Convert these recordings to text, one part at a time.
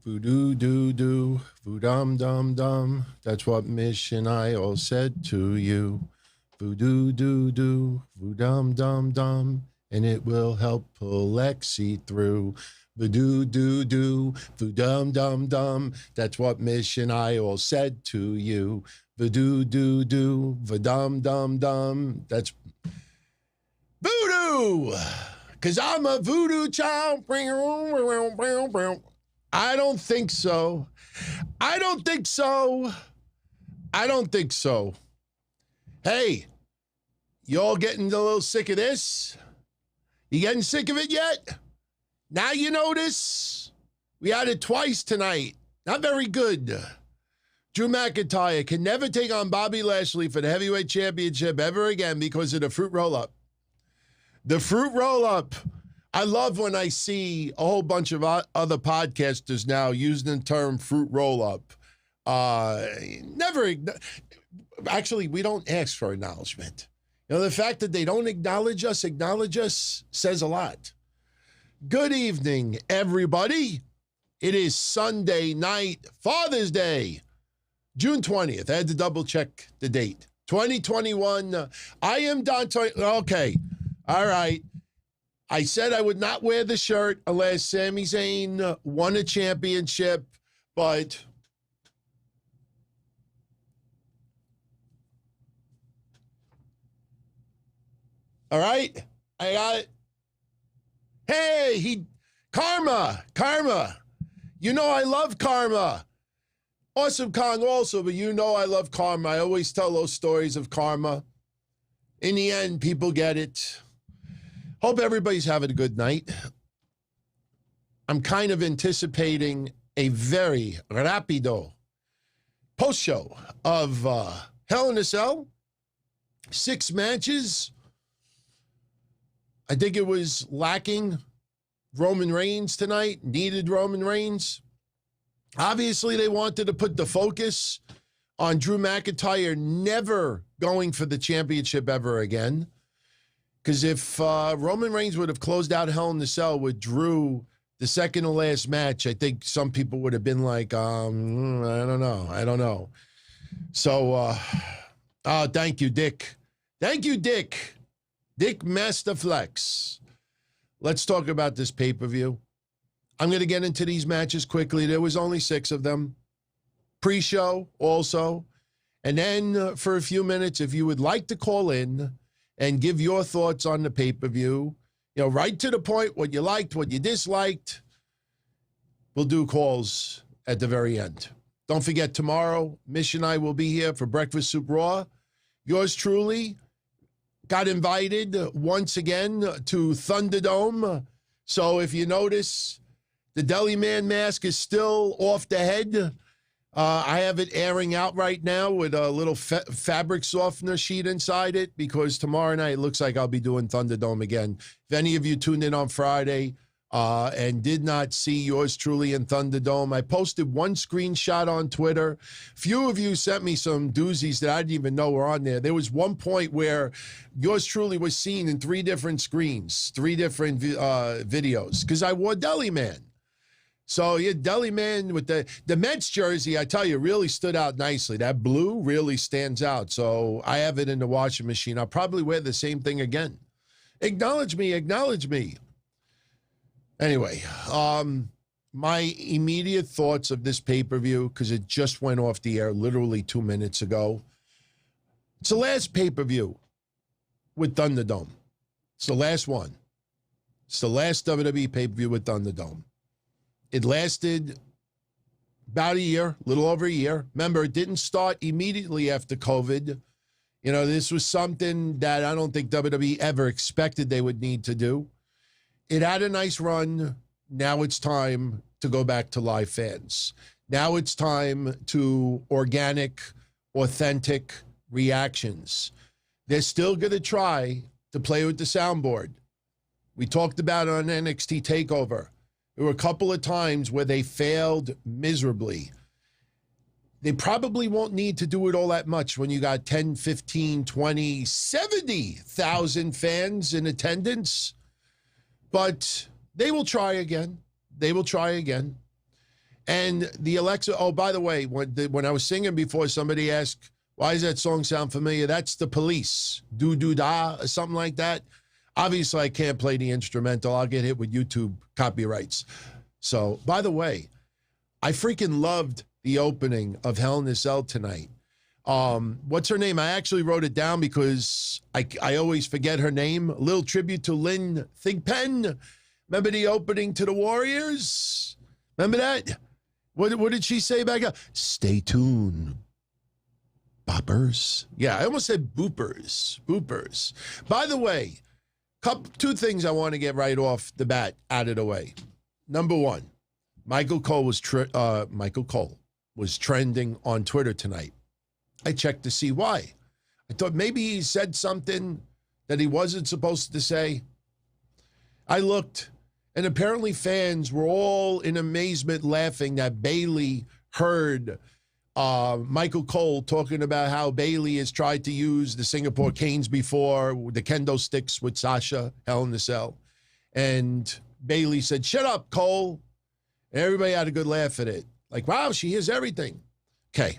Voodoo-doo-doo, voodum-dum-dum. That's what Mish and I all said to you. Voodoo-doo-doo, voodum-dum-dum. And it will help pull Lexi through. Voodoo-doo-doo, voodum-dum-dum. That's what Mish and I all said to you. Voodoo-doo-doo, voodum-dum-dum. That's voodoo! Because I'm a voodoo child. I don't think so. I don't think so. I don't think so. Hey, you all getting a little sick of this? You getting sick of it yet? Now you notice? We had it twice tonight. Not very good. Drew McIntyre can never take on Bobby Lashley for the heavyweight championship ever again because of the fruit roll-up. The fruit roll-up. I love when I see a whole bunch of other podcasters now using the term fruit roll-up. Actually, we don't ask for acknowledgement. You know, the fact that they don't acknowledge us says a lot. Good evening, everybody. It is Sunday night, Father's Day, June 20th. I had to double check the date. 2021. I am Dante. Okay. All right. I said I would not wear the shirt unless Sami Zayn won a championship, but all right, I got it. Hey, Karma. You know I love Karma. Awesome Kong also, but you know I love Karma. I always tell those stories of Karma. In the end, people get it. Hope everybody's having a good night. I'm kind of anticipating a very rapido post-show of Hell in a Cell. 6 matches. I think it was lacking Roman Reigns tonight, needed Roman Reigns. Obviously, they wanted to put the focus on Drew McIntyre never going for the championship ever again. Because if Roman Reigns would have closed out Hell in the Cell with Drew, the second to last match, I think some people would have been like, I don't know. So, thank you, Dick. Thank you, Dick. Dick Masterflex. Let's talk about this pay-per-view. I'm going to get into these matches quickly. There was only 6 of them. Pre-show also. And then for a few minutes, if you would like to call in and give your thoughts on the pay-per-view, you know, right to the point, what you liked, what you disliked, we'll do calls at the very end. Don't forget, tomorrow, Mish and I will be here for Breakfast Soup Raw. Yours truly got invited once again to Thunderdome. So if you notice, the Deli Man mask is still off the head. I have it airing out right now with a little fabric softener sheet inside it because tomorrow night it looks like I'll be doing Thunderdome again. If any of you tuned in on Friday and did not see yours truly in Thunderdome, I posted one screenshot on Twitter. Few of you sent me some doozies that I didn't even know were on there. There was one point where yours truly was seen in 3 different screens, 3 different videos because I wore Deli Man. So, yeah, Deli Man with the Mets jersey, I tell you, really stood out nicely. That blue really stands out. So I have it in the washing machine. I'll probably wear the same thing again. Acknowledge me. Anyway, my immediate thoughts of this pay-per-view, because it just went off the air literally 2 minutes ago. It's the last pay-per-view with Thunderdome. It's the last one. It's the last WWE pay-per-view with Thunderdome. It lasted about a year, a little over a year. Remember, it didn't start immediately after COVID. You know, this was something that I don't think WWE ever expected they would need to do. It had a nice run. Now it's time to go back to live fans. Now it's time to organic, authentic reactions. They're still going to try to play with the soundboard. We talked about it on NXT TakeOver. There were a couple of times where they failed miserably. They probably won't need to do it all that much when you got 10, 15, 20, 70,000 fans in attendance. But they will try again. And the Alexa, oh, by the way, when I was singing before, somebody asked, why does that song sound familiar? That's The Police, Do-Do-Da, or something like that. Obviously, I can't play the instrumental. I'll get hit with YouTube copyrights. So, by the way, I freaking loved the opening of Hell in a Cell tonight. What's her name? I actually wrote it down because I always forget her name. A little tribute to Lynn Thigpen. Remember the opening to the Warriors? Remember that? What did she say back up? Stay tuned, boppers. Yeah, I almost said boopers. Boopers. By the way, two things I want to get right off the bat out of the way. Number one, Michael Cole was trending on Twitter tonight. I checked to see why. I thought maybe he said something that he wasn't supposed to say. I looked, and apparently fans were all in amazement laughing that Bayley heard Michael Cole talking about how Bayley has tried to use the Singapore Canes before, the kendo sticks with Sasha, Hell in a Cell. And Bayley said, shut up, Cole. And everybody had a good laugh at it. Like, wow, she hears everything. Okay.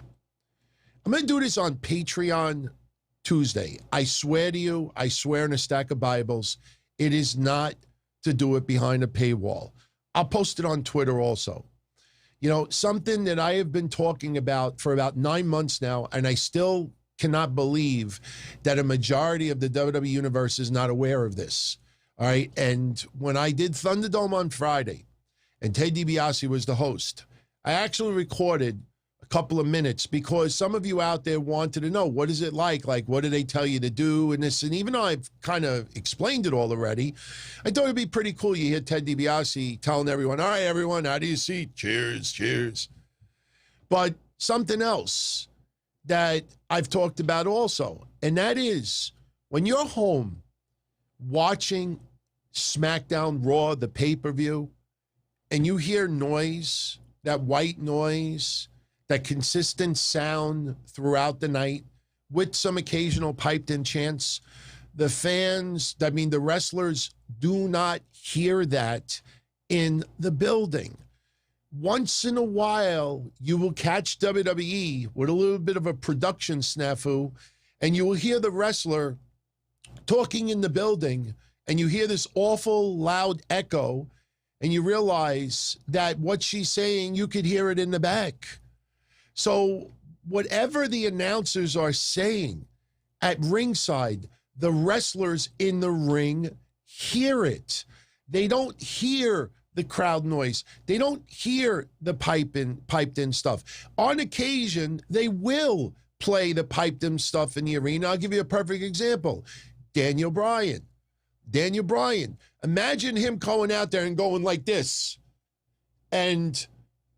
I'm going to do this on Patreon Tuesday. I swear to you, I swear in a stack of Bibles, it is not to do it behind a paywall. I'll post it on Twitter also. You know, something that I have been talking about for about 9 months now, and I still cannot believe that a majority of the WWE universe is not aware of this. All right. And when I did Thunderdome on Friday, and Ted DiBiase was the host, I actually recorded a couple of minutes because some of you out there wanted to know, what is it like? Like, what do they tell you to do? And this, and even though I've kind of explained it all already, I thought it'd be pretty cool. You hear Ted DiBiase telling everyone, all right, everyone, how do you see? Cheers, cheers. But something else that I've talked about also, and that is when you're home watching SmackDown Raw, the pay-per-view, and you hear noise, that white noise, that consistent sound throughout the night with some occasional piped-in chants, the fans, I mean, the wrestlers do not hear that in the building. Once in a while, you will catch WWE with a little bit of a production snafu, and you will hear the wrestler talking in the building, and you hear this awful loud echo, and you realize that what she's saying, you could hear it in the back. So whatever the announcers are saying at ringside, the wrestlers in the ring hear it. They don't hear the crowd noise. They don't hear the piped in stuff. On occasion, they will play the piped in stuff in the arena. I'll give you a perfect example. Daniel Bryan. Imagine him going out there and going like this, and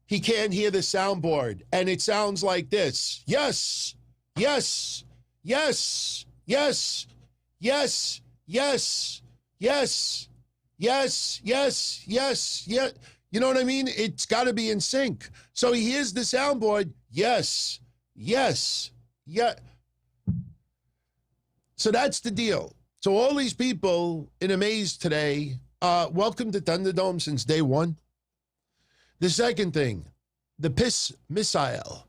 he can't hear the soundboard, and it sounds like this. Yes, yes, yes, yes, yes, yes, yes, yes, yes, yes, yes. You know what I mean? It's got to be in sync. So he hears the soundboard. Yes, yes, yeah. So that's the deal. So all these people in a maze today, welcome to Thunderdome since day one. The second thing, the piss missile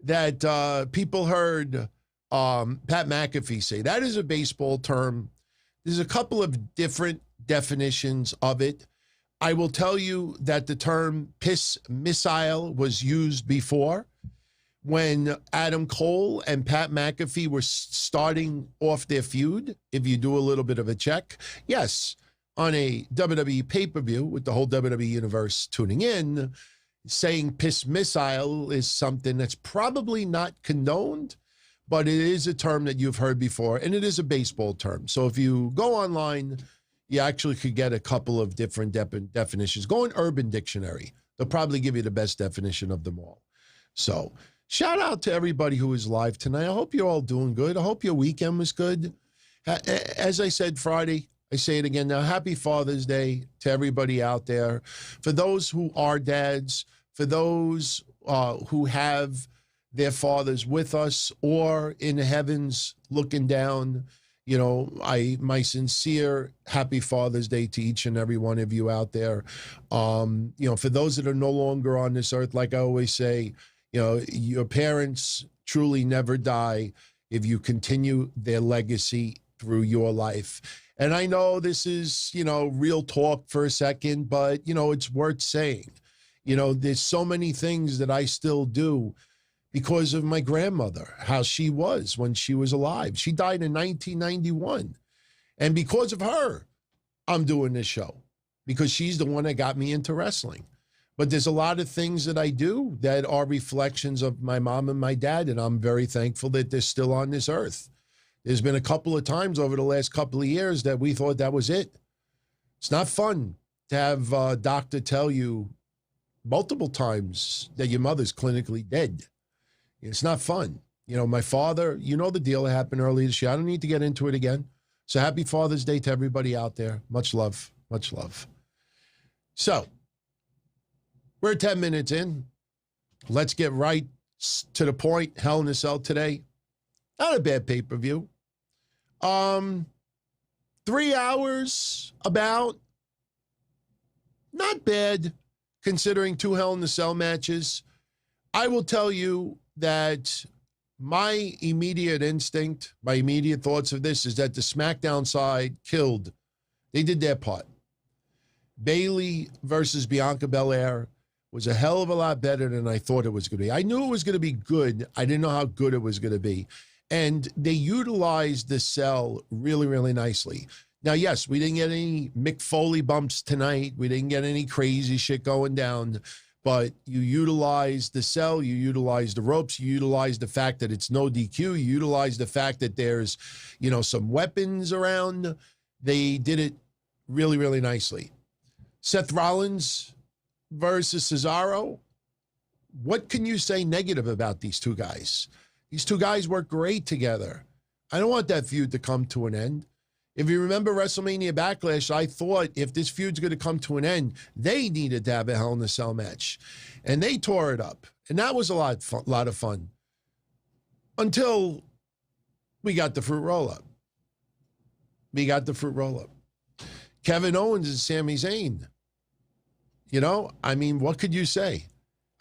that people heard Pat McAfee say, that is a baseball term. There's a couple of different definitions of it. I will tell you that the term piss missile was used before when Adam Cole and Pat McAfee were starting off their feud. If you do a little bit of a check, yes, on a WWE pay-per-view with the whole WWE universe tuning in, saying piss missile is something that's probably not condoned, but it is a term that you've heard before, and it is a baseball term. So if you go online, you actually could get a couple of different definitions. Go in Urban Dictionary. They'll probably give you the best definition of them all. So shout out to everybody who is live tonight. I hope you're all doing good. I hope your weekend was good. As I said Friday, I say it again now, happy Father's Day to everybody out there. For those who are dads, for those who have their fathers with us or in the heavens looking down, You know, my sincere happy Father's Day to each and every one of you out there. You know, for those that are no longer on this earth, like I always say, you know, your parents truly never die if you continue their legacy through your life. And I know this is, you know, real talk for a second, but, you know, it's worth saying. You know, there's so many things that I still do because of my grandmother, how she was when she was alive. She died in 1991. And because of her, I'm doing this show, because she's the one that got me into wrestling. But there's a lot of things that I do that are reflections of my mom and my dad, and I'm very thankful that they're still on this earth. There's been a couple of times over the last couple of years that we thought that was it. It's not fun to have a doctor tell you multiple times that your mother's clinically dead. It's not fun. You know, my father, you know the deal that happened earlier this year. I don't need to get into it again. So happy Father's Day to everybody out there. Much love. Much love. So we're 10 minutes in. Let's get right to the point. Hell in a Cell today. Not a bad pay-per-view. 3 hours about. Not bad considering 2 Hell in a Cell matches. I will tell you that my immediate instinct, my immediate thoughts of this is that the SmackDown side killed. They did their part. Bayley versus Bianca Belair was a hell of a lot better than I thought it was going to be. I knew it was going to be good. I didn't know how good it was going to be. And they utilized the cell really, really nicely. Now, yes, we didn't get any Mick Foley bumps tonight. We didn't get any crazy shit going down. But you utilize the cell, you utilize the ropes, you utilize the fact that it's no DQ, you utilize the fact that there's, you know, some weapons around. They did it really, really nicely. Seth Rollins versus Cesaro. What can you say negative about these two guys? These two guys work great together. I don't want that feud to come to an end. If you remember WrestleMania Backlash, I thought if this feud's going to come to an end, they needed to have a Hell in a Cell match. And they tore it up. And that was a lot of fun. Until we got the fruit roll-up. Kevin Owens and Sami Zayn. You know, I mean, what could you say?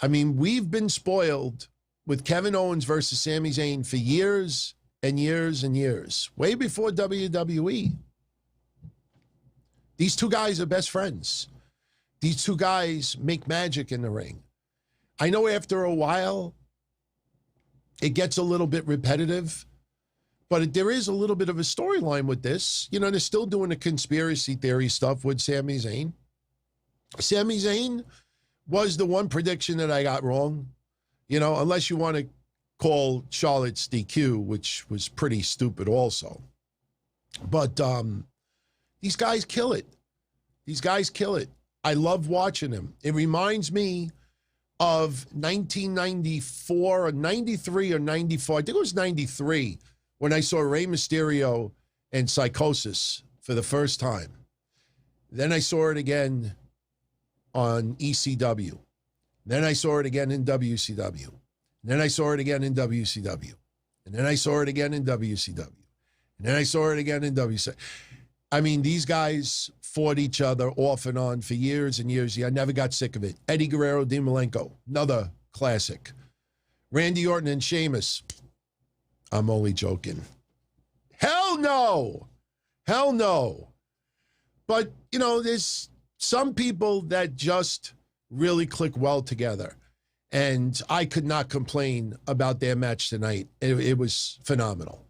I mean, we've been spoiled with Kevin Owens versus Sami Zayn for years and years and years, way before WWE. These two guys are best friends. These two guys make magic in the ring. I know after a while, it gets a little bit repetitive, but there is a little bit of a storyline with this. You know, they're still doing the conspiracy theory stuff with Sami Zayn. Sami Zayn was the one prediction that I got wrong. You know, unless you want to call Charlotte's DQ, which was pretty stupid also. But these guys kill it. These guys kill it. I love watching them. It reminds me of 1994 or 93 or 94. I think it was 93 when I saw Rey Mysterio and Psychosis for the first time. Then I saw it again on ECW. Then I saw it again in WCW. And then I saw it again in WCW. And then I saw it again in WCW. And then I saw it again in WCW. I mean, these guys fought each other off and on for years and years. I never got sick of it. Eddie Guerrero, Dean Malenko, another classic. Randy Orton and Sheamus. I'm only joking. Hell no. Hell no. But, you know, there's some people that just really click well together. And I could not complain about their match tonight. It was phenomenal.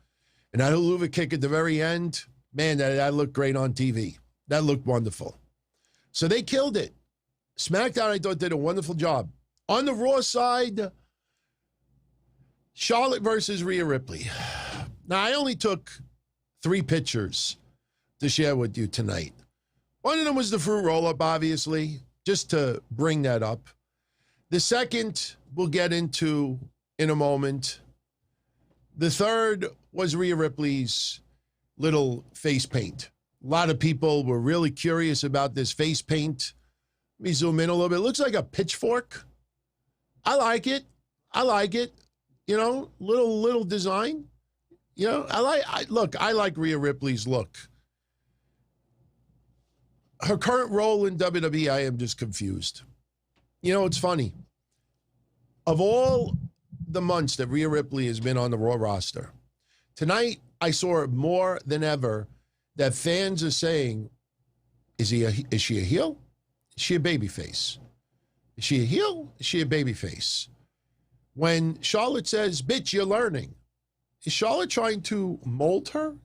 And that Huluva kick at the very end, man, that looked great on TV. That looked wonderful. So they killed it. SmackDown, I thought, did a wonderful job. On the Raw side, Charlotte versus Rhea Ripley. Now, I only took 3 pictures to share with you tonight. One of them was the fruit roll-up, obviously, just to bring that up. The second, we'll get into in a moment. The third was Rhea Ripley's little face paint. A lot of people were really curious about this face paint. Let me zoom in a little bit. It looks like a pitchfork. I like it. I like it. You know, little design. You know, I like Rhea Ripley's look. Her current role in WWE, I am just confused. You know, it's funny. Of all the months that Rhea Ripley has been on the Raw roster, tonight I saw more than ever that fans are saying, is she a heel? Is she a babyface? Is she a heel? Is she a babyface? When Charlotte says, bitch, you're learning, is Charlotte trying to mold her?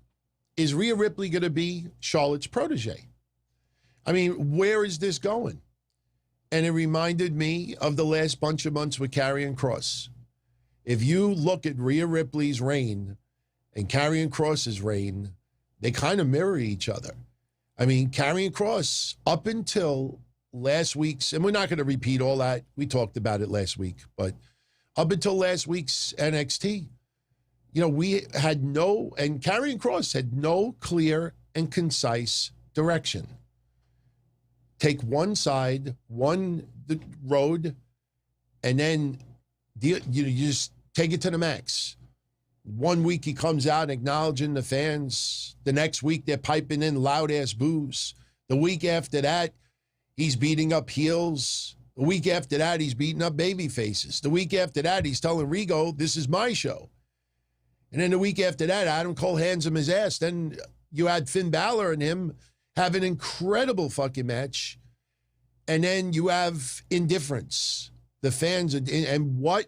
Is Rhea Ripley going to be Charlotte's protege? I mean, where is this going? And it reminded me of the last bunch of months with Karrion Kross. If you look at Rhea Ripley's reign and Karrion Kross's reign, they kind of mirror each other. I mean, Karrion Kross, up until last week's, and we're not going to repeat all that. We talked about it last week, but up until last week's NXT, you know, we had no, and Karrion Kross had no clear and concise direction. Take one side, the road, and then you just take it to the max. 1 week he comes out acknowledging the fans. The next week they're piping in loud-ass boos. The week after that, he's beating up heels. The week after that, he's beating up baby faces. The week after that, he's telling Rigo, this is my show. And then the week after that, Adam Cole hands him his ass. Then you had Finn Balor and him have an incredible fucking match. And then you have indifference. The fans, and what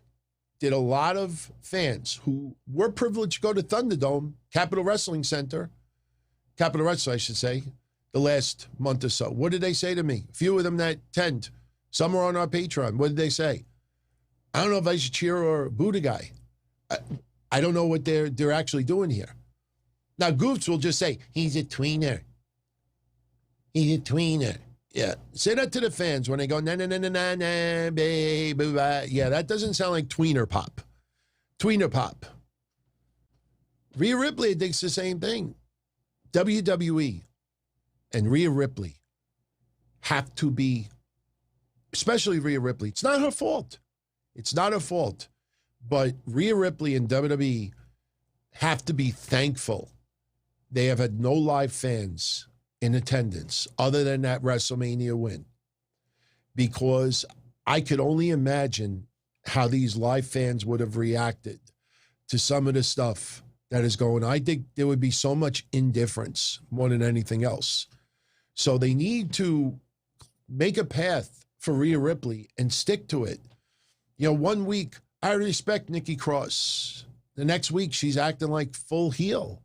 did a lot of fans who were privileged to go to Thunderdome, Capitol Wrestling Center, Capitol Wrestling, I should say, the last month or so, what did they say to me? A few of them that tend. Some are on our Patreon. What did they say? I don't know if I should cheer or boo the guy. I don't know what they're actually doing here. Now, goofs will just say, he's a tweener. He's a tweener. Yeah. Say that to the fans when they go, na na na na na na, baby. Yeah, that doesn't sound like tweener pop. Tweener pop. Rhea Ripley thinks the same thing. WWE and Rhea Ripley have to be, especially Rhea Ripley. It's not her fault. It's not her fault. But Rhea Ripley and WWE have to be thankful they have had no live fans in attendance other than that WrestleMania win. Because I could only imagine how these live fans would have reacted to some of the stuff that is going on. I think there would be so much indifference more than anything else. So they need to make a path for Rhea Ripley and stick to it. You know, 1 week, I respect Nikki Cross. The next week, she's acting like full heel.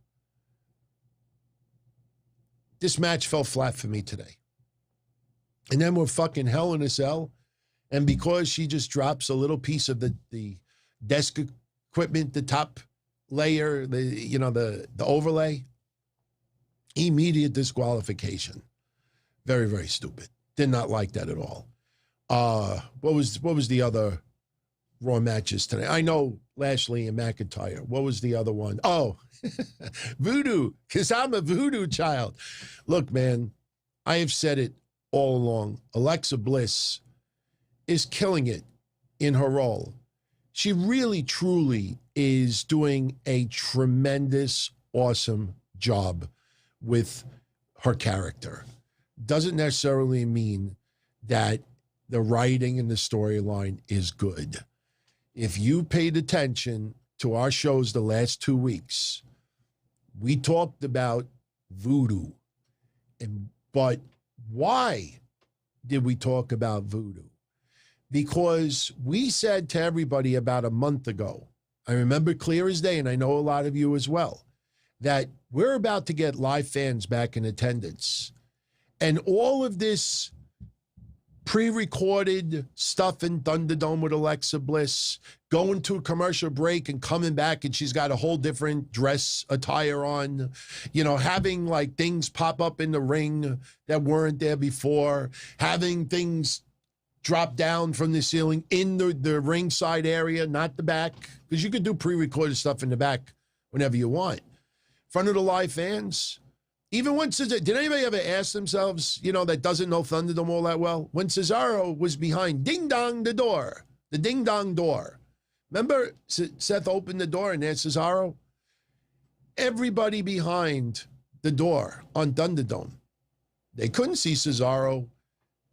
This match fell flat for me today. And then we're fucking Hell in a Cell. And because she just drops a little piece of the desk equipment, the top layer, the overlay, immediate disqualification. Very, very stupid. Did not like that at all. What was the other Raw matches today? I know Lashley and McIntyre. What was the other one? Oh, Voodoo, because I'm a voodoo child. Look, man, I have said it all along. Alexa Bliss is killing it in her role. She really, truly is doing a tremendous, awesome job with her character. Doesn't necessarily mean that the writing and the storyline is good. If you paid attention to our shows the last 2 weeks, we talked about voodoo. But why did we talk about voodoo? Because we said to everybody about a month ago, I remember clear as day, and I know a lot of you as well, that we're about to get live fans back in attendance. And all of this pre-recorded stuff in Thunderdome with Alexa Bliss, going to a commercial break and coming back and she's got a whole different dress attire on, having like things pop up in the ring that weren't there before, having things drop down from the ceiling in the ringside area, not the back, because you could do pre-recorded stuff in the back whenever you want. In front of the live fans. Even when Cesaro, did anybody ever ask themselves, that doesn't know Thunderdome all that well? When Cesaro was behind Ding Dong the door, the Ding Dong door. Remember Seth opened the door and there's Cesaro? everybody behind the door on Thunderdome. They couldn't see Cesaro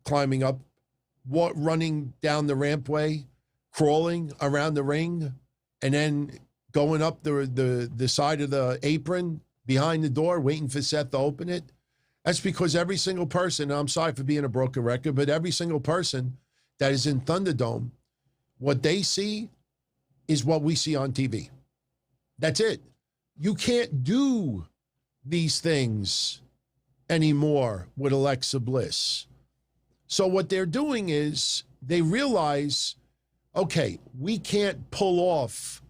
climbing up, running down the rampway, crawling around the ring, and then going up the side of the apron behind the door, waiting for Seth to open it. That's because every single person, and I'm sorry for being a broken record, but every single person that is in Thunderdome, what they see is what we see on TV. That's it. You can't do these things anymore with Alexa Bliss. So what they're doing is they realize, okay, we can't pull off,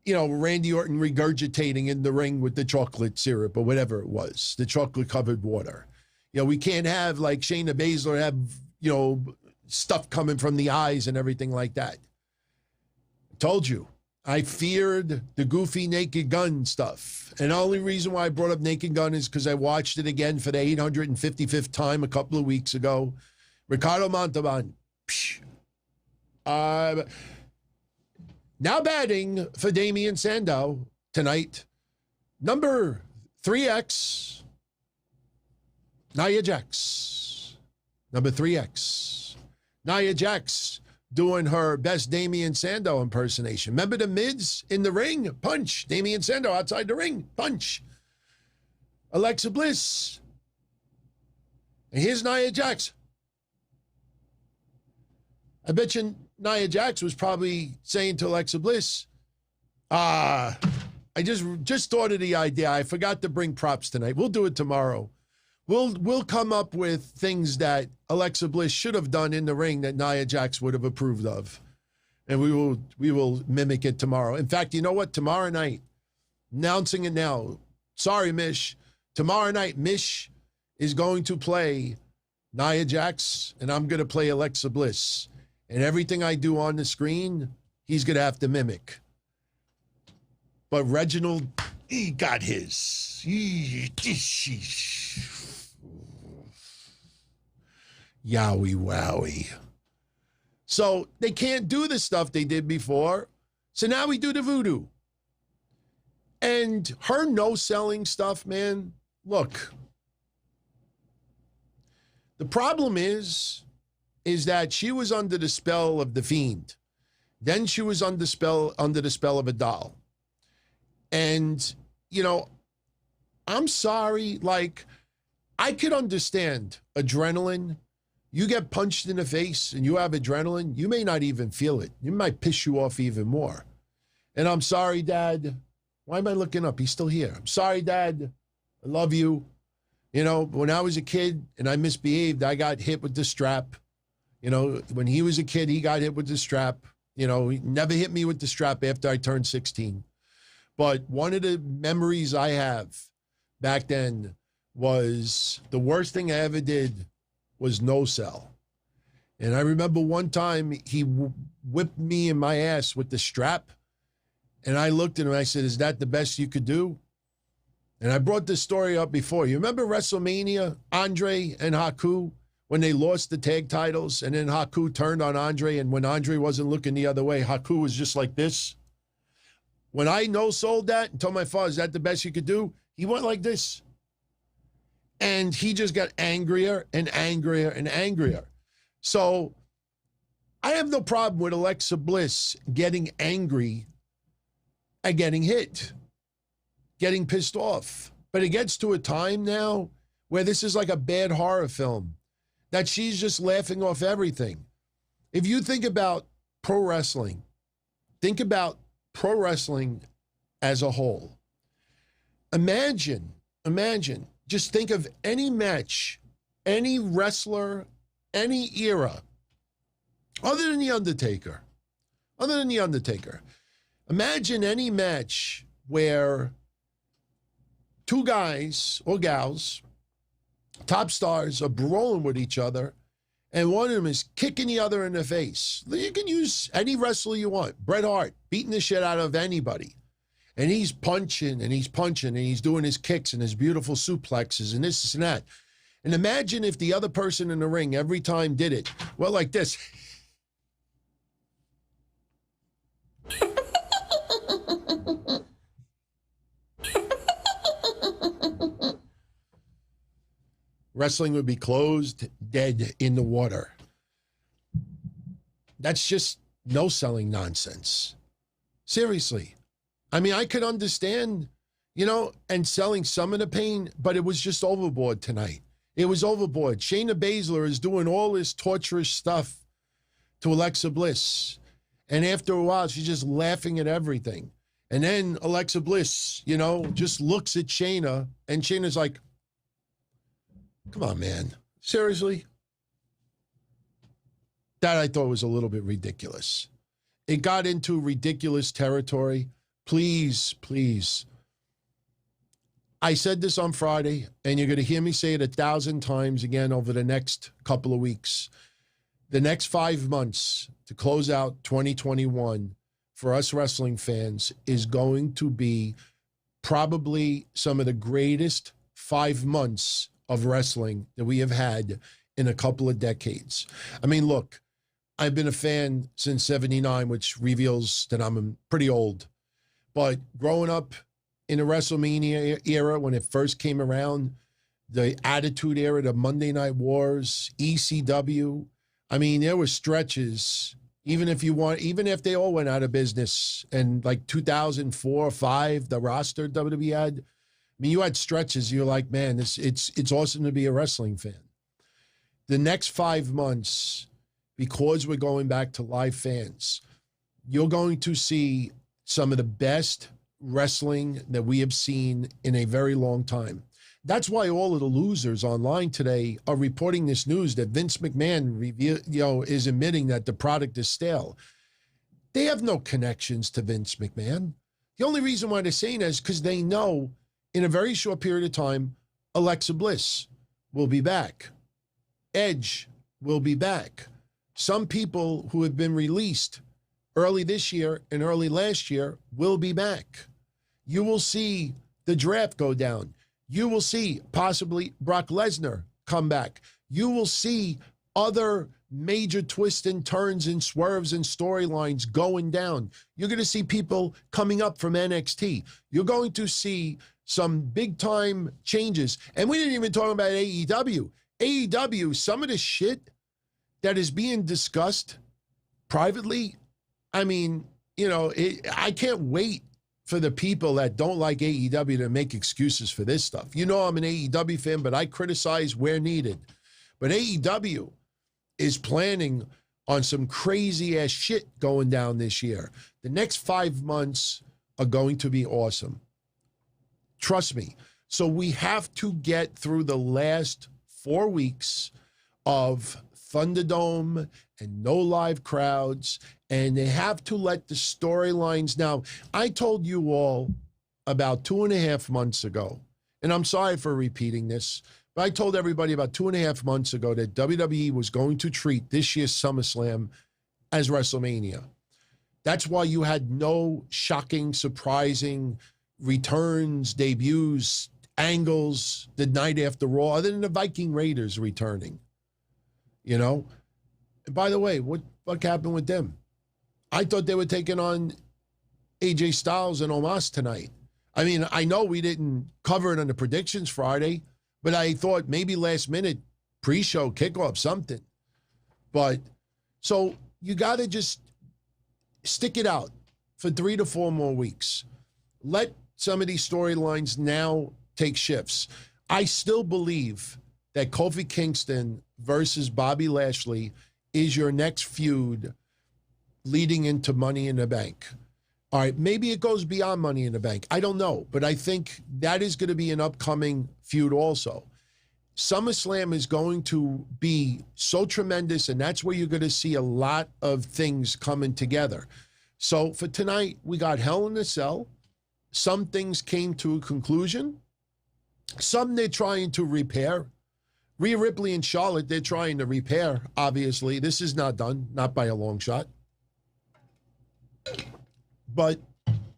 Randy Orton regurgitating in the ring with the chocolate syrup or whatever it was, the chocolate-covered water. We can't have, like, Shayna Baszler have, stuff coming from the eyes and everything like that. I told you, I feared the goofy Naked Gun stuff. And the only reason why I brought up Naked Gun is because I watched it again for the 855th time a couple of weeks ago. Ricardo Montalban. Now batting for Damian Sandow tonight, number 3X, Nia Jax. Number 3X. Nia Jax doing her best Damian Sandow impersonation. Remember the mids in the ring? Punch. Damian Sandow outside the ring. Punch. Alexa Bliss. And here's Nia Jax. I bet you Nia Jax was probably saying to Alexa Bliss, I just thought of the idea. I forgot to bring props tonight. We'll do it tomorrow. We'll come up with things that Alexa Bliss should have done in the ring that Nia Jax would have approved of. And we will mimic it tomorrow. In fact, you know what? Tomorrow night, announcing it now. Sorry, Mish. Tomorrow night, Mish is going to play Nia Jax, and I'm going to play Alexa Bliss. And everything I do on the screen, he's going to have to mimic. But Reginald, he got his. Yowie wowie. So they can't do the stuff they did before. So now we do the voodoo. And her no-selling stuff, man, look. The problem is that she was under the spell of the Fiend. Then she was under the spell of a doll. And, I'm sorry, like, I could understand adrenaline. You get punched in the face and you have adrenaline, you may not even feel it. It might piss you off even more. And I'm sorry, Dad. Why am I looking up? He's still here. I'm sorry, Dad. I love you. When I was a kid and I misbehaved, I got hit with the strap. When he was a kid, he got hit with the strap. He never hit me with the strap after I turned 16. But one of the memories I have back then was the worst thing I ever did was no sell. And I remember one time he whipped me in my ass with the strap. And I looked at him and I said, "Is that the best you could do?" And I brought this story up before. You remember WrestleMania, Andre and Haku, when they lost the tag titles, and then Haku turned on Andre, and when Andre wasn't looking the other way, Haku was just like this? When I no-sold that and told my father, "Is that the best you could do?" he went like this. And he just got angrier and angrier and angrier. So I have no problem with Alexa Bliss getting angry and getting hit, getting pissed off. But it gets to a time now where this is like a bad horror film, that she's just laughing off everything. If you think about pro wrestling, think about pro wrestling as a whole. Imagine, just think of any match, any wrestler, any era, other than The Undertaker. Imagine any match where two guys or gals, top stars, are brawling with each other, and one of them is kicking the other in the face. You can use any wrestler you want. Bret Hart, beating the shit out of anybody. And he's punching and he's punching and he's doing his kicks and his beautiful suplexes and this and that. And imagine if the other person in the ring every time did it, well, like this. Wrestling would be closed, dead in the water. That's just no-selling nonsense. Seriously. I mean, I could understand, and selling some of the pain, but it was just overboard tonight. It was overboard. Shayna Baszler is doing all this torturous stuff to Alexa Bliss. And after a while, she's just laughing at everything. And then Alexa Bliss, just looks at Shayna, and Shayna's like, come on, man. Seriously? That I thought was a little bit ridiculous. It got into ridiculous territory. Please, please. I said this on Friday, and you're going to hear me say it 1,000 times again over the next couple of weeks. The next 5 months to close out 2021 for us wrestling fans is going to be probably some of the greatest 5 months of wrestling that we have had in a couple of decades. I mean, look, I've been a fan since '79, which reveals that I'm pretty old. But growing up in the WrestleMania era, when it first came around, the Attitude Era, the Monday Night Wars, ECW, I mean, there were stretches, even if they all went out of business, and like 2004 or 5, the roster WWE had, I mean, you had stretches, you're like, man, it's awesome to be a wrestling fan. The next 5 months, because we're going back to live fans, you're going to see some of the best wrestling that we have seen in a very long time. That's why all of the losers online today are reporting this news that Vince McMahon is admitting that the product is stale. They have no connections to Vince McMahon. The only reason why they're saying that is because they know in a very short period of time, Alexa Bliss will be back. Edge will be back. Some people who have been released early this year and early last year will be back. You will see the draft go down. You will see possibly Brock Lesnar come back. You will see other major twists and turns and swerves and storylines going down. You're going to see people coming up from NXT. You're going to see some big-time changes. And we didn't even talk about AEW. AEW, some of the shit that is being discussed privately, I mean, I can't wait for the people that don't like AEW to make excuses for this stuff. I'm an AEW fan, but I criticize where needed. But AEW is planning on some crazy-ass shit going down this year. The next 5 months are going to be awesome. Trust me. So we have to get through the last 4 weeks of Thunderdome and no live crowds, and they have to let the storylines. Now, I told you all about 2.5 months ago, and I'm sorry for repeating this, but I told everybody about 2.5 months ago that WWE was going to treat this year's SummerSlam as WrestleMania. That's why you had no shocking, surprising returns, debuts, angles the night after Raw, other than the Viking Raiders returning. And by the way, what happened with them? I thought they were taking on AJ Styles and Omos tonight. I mean, I know we didn't cover it on the predictions Friday, but I thought maybe last minute pre-show kickoff something. But so you got to just stick it out for 3 to 4 more weeks. Let some of these storylines now take shifts. I still believe that Kofi Kingston versus Bobby Lashley is your next feud leading into Money in the Bank. All right, maybe it goes beyond Money in the Bank. I don't know, but I think that is going to be an upcoming feud also. SummerSlam is going to be so tremendous, and that's where you're going to see a lot of things coming together. So for tonight, we got Hell in a Cell. Some things came to a conclusion. Some they're trying to repair. Rhea Ripley and Charlotte, they're trying to repair, obviously. This is not done, not by a long shot. But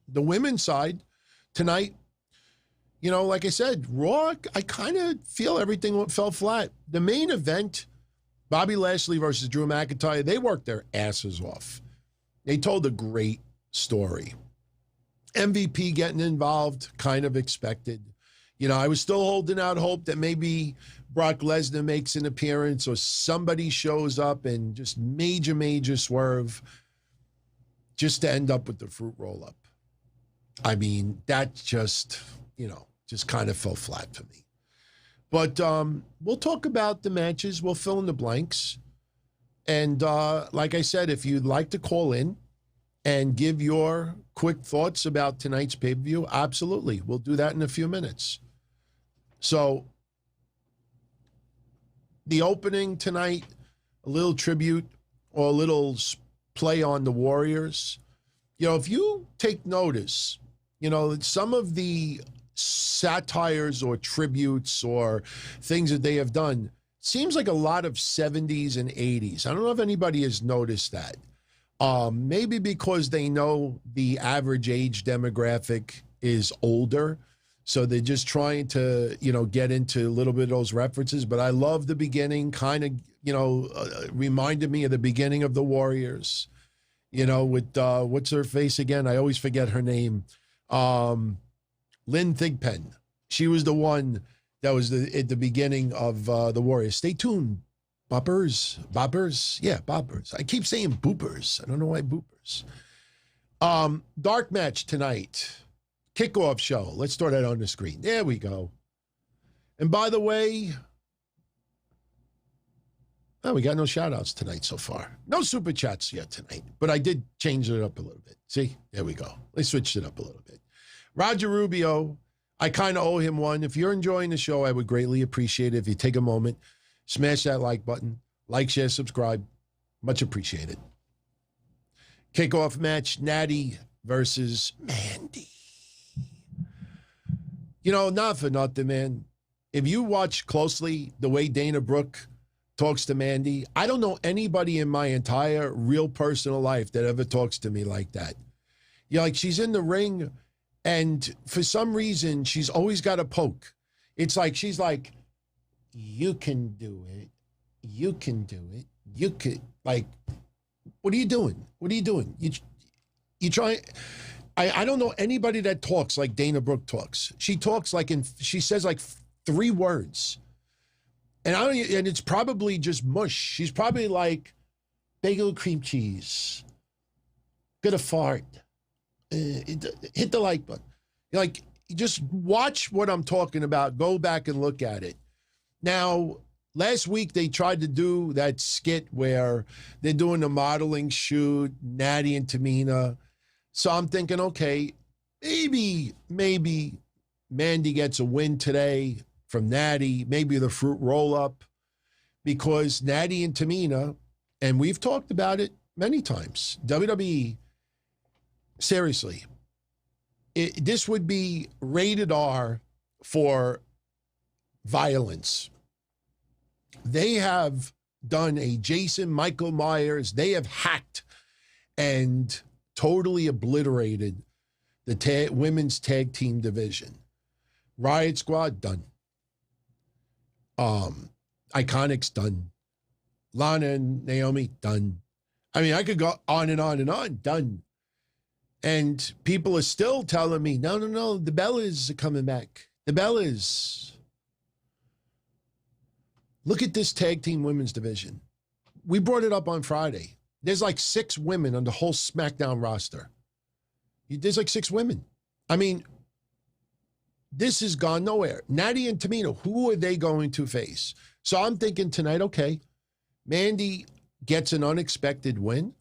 the women's side tonight, like I said, Raw, I kind of feel everything fell flat. The main event, Bobby Lashley versus Drew McIntyre, they worked their asses off. They told a great story. MVP getting involved, kind of expected. I was still holding out hope that maybe Brock Lesnar makes an appearance or somebody shows up and just major swerve just to end up with the fruit roll-up. I mean, that just kind of fell flat for me. But we'll talk about the matches. We'll fill in the blanks. And like I said, if you'd like to call in and give your quick thoughts about tonight's pay-per-view, absolutely. We'll do that in a few minutes. So the opening tonight, a little tribute or a little play on the Warriors. If you take notice, some of the satires or tributes or things that they have done seems like a lot of 70s and 80s. I don't know if anybody has noticed that. Maybe because they know the average age demographic is older, so they're just trying to, get into a little bit of those references. But I love the beginning, kind of, reminded me of the beginning of the Warriors, with, what's her face again? I always forget her name. Lynn Thigpen. She was the one that was at the beginning of the Warriors. Stay tuned, boppers. Yeah, boppers. I keep saying boopers. I don't know why boopers. Dark match tonight. Kickoff show. Let's start that on the screen. There we go. And by the way, we got no shout-outs tonight so far. No super chats yet tonight, but I did change it up a little bit. See? There we go. They switched it up a little bit. Roger Rubio, I kind of owe him one. If you're enjoying the show, I would greatly appreciate it if you take a moment, smash that like button, like, share, subscribe. Much appreciated. Kickoff match, Nattie versus Mandy. Not for nothing, man. If you watch closely the way Dana Brooke talks to Mandy, I don't know anybody in my entire real personal life that ever talks to me like that. She's in the ring, and for some reason, she's always got a poke. It's like, she's like, you can do it. You can do it. You could, like, what are you doing? What are you doing? You try. I don't know anybody that talks like Dana Brooke talks. She talks like, she says like 3 words. And it's probably just mush. She's probably like, bagel cream cheese. Gonna fart. Hit the like button. Just watch what I'm talking about. Go back and look at it. Now, last week they tried to do that skit where they're doing the modeling shoot, Nattie and Tamina. So I'm thinking, okay, maybe Mandy gets a win today from Nattie, maybe the fruit roll-up, because Nattie and Tamina, and we've talked about it many times, WWE, seriously, this would be rated R for violence. They have done a Jason Michael Myers. They have hacked and totally obliterated the women's tag team division. Riot Squad, done. Iconics, done. Lana and Naomi, done. I mean, I could go on and on and on, done. And people are still telling me, no, the Bellas are coming back. The Bellas. Look at this tag team women's division. We brought it up on Friday. There's like 6 women on the whole SmackDown roster. There's like 6 women. I mean, this has gone nowhere. Nattie and Tamina, who are they going to face? So I'm thinking tonight, okay, Mandy gets an unexpected win,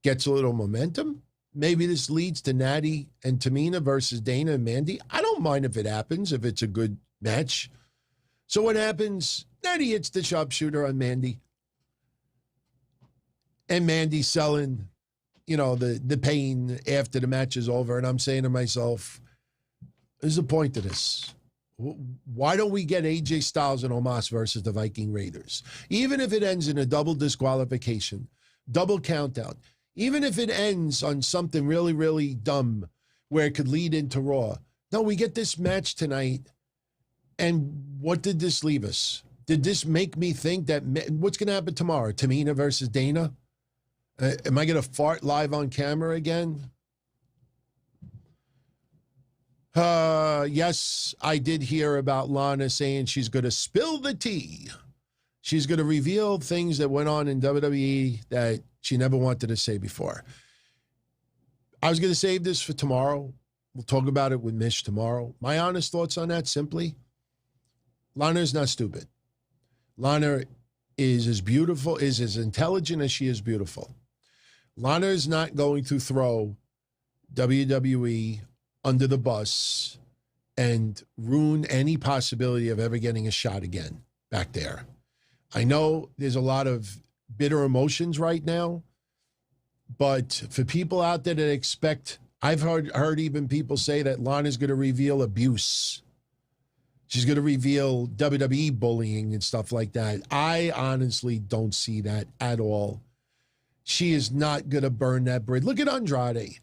gets a little momentum. Maybe this leads to Nattie and Tamina versus Dana and Mandy. I don't mind if it happens, if it's a good match. So what happens? Nattie hits the sharpshooter on Mandy. And Mandy's selling, the pain after the match is over. And I'm saying to myself, there's a point to this. Why don't we get AJ Styles and Omos versus the Viking Raiders? Even if it ends in a double disqualification, double countdown, even if it ends on something really, really dumb where it could lead into Raw. No, we get this match tonight. And what did this leave us? Did this make me think that what's going to happen tomorrow? Tamina versus Dana? Am I going to fart live on camera again? Yes, I did hear about Lana saying she's going to spill the tea. She's going to reveal things that went on in WWE that she never wanted to say before. I was going to save this for tomorrow. We'll talk about it with Mish tomorrow. My honest thoughts on that, simply, Lana is not stupid. Lana is as beautiful, is as intelligent as she is beautiful. Lana is not going to throw WWE under the bus and ruin any possibility of ever getting a shot again back there. I know there's a lot of bitter emotions right now, but for people out there that expect, I've heard even people say that Lana's going to reveal abuse. She's going to reveal WWE bullying and stuff like that. I honestly don't see that at all. She is not going to burn that bridge. Look at Andrade.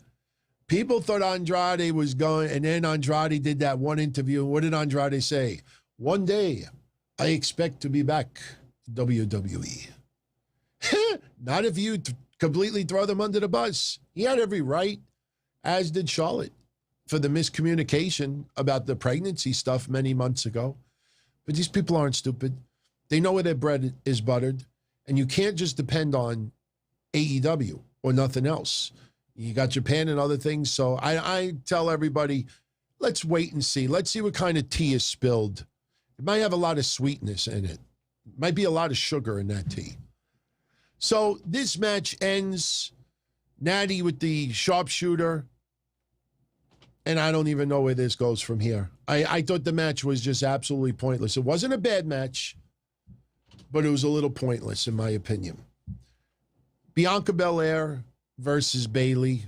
People thought Andrade was going, and then Andrade did that one interview. What did Andrade say? One day, I expect to be back, WWE. Not if you completely throw them under the bus. He had every right, as did Charlotte, for the miscommunication about the pregnancy stuff many months ago. But these people aren't stupid. They know where their bread is buttered, and you can't just depend on AEW or nothing else. You got Japan and other things. So I tell everybody, let's wait and see. Let's see what kind of tea is spilled. It might have a lot of sweetness in it. Might be a lot of sugar in that tea. So this match ends. Nattie with the sharpshooter. And I don't even know where this goes from here. I thought the match was just absolutely pointless. It wasn't a bad match, but it was a little pointless in my opinion. Bianca Belair versus Bayley.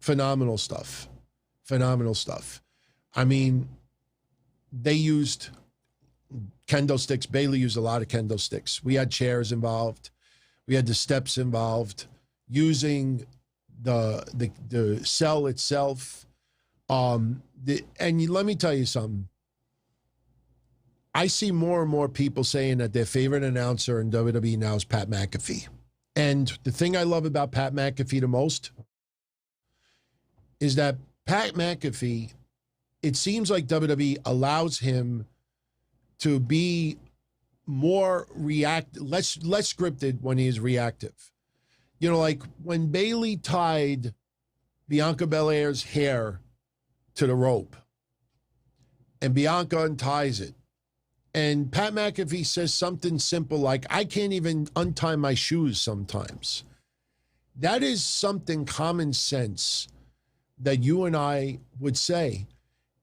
Phenomenal stuff. Phenomenal stuff. I mean, they used kendo sticks. Bayley used a lot of kendo sticks. We had chairs involved. We had the steps involved. Using the cell itself. And let me tell you something. I see more and more people saying that their favorite announcer in WWE now is Pat McAfee. And the thing I love about Pat McAfee the most is that Pat McAfee, it seems like WWE allows him to be more less scripted when he is reactive. You know, like when Bayley tied Bianca Belair's hair to the rope and Bianca unties it. And Pat McAfee says something simple like, I can't even untie my shoes sometimes. That is something common sense that you and I would say.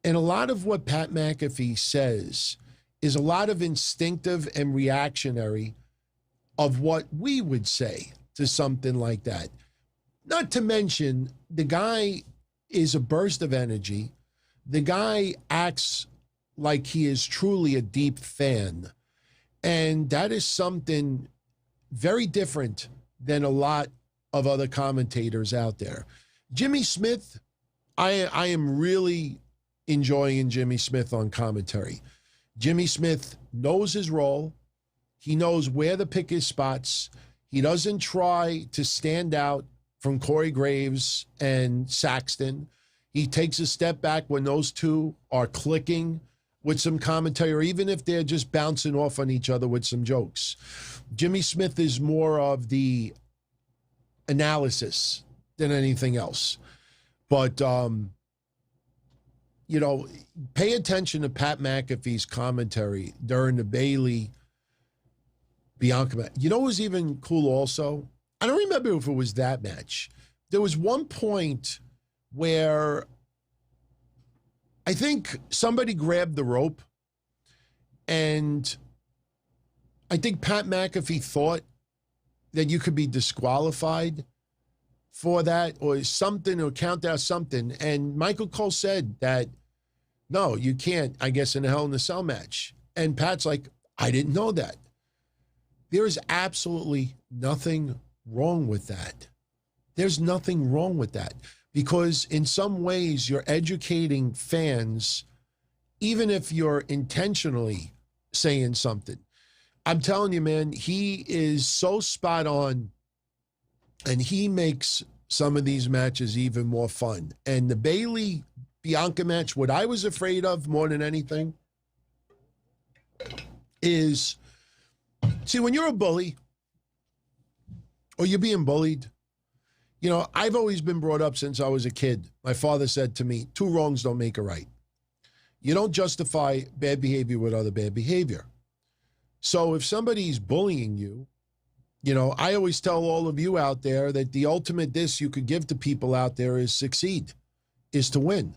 And a lot of what Pat McAfee says is a lot of instinctive and reactionary of what we would say to something like that. Not to mention, the guy is a burst of energy. The guy acts like he is truly a deep fan. And that is something very different than a lot of other commentators out there. Jimmy Smith, I am really enjoying Jimmy Smith on commentary. Jimmy Smith knows his role. He knows where to pick his spots. He doesn't try to stand out from Corey Graves and Saxton. He takes a step back when those two are clicking with some commentary, or even if they're just bouncing off on each other with some jokes. Jimmy Smith is more of the analysis than anything else. But, you know, pay attention to Pat McAfee's commentary during the Bayley Bianca. You know what was even cool also? I don't remember if it was that match. There was one point where I think somebody grabbed the rope, and I think Pat McAfee thought that you could be disqualified for that or something, or count out something. And Michael Cole said that, no, you can't, I guess, in a Hell in a Cell match. And Pat's like, I didn't know that. There is absolutely nothing wrong with that. There's nothing wrong with that. Because in some ways, you're educating fans, even if you're intentionally saying something. I'm telling you, man, he is so spot on, and he makes some of these matches even more fun. And the Bayley-Bianca match, what I was afraid of more than anything is, see, when you're a bully or you're being bullied, you know, I've always been brought up since I was a kid. My father said to me, 2 wrongs don't make a right. You don't justify bad behavior with other bad behavior. So if somebody's bullying you, you know, I always tell all of you out there that the ultimate diss you could give to people out there is succeed, is to win,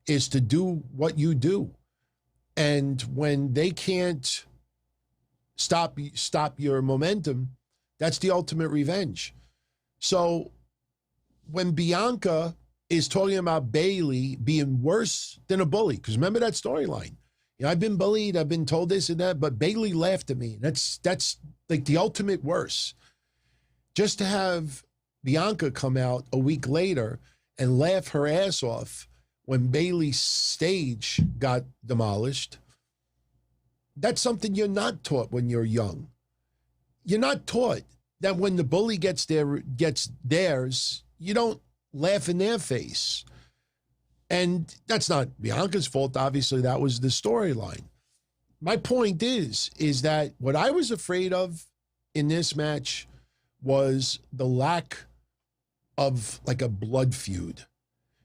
is to do what you do. And when they can't stop your momentum, that's the ultimate revenge. So when Bianca is talking about Bayley being worse than a bully, because remember that storyline. You know, I've been bullied, I've been told this and that, but Bayley laughed at me. That's like the ultimate worse. Just to have Bianca come out a week later and laugh her ass off when Bayley's stage got demolished, that's something you're not taught when you're young. You're not taught that when the bully gets theirs, you don't laugh in their face. And that's not Bianca's fault. Obviously, that was the storyline. My point is that what I was afraid of in this match was the lack of like a blood feud.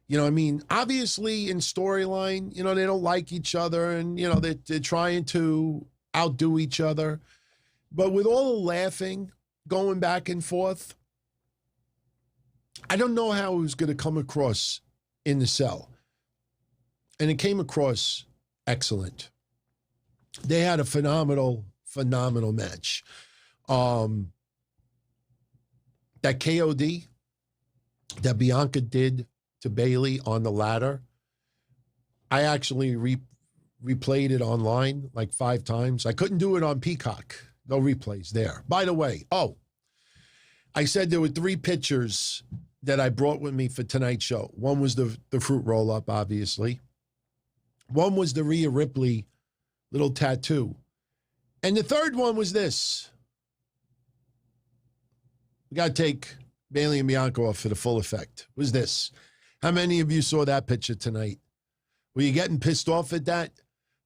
You know what I mean? Obviously, in storyline, you know, they don't like each other and, you know, they're trying to outdo each other. But with all the laughing going back and forth, I don't know how it was going to come across in the cell. And it came across excellent. They had a phenomenal match. That KOD that Bianca did to Bayley on the ladder, I actually replayed it online like 5 times. I couldn't do it on Peacock. No replays there. By the way, I said there were 3 pictures that I brought with me for tonight's show. One was the fruit roll-up, obviously. One was the Ria Ripley little tattoo. And the third one was this. We got to take Bayley and Bianca off for the full effect. Was this. How many of you saw that picture tonight? Were you getting pissed off at that?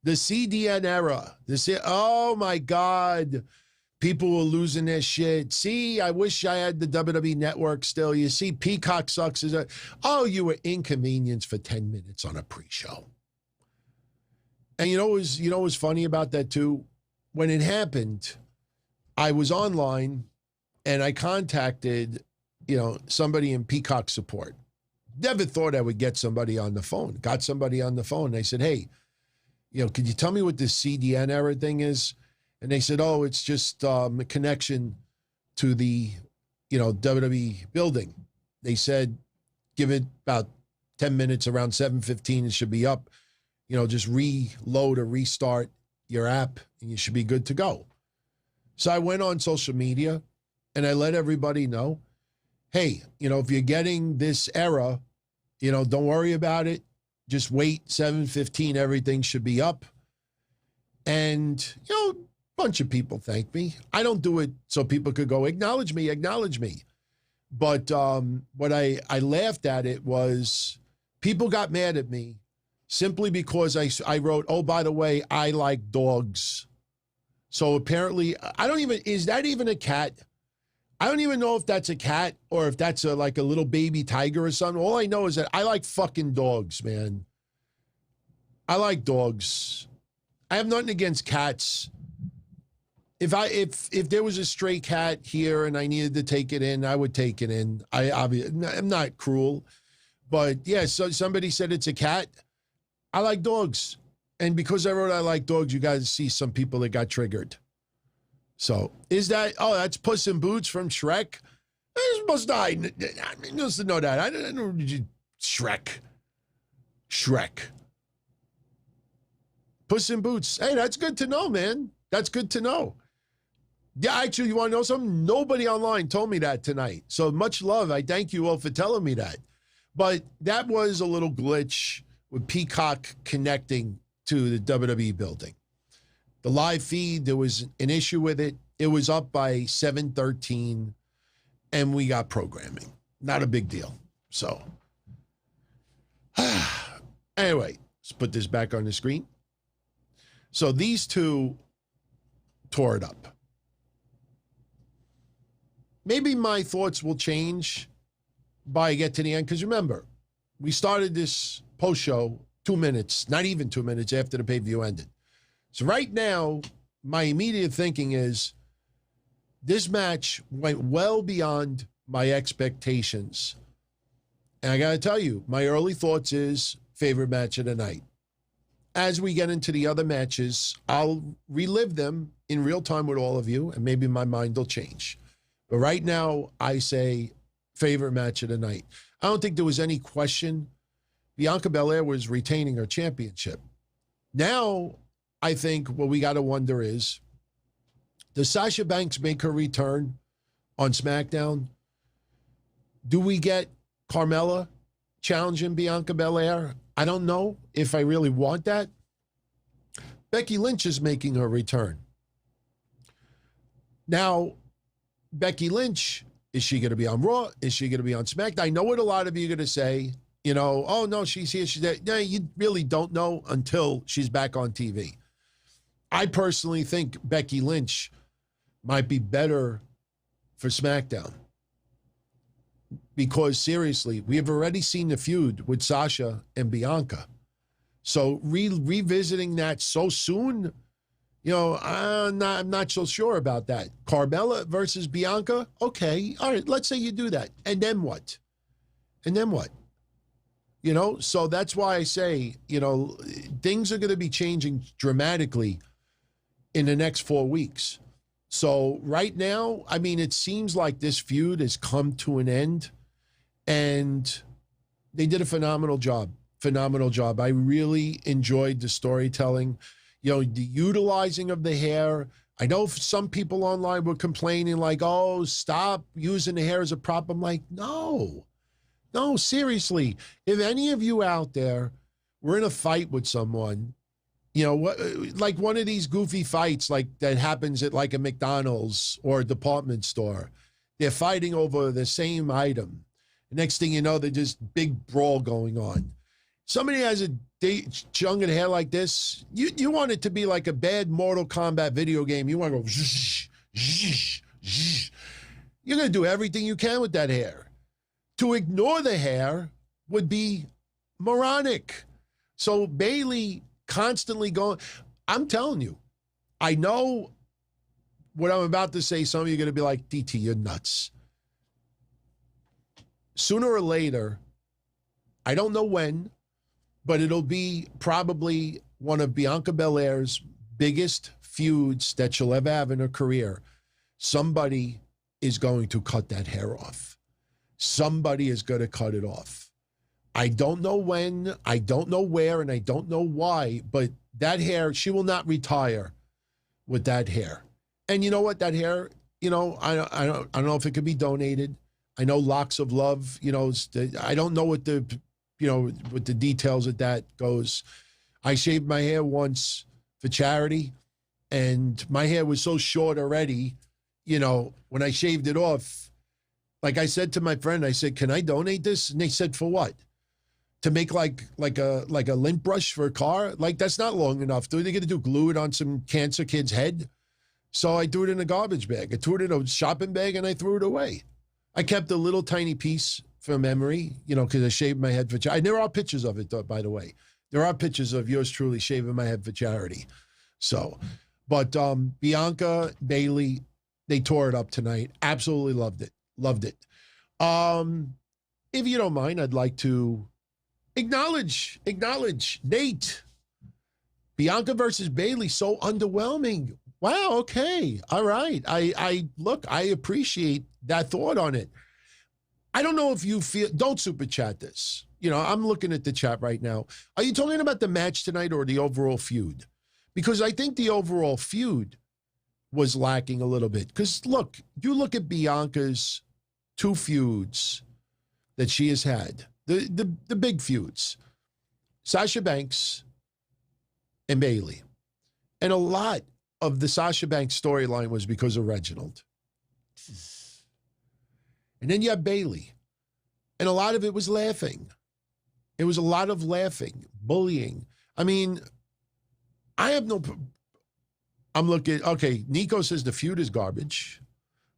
The CDN era. Oh, my God. People were losing their shit. See, I wish I had the WWE Network still. You see, Peacock sucks. You were inconvenienced for 10 minutes on a pre-show. And you know what was funny about that too? When it happened, I was online and I contacted, somebody in Peacock support. Never thought I would get somebody on the phone. Got somebody on the phone. They said, hey, could you tell me what this CDN error thing is? And they said, oh, it's just a connection to the, WWE building. They said, give it about 10 minutes, around 7:15, it should be up. Just reload or restart your app and you should be good to go. So I went on social media and I let everybody know, hey, if you're getting this error, don't worry about it. Just wait, 7:15, everything should be up. And, a bunch of people thanked me. I don't do it so people could go, acknowledge me. But what I laughed at it was people got mad at me simply because I wrote, oh, by the way, I like dogs. So apparently, is that even a cat? I don't even know if that's a cat or if that's like a little baby tiger or something. All I know is that I like fucking dogs, man. I like dogs. I have nothing against cats. If there was a stray cat here and I needed to take it in, I would take it in. I'm not cruel. But yeah, so somebody said it's a cat. I like dogs. And because I wrote I like dogs, you guys see some people that got triggered. So that's Puss in Boots from Shrek? I must know that. I don't know. Shrek. Puss in Boots. Hey, that's good to know, man. That's good to know. Yeah, actually, you want to know something? Nobody online told me that tonight. So much love. I thank you all for telling me that. But that was a little glitch with Peacock connecting to the WWE building. The live feed, there was an issue with it. It was up by 7:13, and we got programming. Not a big deal. So, anyway, let's put this back on the screen. So these two tore it up. Maybe my thoughts will change by I get to the end. Because remember, we started this post-show 2 minutes, not even 2 minutes after the pay-per-view ended. So right now, my immediate thinking is this match went well beyond my expectations. And I got to tell you, my early thoughts is favorite match of the night. As we get into the other matches, I'll relive them in real time with all of you, and maybe my mind will change. But right now, I say favorite match of the night. I don't think there was any question. Bianca Belair was retaining her championship. Now, I think what we got to wonder is, does Sasha Banks make her return on SmackDown? Do we get Carmella challenging Bianca Belair? I don't know if I really want that. Becky Lynch is making her return. Now, Becky Lynch, is she going to be on Raw? Is she going to be on SmackDown? I know what a lot of you are going to say. You know, oh, no, she's here, she's there. No, you really don't know until she's back on TV. I personally think Becky Lynch might be better for SmackDown. Because seriously, we have already seen the feud with Sasha and Bianca. So revisiting that so soon, you know, I'm not so sure about that. Carmella versus Bianca? Okay, all right, let's say you do that. And then what? And then what? You know, so that's why I say, you know, things are going to be changing dramatically in the next 4 weeks. So right now, I mean, it seems like this feud has come to an end. And they did a phenomenal job. Phenomenal job. I really enjoyed the storytelling. You know, the utilizing of the hair. I know some people online were complaining like, oh, stop using the hair as a prop. I'm like, no, seriously. If any of you out there were in a fight with someone, you know, what, like one of these goofy fights like that happens at like a McDonald's or a department store, they're fighting over the same item. Next thing you know, there's just big brawl going on. Somebody has a chunk of hair like this, you want it to be like a bad Mortal Kombat video game. You want to go, zh, zh, zh. You're going to do everything you can with that hair. To ignore the hair would be moronic. So Bayley constantly going, I'm telling you, I know what I'm about to say. Some of you are going to be like, DT, you're nuts. Sooner or later, I don't know when, but it'll be probably one of Bianca Belair's biggest feuds that she'll ever have in her career. Somebody is going to cut that hair off. Somebody is going to cut it off. I don't know when, I don't know where, and I don't know why, but that hair, she will not retire with that hair. And you know what? That hair, you know, I don't know if it could be donated. I know Locks of Love, you know, I don't know what the, you know, what the details of that goes. I shaved my hair once for charity, and my hair was so short already, you know, when I shaved it off, like I said to my friend, I said, can I donate this? And they said, for what? To make like a lint brush for a car? Like, that's not long enough. Are they going to do glue it on some cancer kid's head? So I threw it in a garbage bag. I threw it in a shopping bag and I threw it away. I kept a little tiny piece for memory, you know, because I shaved my head for charity. There are pictures of it, though, by the way. There are pictures of yours truly shaving my head for charity. So, but Bianca, Bayley, they tore it up tonight. Absolutely loved it. Loved it. If you don't mind, I'd like to acknowledge Nate. Bianca versus Bayley, so underwhelming. Wow, okay. All right. I appreciate that thought on it. I don't know if you feel, don't super chat this. You know, I'm looking at the chat right now. Are you talking about the match tonight or the overall feud? Because I think the overall feud was lacking a little bit. Because look, you look at Bianca's 2 feuds that she has had, the big feuds, Sasha Banks and Bayley. And a lot of the Sasha Banks storyline was because of Reginald. And then you have Bayley. And a lot of it was laughing. It was a lot of laughing, bullying. I mean, I have no... I'm looking... Okay, Nico says the feud is garbage.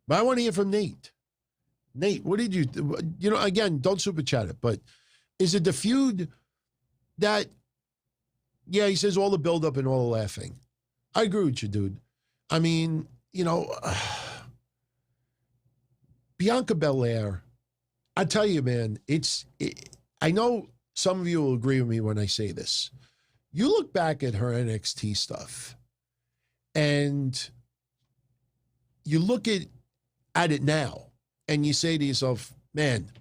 But I want to hear from Nate. Nate, what did you... You know, again, don't super chat it, but is it the feud that... Yeah, he says all the buildup and all the laughing. I agree with you, dude. I mean, you know... Bianca Bel-Air, I tell you, man, I know some of you will agree with me when I say this. You look back at her NXT stuff, and you look at it now, and you say to yourself, man,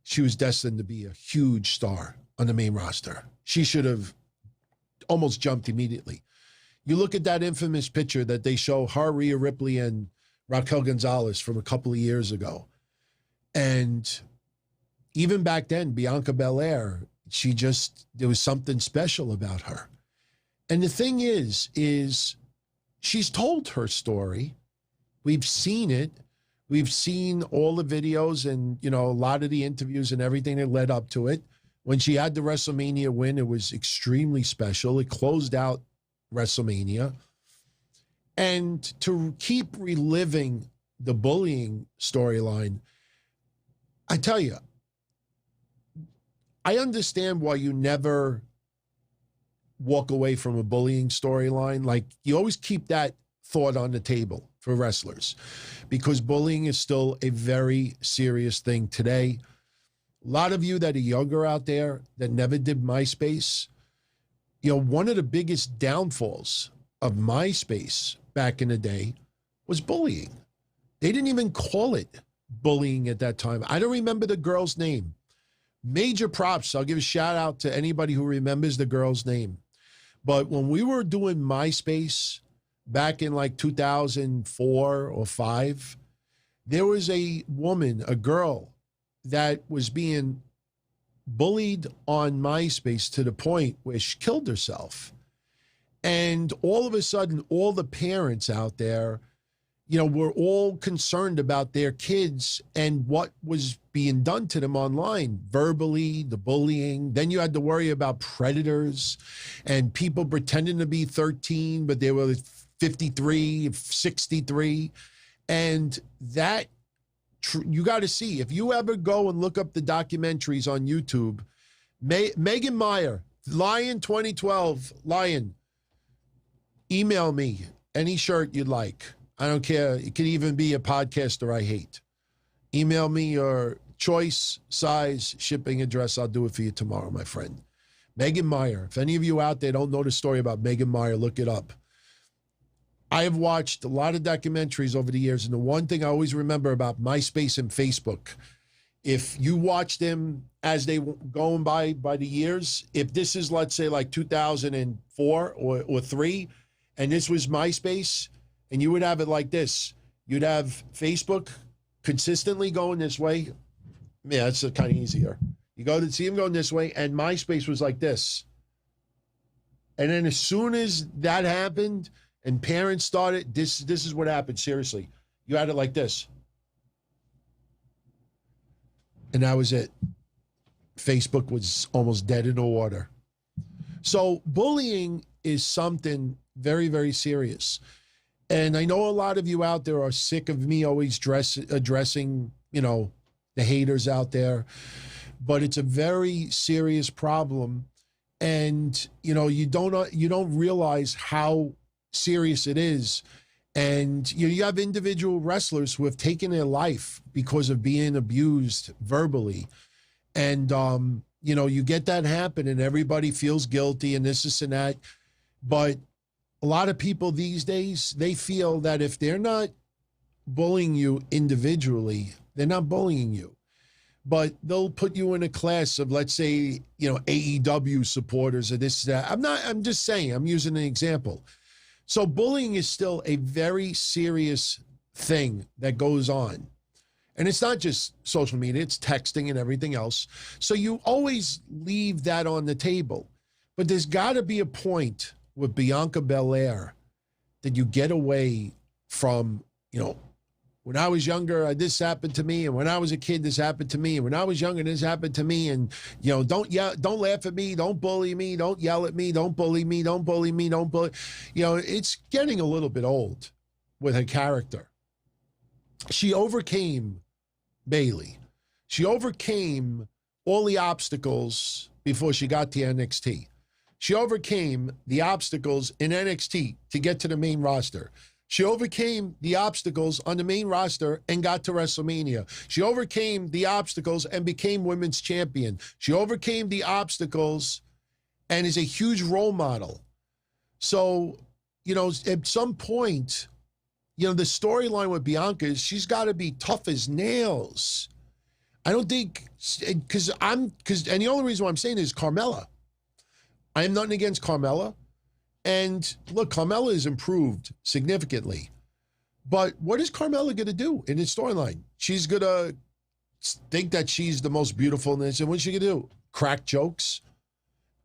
she was destined to be a huge star on the main roster. She should have almost jumped immediately. You look at that infamous picture that they show her, Rhea Ripley, and Raquel Gonzalez from a couple of years ago. And even back then, Bianca Belair, there was something special about her. And the thing is she's told her story. We've seen it. We've seen all the videos and, you know, a lot of the interviews and everything that led up to it. When she had the WrestleMania win, it was extremely special. It closed out WrestleMania. And to keep reliving the bullying storyline, I tell you, I understand why you never walk away from a bullying storyline. Like, you always keep that thought on the table for wrestlers, because bullying is still a very serious thing today. A lot of you that are younger out there that never did MySpace, you know, one of the biggest downfalls of MySpace back in the day was bullying. They didn't even call it bullying at that time. I don't remember the girl's name. Major props. I'll give a shout out to anybody who remembers the girl's name. But when we were doing MySpace back in like 2004 or 5, there was a woman, a girl, that was being bullied on MySpace to the point where she killed herself. And all of a sudden, all the parents out there, you know, were all concerned about their kids and what was being done to them online, verbally, the bullying. Then you had to worry about predators and people pretending to be 13, but they were 53, 63. And that, you got to see, if you ever go and look up the documentaries on YouTube, Megan Meyer, Lion 2012, Lion, email me any shirt you'd like. I don't care. It could even be a podcaster I hate. Email me your choice, size, shipping address. I'll do it for you tomorrow, my friend. Megan Meyer. If any of you out there don't know the story about Megan Meyer, look it up. I have watched a lot of documentaries over the years, and the one thing I always remember about MySpace and Facebook, if you watch them as they going by the years, if this is, let's say, like 2004 or 3, and this was MySpace, and you would have it like this. You'd have Facebook consistently going this way. Yeah, it's kind of easier. You go to see them going this way, and MySpace was like this. And then as soon as that happened and parents started, this is what happened, seriously. You had it like this. And that was it. Facebook was almost dead in the water. So bullying is something very, very serious. And I know a lot of you out there are sick of me always addressing, you know, the haters out there, but it's a very serious problem. And, you know, you don't realize how serious it is. And you have individual wrestlers who have taken their life because of being abused verbally. And, you know, you get that happen and everybody feels guilty and this and that. But a lot of people these days, they feel that if they're not bullying you individually, they're not bullying you. But they'll put you in a class of, let's say, you know, AEW supporters or this, that. I'm just saying, I'm using an example. So bullying is still a very serious thing that goes on. And it's not just social media, it's texting and everything else. So you always leave that on the table. But there's got to be a point with Bianca Belair that you get away from, you know, when I was younger, this happened to me, and when I was a kid, this happened to me, and when I was younger, this happened to me, and don't laugh at me, don't bully me, don't yell at me, don't bully me, don't bully me, don't bully. It's getting a little bit old with her character. She overcame Bayley. She overcame all the obstacles before she got to NXT. She overcame the obstacles in NXT to get to the main roster. She overcame the obstacles on the main roster and got to WrestleMania. She overcame the obstacles and became women's champion. She overcame the obstacles and is a huge role model. So, at some point, the storyline with Bianca is she's got to be tough as nails. I don't think, and the only reason why I'm saying is Carmella. I am nothing against Carmella. And look, Carmella has improved significantly. But what is Carmella going to do in this storyline? She's going to think that she's the most beautiful in this. And what's she going to do? Crack jokes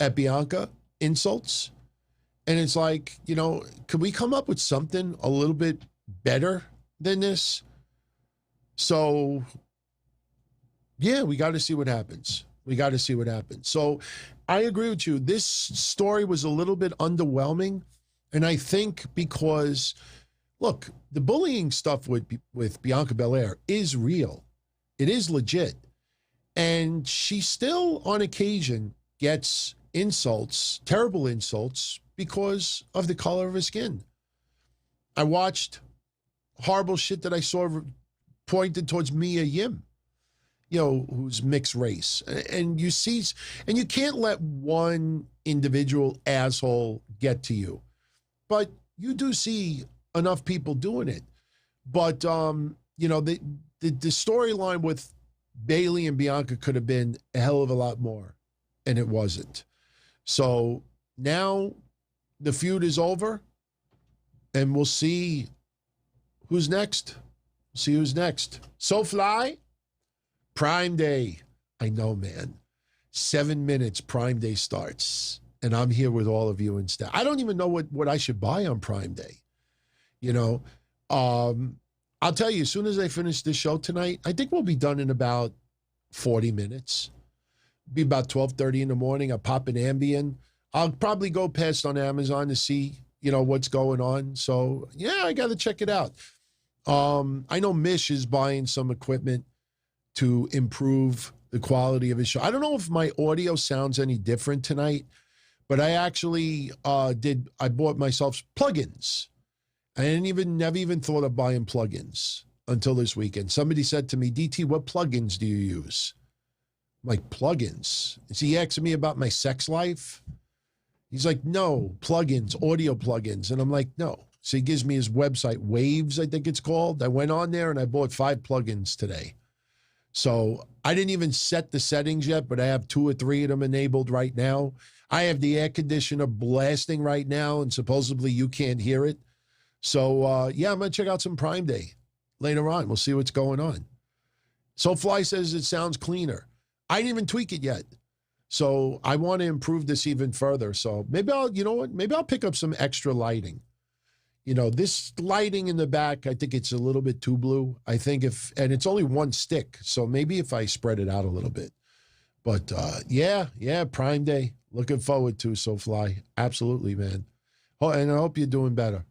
at Bianca? Insults? And it's like, could we come up with something a little bit better than this? So, yeah, we got to see what happens. We got to see what happens. So I agree with you. This story was a little bit underwhelming. And I think because, look, the bullying stuff with Bianca Belair is real. It is legit. And she still, on occasion, gets insults, terrible insults, because of the color of her skin. I watched horrible shit that I saw pointed towards Mia Yim, who's mixed race. And you see, and you can't let one individual asshole get to you. But you do see enough people doing it. But, the storyline with Bayley and Bianca could have been a hell of a lot more, and it wasn't. So now the feud is over, and we'll see who's next. See who's next. SoFly, Prime Day. I know, man. 7 minutes, Prime Day starts. And I'm here with all of you instead. I don't even know what I should buy on Prime Day. I'll tell you, as soon as I finish this show tonight, I think we'll be done in about 40 minutes. Be about 12:30 in the morning. I'll pop an Ambien. I'll probably go past on Amazon to see, what's going on. So, yeah, I got to check it out. I know Mish is buying some equipment to improve the quality of his show. I don't know if my audio sounds any different tonight, but I actually I bought myself plugins. I never even thought of buying plugins until this weekend. Somebody said to me, DT, what plugins do you use? I'm like, plugins? Is he asking me about my sex life? He's like, no, plugins, audio plugins. And I'm like, no. So he gives me his website, Waves, I think it's called. I went on there and I bought 5 plugins today. So I didn't even set the settings yet, but I have 2 or 3 of them enabled right now. I have the air conditioner blasting right now, and supposedly you can't hear it. So, yeah, I'm going to check out some Prime Day later on. We'll see what's going on. SoFly says it sounds cleaner. I didn't even tweak it yet. So I want to improve this even further. So maybe maybe I'll pick up some extra lighting. This lighting in the back, I think it's a little bit too blue. I think and it's only one stick. So maybe if I spread it out a little bit. But yeah, Prime Day. Looking forward to SoFly. Absolutely, man. Oh, and I hope you're doing better.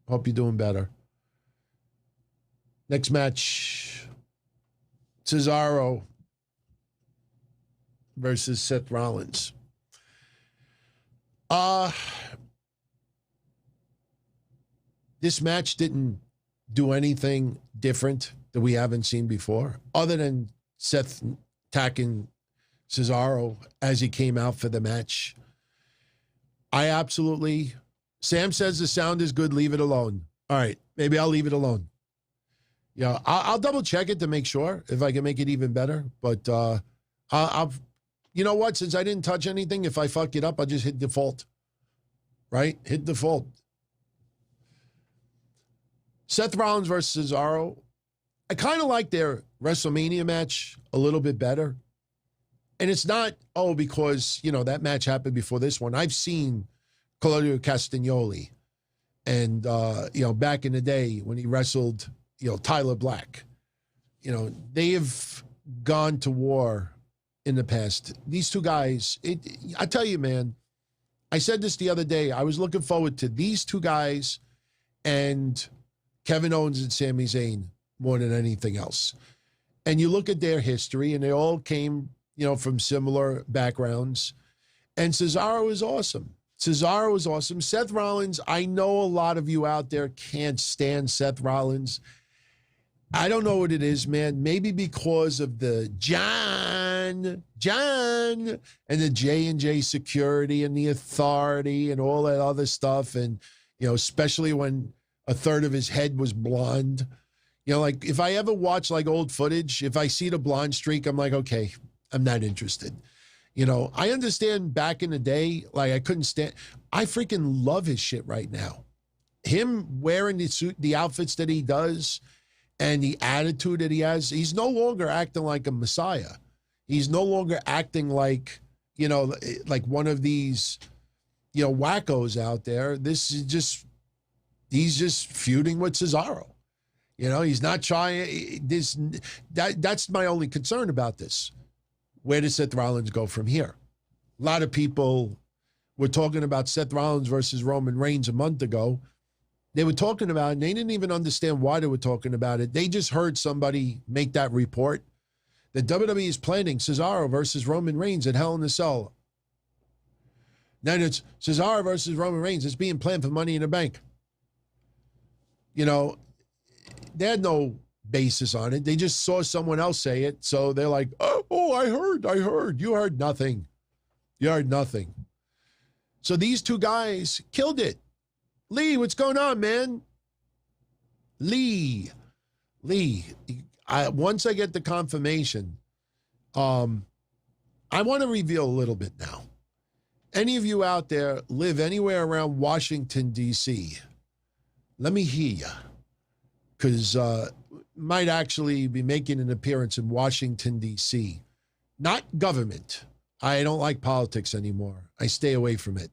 Hope you're doing better. Next match, Cesaro versus Seth Rollins. This match didn't do anything different that we haven't seen before, other than Seth attacking Cesaro as he came out for the match. Sam says the sound is good, leave it alone. All right, maybe I'll leave it alone. Yeah, I'll double check it to make sure if I can make it even better. But you know what? Since I didn't touch anything, if I fuck it up, I'll just hit default. Right? Hit default. Seth Rollins versus Cesaro. I kind of like their WrestleMania match a little bit better. And it's not, because, that match happened before this one. I've seen Claudio Castagnoli. And, back in the day when he wrestled Tyler Black. They have gone to war in the past. These two guys, I tell you, man, I said this the other day. I was looking forward to these two guys and Kevin Owens and Sami Zayn more than anything else. And you look at their history, and they all came, from similar backgrounds. And Cesaro is awesome. Cesaro is awesome. Seth Rollins, I know a lot of you out there can't stand Seth Rollins. I don't know what it is, man. Maybe because of the John, and the J&J security and the authority and all that other stuff. And, especially when a third of his head was blonde. Like if I ever watch like old footage, if I see the blonde streak, I'm like, okay, I'm not interested. I understand back in the day, like I couldn't stand, I freaking love his shit right now. Him wearing the suit, the outfits that he does, and the attitude that he has, he's no longer acting like a messiah. He's no longer acting like, like one of these, wackos out there. This is just, he's just feuding with Cesaro. He's not trying this. That's my only concern about this. Where does Seth Rollins go from here? A lot of people were talking about Seth Rollins versus Roman Reigns a month ago. They were talking about it, and they didn't even understand why they were talking about it. They just heard somebody make that report that WWE is planning Cesaro versus Roman Reigns at Hell in a Cell. Then it's Cesaro versus Roman Reigns. It's being planned for Money in the Bank. They had no basis on it. They just saw someone else say it. So they're like, oh, I heard. You heard nothing. You heard nothing. So these two guys killed it. Lee, what's going on, man? Lee, once I get the confirmation, I want to reveal a little bit now. Any of you out there live anywhere around Washington, D.C., let me hear you. Because might actually be making an appearance in Washington, D.C. Not government. I don't like politics anymore. I stay away from it.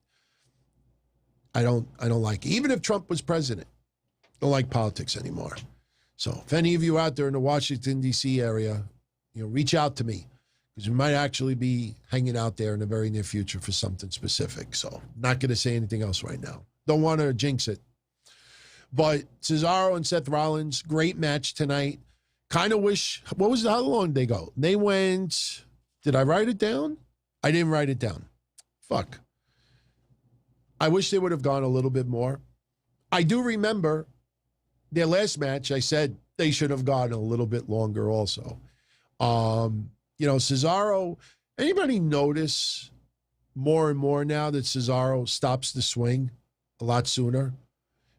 I don't like it. Even if Trump was president, don't like politics anymore. So if any of you out there in the Washington, D.C. area, reach out to me, because we might actually be hanging out there in the very near future for something specific. So not going to say anything else right now. Don't want to jinx it. But Cesaro and Seth Rollins, great match tonight. Kind of wish, how long did they go? They went, did I write it down? I didn't write it down. Fuck. I wish they would have gone a little bit more. I do remember their last match, I said they should have gone a little bit longer also. Cesaro, anybody notice more and more now that Cesaro stops the swing a lot sooner?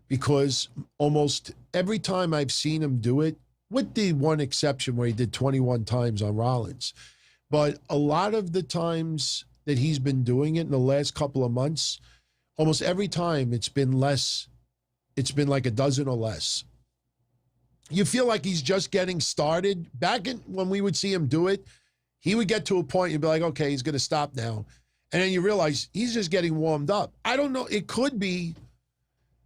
Because almost every time I've seen him do it, with the one exception where he did 21 times on Rollins, but a lot of the times that he's been doing it in the last couple of months, almost every time it's been less. It's been like a dozen or less. You feel like he's just getting started. Back when we would see him do it, he would get to a point, you'd be like, okay, he's going to stop now. And then you realize he's just getting warmed up. I don't know. It could be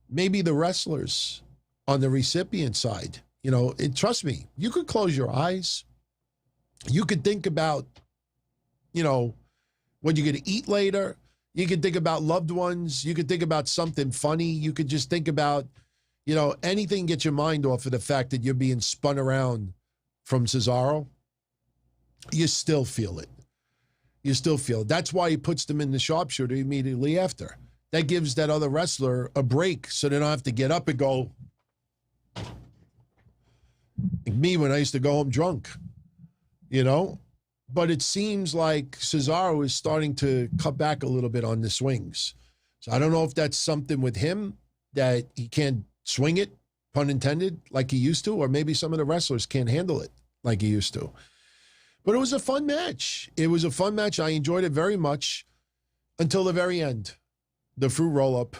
maybe the wrestlers on the recipient side. Trust me, you could close your eyes. You could think about, what you're going to eat later. You could think about loved ones. You could think about something funny. You could just think about, anything, get your mind off of the fact that you're being spun around from Cesaro. You still feel it. You still feel it. That's why he puts them in the sharpshooter immediately after. That gives that other wrestler a break so they don't have to get up and go. Like me when I used to go home drunk, But it seems like Cesaro is starting to cut back a little bit on the swings. So I don't know if that's something with him that he can't swing it, pun intended, like he used to, or maybe some of the wrestlers can't handle it like he used to. But it was a fun match. It was a fun match. I enjoyed it very much until the very end. The fruit roll-up.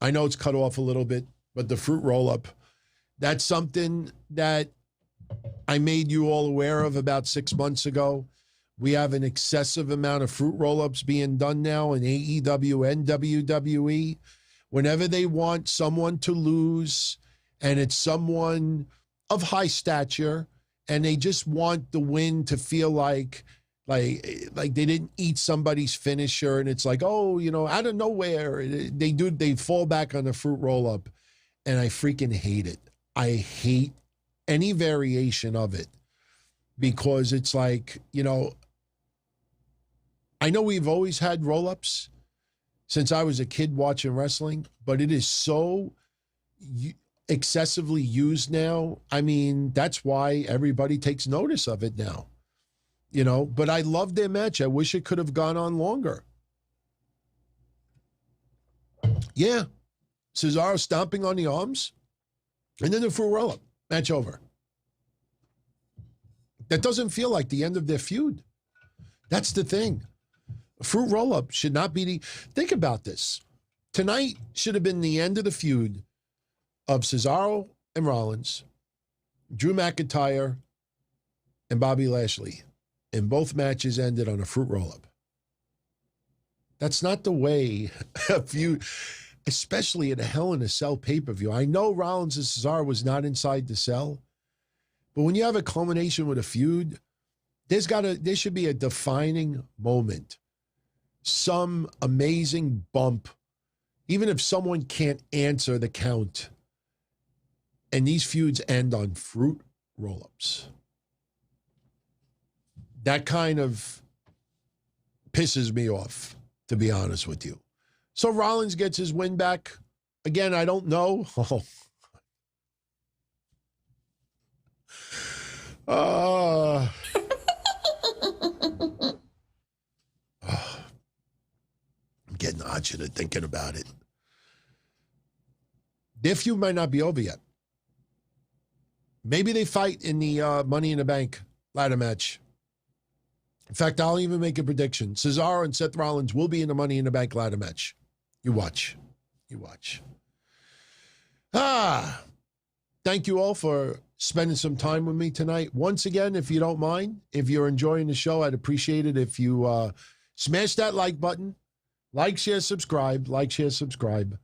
I know it's cut off a little bit, but the fruit roll-up, that's something that I made you all aware of about 6 months ago. We have an excessive amount of fruit roll-ups being done now in AEW and WWE. Whenever they want someone to lose, and it's someone of high stature, and they just want the win to feel like they didn't eat somebody's finisher, and it's like, oh, out of nowhere, they fall back on the fruit roll-up, and I freaking hate it. I hate any variation of it, because it's like, I know we've always had roll-ups since I was a kid watching wrestling, but it is so excessively used now. I mean, that's why everybody takes notice of it now. But I loved their match. I wish it could have gone on longer. Yeah. Cesaro stomping on the arms, and then the fruit roll-up. Match over. That doesn't feel like the end of their feud. That's the thing. A fruit roll-up should not be Think about this. Tonight should have been the end of the feud of Cesaro and Rollins, Drew McIntyre, and Bobby Lashley. And both matches ended on a fruit roll-up. That's not the way a feud, especially at a Hell in a Cell pay-per-view. I know Rollins and Cesaro was not inside the cell, but when you have a culmination with a feud, there should be a defining moment. Some amazing bump, even if someone can't answer the count. And these feuds end on fruit roll-ups. That kind of pisses me off, to be honest with you. So Rollins gets his win back. Again, I don't know. I'm getting agita thinking about it. Their feud might not be over yet. Maybe they fight in the Money in the Bank ladder match. In fact, I'll even make a prediction. Cesaro and Seth Rollins will be in the Money in the Bank ladder match. You watch. You watch. Thank you all for spending some time with me tonight. Once again, if you don't mind, if you're enjoying the show, I'd appreciate it if you smash that like button. Like, share, subscribe. Like, share, subscribe.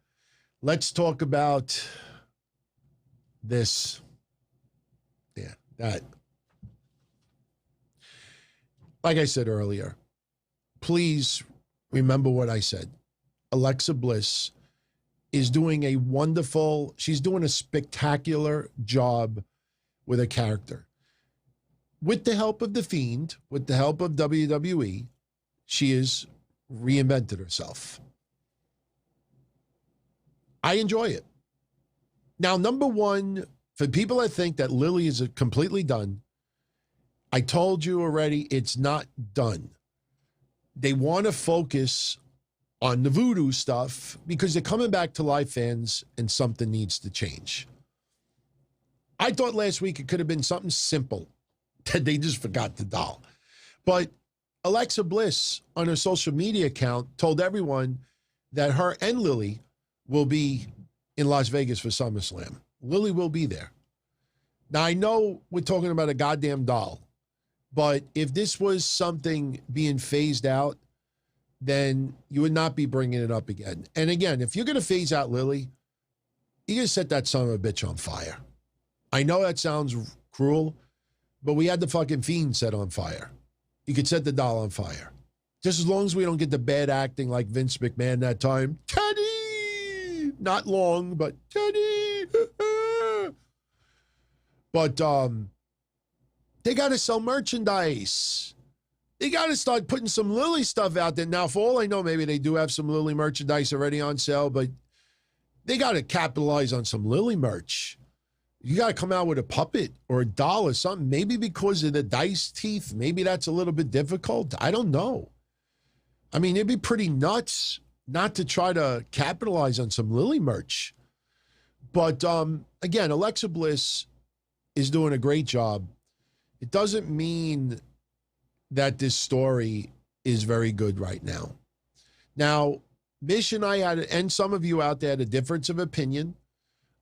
Let's talk about this. Yeah, that. Like I said earlier, please remember what I said. Alexa Bliss is doing she's doing a spectacular job with a character. With the help of The Fiend, with the help of WWE, she has reinvented herself. I enjoy it. Now, number one, for people that think that Lily is completely done, I told you already, it's not done. They want to focus on the voodoo stuff because they're coming back to live fans and something needs to change. I thought last week it could have been something simple that they just forgot the doll. But Alexa Bliss on her social media account told everyone that her and Lily will be in Las Vegas for SummerSlam. Lily will be there. Now, I know we're talking about a goddamn doll, but if this was something being phased out, then you would not be bringing it up again. And again, if you're going to phase out Lily, you're going to set that son of a bitch on fire. I know that sounds cruel, but we had the fucking Fiend set on fire. You could set the doll on fire. Just as long as we don't get the bad acting like Vince McMahon that time. Teddy! Not long, but Teddy! But they got to sell merchandise. They got to start putting some Lily stuff out there. Now, for all I know, maybe they do have some Lily merchandise already on sale, but they got to capitalize on some Lily merch. You got to come out with a puppet or a doll or something. Maybe because of the dice teeth, maybe that's a little bit difficult. I don't know. I mean, it'd be pretty nuts not to try to capitalize on some Lily merch. But again, Alexa Bliss is doing a great job. It doesn't mean that this story is very good right now. Now, Mish and I and some of you out there had a difference of opinion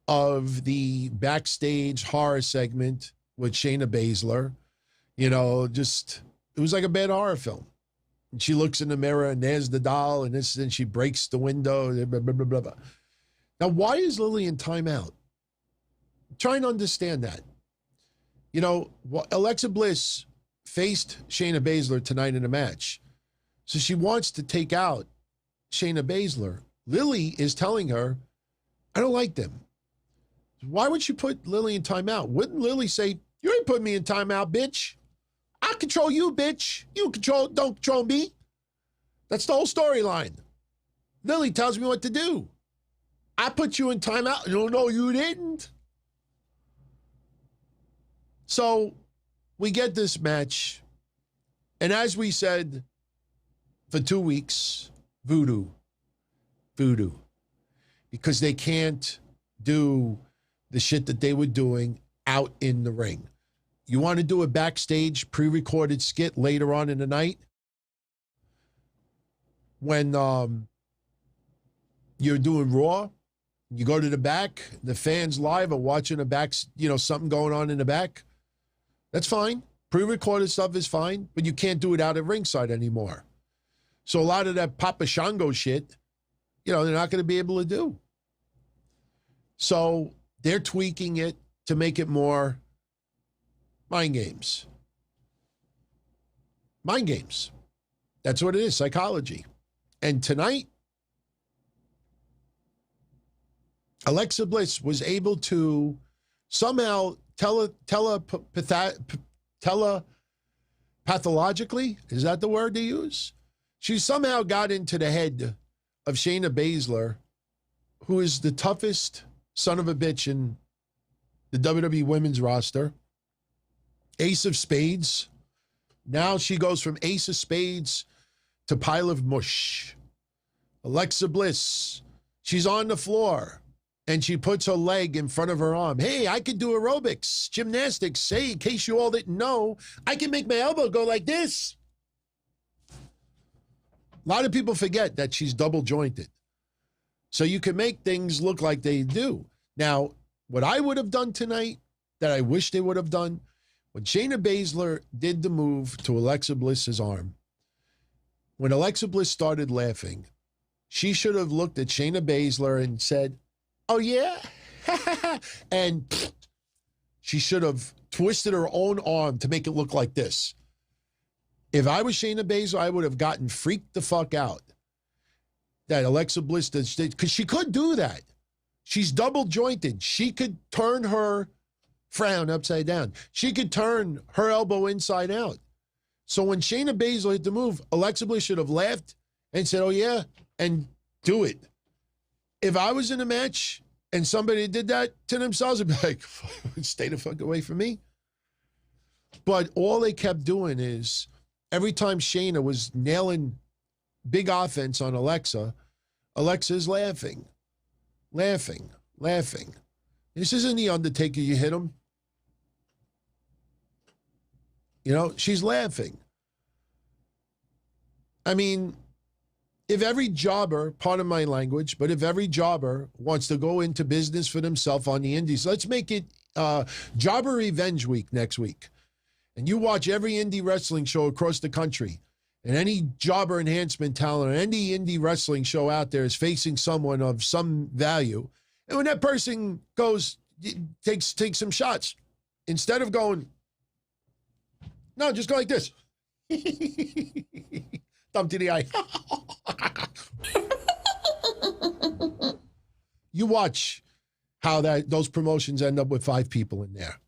of the backstage horror segment with Shayna Baszler. It was like a bad horror film. And she looks in the mirror and there's the doll and then she breaks the window. Blah, blah, blah, blah. Now, why is Lily in timeout? I'm trying to understand that. You know, Alexa Bliss faced Shayna Baszler tonight in a match. So she wants to take out Shayna Baszler. Lily is telling her, I don't like them. Why would you put Lily in timeout? Wouldn't Lily say, you ain't putting me in timeout, bitch. I control you, bitch. You don't control me. That's the whole storyline. Lily tells me what to do. I put you in timeout. No, you didn't. So we get this match. And as we said, for 2 weeks, voodoo. Because they can't do the shit that they were doing out in the ring. You want to do a backstage pre-recorded skit later on in the night? When you're doing Raw, you go to the back, the fans live are watching the back, something going on in the back. That's fine. Pre-recorded stuff is fine, but you can't do it out at ringside anymore. So a lot of that Papa Shango shit, they're not going to be able to do. So they're tweaking it to make it more mind games. Mind games. That's what it is, psychology. And tonight, Alexa Bliss was able to somehow telepathologically, is that the word they use? She somehow got into the head of Shayna Baszler, who is the toughest son of a bitch in the WWE women's roster. Ace of Spades. Now she goes from Ace of Spades to pile of mush. Alexa Bliss, she's on the floor and she puts her leg in front of her arm. Hey, I can do aerobics, gymnastics. Hey, in case you all didn't know, I can make my elbow go like this. A lot of people forget that she's double jointed. So you can make things look like they do. Now, what I would have done tonight that I wish they would have done, when Shayna Baszler did the move to Alexa Bliss's arm, when Alexa Bliss started laughing, she should have looked at Shayna Baszler and said, oh, yeah? And she should have twisted her own arm to make it look like this. If I was Shayna Baszler, I would have gotten freaked the fuck out that Alexa Bliss does, because she could do that. She's double jointed. She could turn her frown upside down. She could turn her elbow inside out. So when Shayna Baszler hit the move, Alexa Bliss should have laughed and said, oh, yeah, and do it. If I was in a match and somebody did that to themselves, I'd be like, stay the fuck away from me. But all they kept doing is every time Shayna was nailing big offense on Alexa, Alexa's laughing. This isn't The Undertaker, you hit him. She's laughing. I mean, if every jobber, pardon my language, but if every jobber wants to go into business for themselves on the indies, let's make it Jobber Revenge Week next week. And you watch every indie wrestling show across the country, and any jobber enhancement talent or any indie wrestling show out there is facing someone of some value. And when that person goes, takes some shots, instead of going, no, just go like this. Thumb to the eye. You watch how those promotions end up with 5 people in there.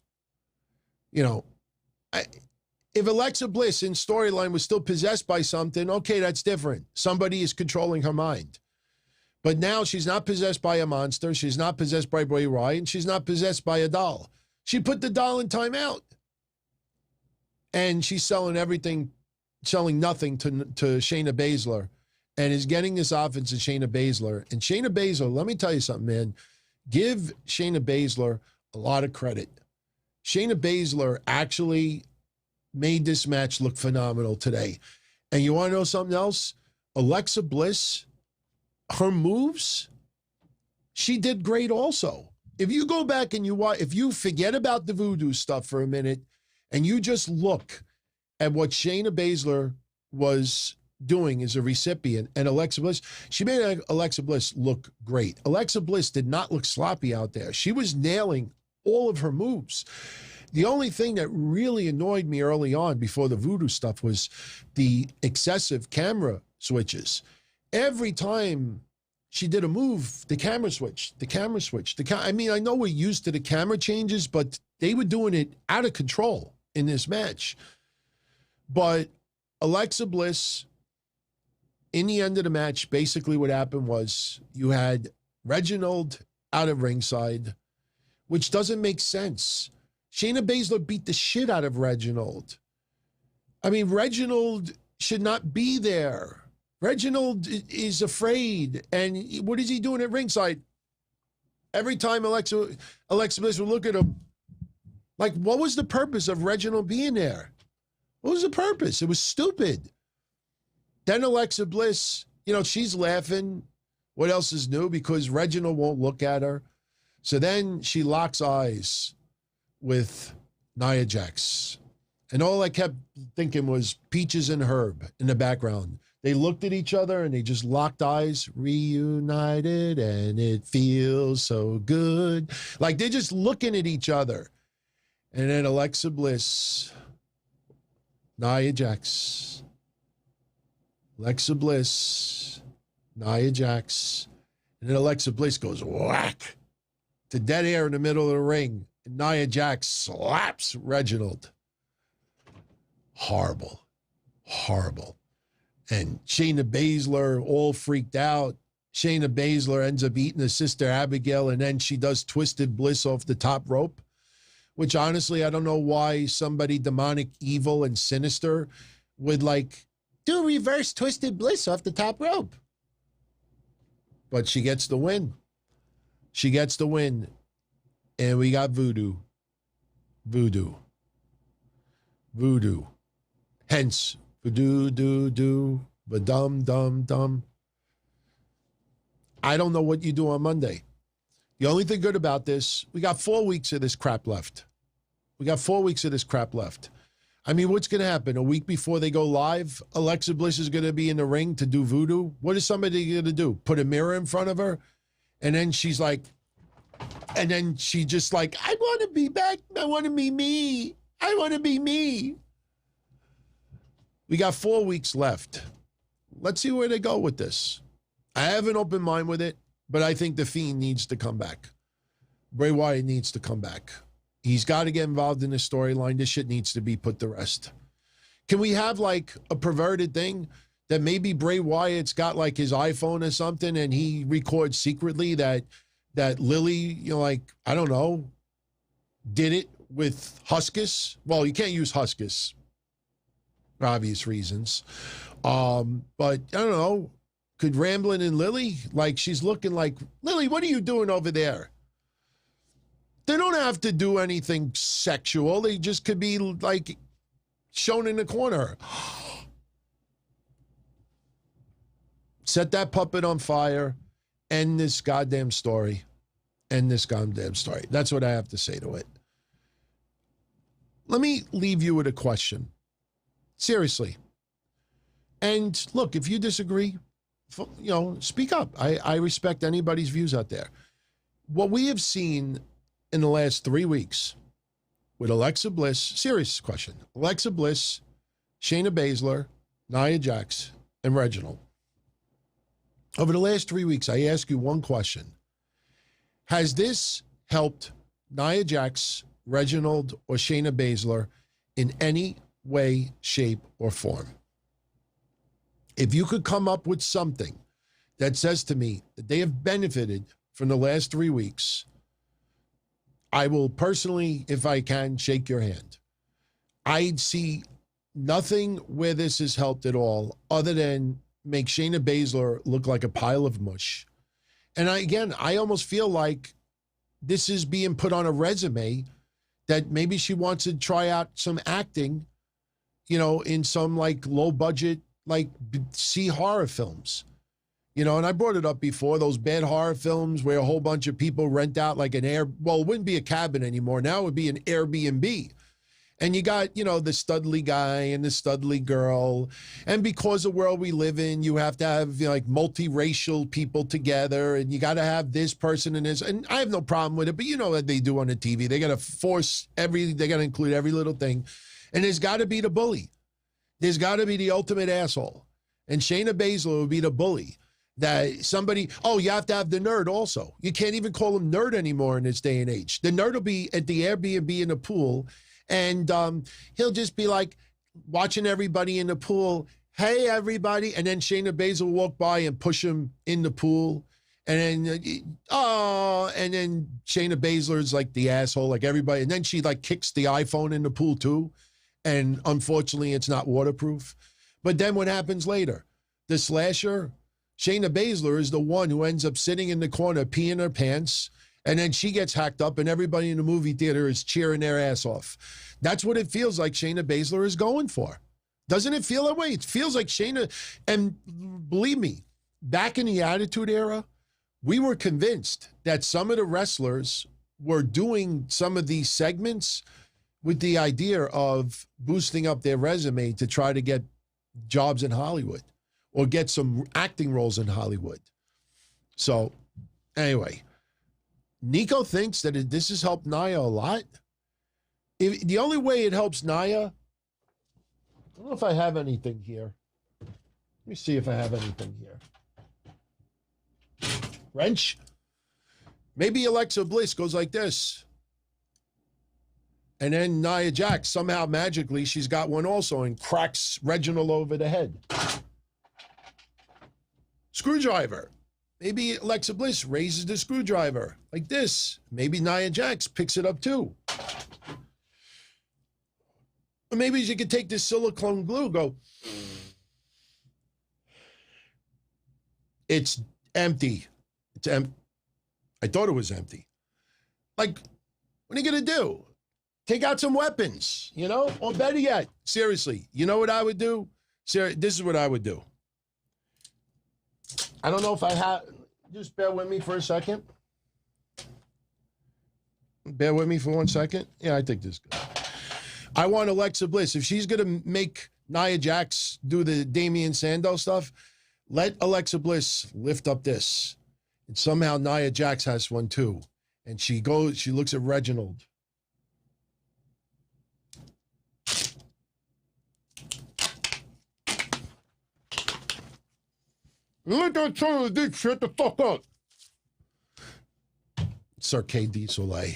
If Alexa Bliss in storyline was still possessed by something, okay, that's different. Somebody is controlling her mind. But now she's not possessed by a monster. She's not possessed by Bray Wyatt. And she's not possessed by a doll. She put the doll in timeout. And she's selling nothing to Shayna Baszler, and is getting this offense to Shayna Baszler. And Shayna Baszler, let me tell you something, man. Give Shayna Baszler a lot of credit. Shayna Baszler actually made this match look phenomenal today. And you want to know something else? Alexa Bliss, her moves, she did great also. If you go back and you watch, if you forget about the voodoo stuff for a minute and you just look at what Shayna Baszler was doing as a recipient and Alexa Bliss, she made Alexa Bliss look great. Alexa Bliss did not look sloppy out there. She was nailing all of her moves. The only thing that really annoyed me early on before the voodoo stuff was the excessive camera switches. Every time she did a move, the camera switched, the camera switched. I mean, I know we're used to the camera changes, but they were doing it out of control in this match. But Alexa Bliss, in the end of the match, basically what happened was you had Reginald out of ringside, which doesn't make sense. Shayna Baszler beat the shit out of Reginald. I mean, Reginald should not be there. Reginald is afraid. And what is he doing at ringside? Every time Alexa Bliss would look at him, like, what was the purpose of Reginald being there? What was the purpose? It was stupid. Then Alexa Bliss, you know, she's laughing. What else is new? Because Reginald won't look at her. So then she locks eyes with Nia Jax. And all I kept thinking was Peaches and Herb in the background. They looked at each other and they just locked eyes, reunited, and it feels so good. Like they're just looking at each other. And then Alexa Bliss, Nia Jax, Alexa Bliss, Nia Jax, and then Alexa Bliss goes whack to dead air in the middle of the ring. And Nia Jax slaps Reginald. Horrible. Horrible. And Shayna Baszler all freaked out. Shayna Baszler ends up eating her sister Abigail, and then she does Twisted Bliss off the top rope, which honestly, I don't know why somebody demonic, evil, and sinister would like do reverse Twisted Bliss off the top rope. But she gets the win. She gets the win. And we got voodoo. Voodoo. Voodoo. Hence, voodoo, doo, doo, ba-dum, dum, dum. I don't know what you do on Monday. The only thing good about this, we got 4 weeks of this crap left. We got 4 weeks of this crap left. I mean, what's going to happen? A week before they go live, Alexa Bliss is going to be in the ring to do voodoo. What is somebody going to do? Put a mirror in front of her? And then she's like, and then she just like, I want to be back. I want to be me. I want to be me. We got 4 weeks left. Let's see where they go with this. I have an open mind with it, but I think The Fiend needs to come back. Bray Wyatt needs to come back. He's got to get involved in the storyline. This shit needs to be put to rest. Can we have like a perverted thing that maybe Bray Wyatt's got like his iPhone or something and he records secretly that Lily, you know, like, I don't know, did it with Huskus? Well, you can't use Huskus for obvious reasons. But I don't know. Could Ramblin' and Lily, like she's looking like, Lily, what are you doing over there? They don't have to do anything sexual. They just could be like shown in the corner. Set that puppet on fire. End this goddamn story. End this goddamn story. That's what I have to say to it. Let me leave you with a question. Seriously. And look, if you disagree, you know, speak up. I respect anybody's views out there. What we have seen in the last 3 weeks with Alexa Bliss, serious question, Alexa Bliss, Shayna Baszler, Nia Jax, and Reginald. Over the last 3 weeks, I ask you one question. Has this helped Nia Jax, Reginald, or Shayna Baszler in any way, shape, or form? If you could come up with something that says to me that they have benefited from the last 3 weeks, I will personally, if I can, shake your hand. I'd see nothing where this has helped at all other than make Shayna Baszler look like a pile of mush. And I almost feel like this is being put on a resume that maybe she wants to try out some acting, you know, in some like low budget, like C horror films. You know, and I brought it up before, those bad horror films where a whole bunch of people rent out like well, it wouldn't be a cabin anymore. Now it would be an Airbnb. And you got, you know, the studly guy and the studly girl. And because the world we live in, you have to have, you know, like multiracial people together, and you got to have this person and this. And I have no problem with it, but you know what they do on the TV. They got to force they got to include every little thing. And there's got to be the bully. There's got to be the ultimate asshole. And Shayna Baszler would be the bully. That somebody, oh, you have to have the nerd also. You can't even call him nerd anymore in this day and age. The nerd will be at the Airbnb in the pool. And he'll just be like watching everybody in the pool. Hey, everybody. And then Shayna Baszler will walk by and push him in the pool. And then, and then Shayna Baszler's like the asshole, like everybody. And then she like kicks the iPhone in the pool too. And unfortunately, it's not waterproof. But then what happens later? The slasher, Shayna Baszler, is the one who ends up sitting in the corner, peeing her pants. And then she gets hacked up and everybody in the movie theater is cheering their ass off. That's what it feels like Shayna Baszler is going for. Doesn't it feel that way? It feels like Shayna, and believe me, back in the Attitude Era, we were convinced that some of the wrestlers were doing some of these segments with the idea of boosting up their resume to try to get jobs in Hollywood or get some acting roles in Hollywood. So anyway, Nico thinks that this has helped Nia a lot. The only way it helps Nia, I don't know if I have anything here. Let me see if I have anything here. Wrench? Maybe Alexa Bliss goes like this. And then Nia Jax, somehow magically, she's got one also and cracks Reginald over the head. Screwdriver. Maybe Alexa Bliss raises the screwdriver like this. Maybe Nia Jax picks it up too. Or maybe she could take this silicone glue, go. It's empty. It's empty. I thought it was empty. Like, what are you going to do? Take out some weapons, you know? Or better yet, seriously, you know what I would do? This is what I would do. I don't know if I have, just bear with me for a second. Bear with me for 1 second. Yeah, I think this is good. I want Alexa Bliss. If she's going to make Nia Jax do the Damian Sandow stuff, let Alexa Bliss lift up this. And somehow Nia Jax has one too. And she looks at Reginald. Let that son of a dick shut the fuck up. It's Arcade du Soleil.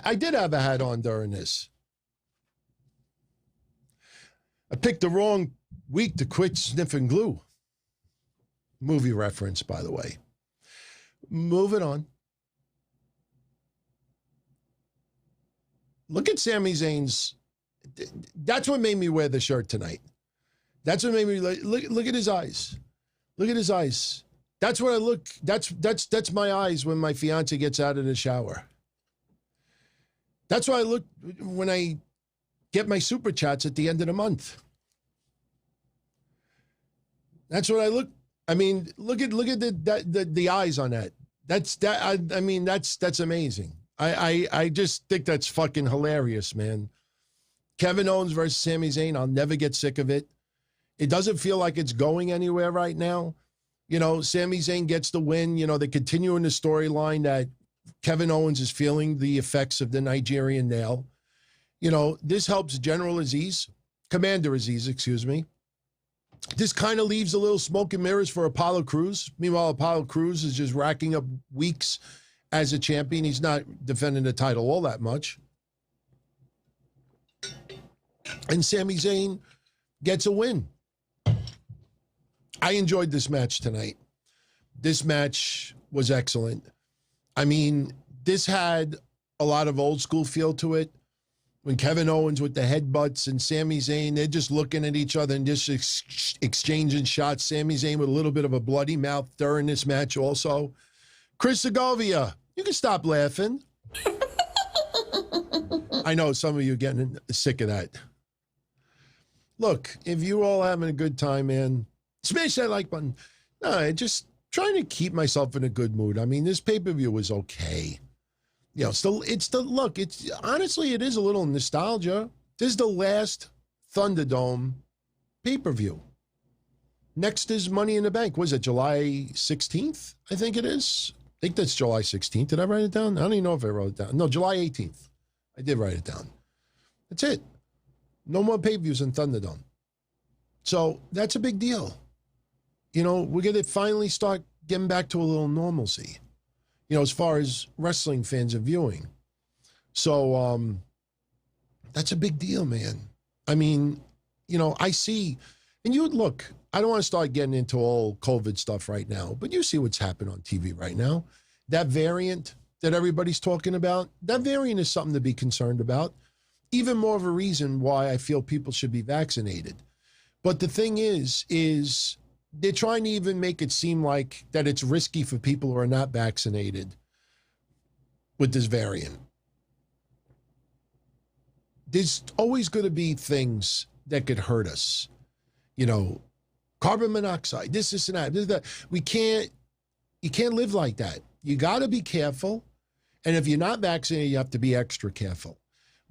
I did have a hat on during this. I picked the wrong week to quit sniffing glue. Movie reference, by the way. Moving on. Look at Sami Zayn's. That's what made me wear the shirt tonight. That's what made me look at his eyes. Look at his eyes. That's what I look. That's my eyes when my fiance gets out of the shower. That's why I look when I get my super chats at the end of the month. That's what I look. I mean, look at the eyes on that. I mean, that's amazing. I just think that's fucking hilarious, man. Kevin Owens versus Sami Zayn. I'll never get sick of it. It doesn't feel like it's going anywhere right now. You know, Sami Zayn gets the win. You know, they continue in the storyline that Kevin Owens is feeling the effects of the Nigerian nail. You know, this helps Commander Aziz, excuse me. This kind of leaves a little smoke and mirrors for Apollo Crews. Meanwhile, Apollo Crews is just racking up weeks as a champion. He's not defending the title all that much. And Sami Zayn gets a win. I enjoyed this match tonight. This match was excellent. I mean, this had a lot of old school feel to it. When Kevin Owens with the headbutts and Sami Zayn, they're just looking at each other and just exchanging shots. Sami Zayn with a little bit of a bloody mouth during this match also. Chris Segovia, you can stop laughing. I know some of you are getting sick of that. Look, if you all having a good time, man, smash that like button. No, just trying to keep myself in a good mood. I mean, this pay-per-view was okay. You know, look, honestly, it is a little nostalgia. This is the last Thunderdome pay-per-view. Next is Money in the Bank. Was it July 16th? I think it is. I think that's July 16th. Did I write it down? I don't even know if I wrote it down. No, July 18th. I did write it down. That's it. No more pay-per-views in Thunderdome. So that's a big deal. You know, we're going to finally start getting back to a little normalcy, you know, as far as wrestling fans are viewing. So that's a big deal, man. I mean, you know, I see, and you look, I don't want to start getting into all COVID stuff right now, but you see what's happened on TV right now. That variant that everybody's talking about, that variant is something to be concerned about. Even more of a reason why I feel people should be vaccinated. But the thing is they're trying to even make it seem like that it's risky for people who are not vaccinated with this variant. There's always going to be things that could hurt us. You know, carbon monoxide, this and that. You can't live like that. You got to be careful. And if you're not vaccinated, you have to be extra careful.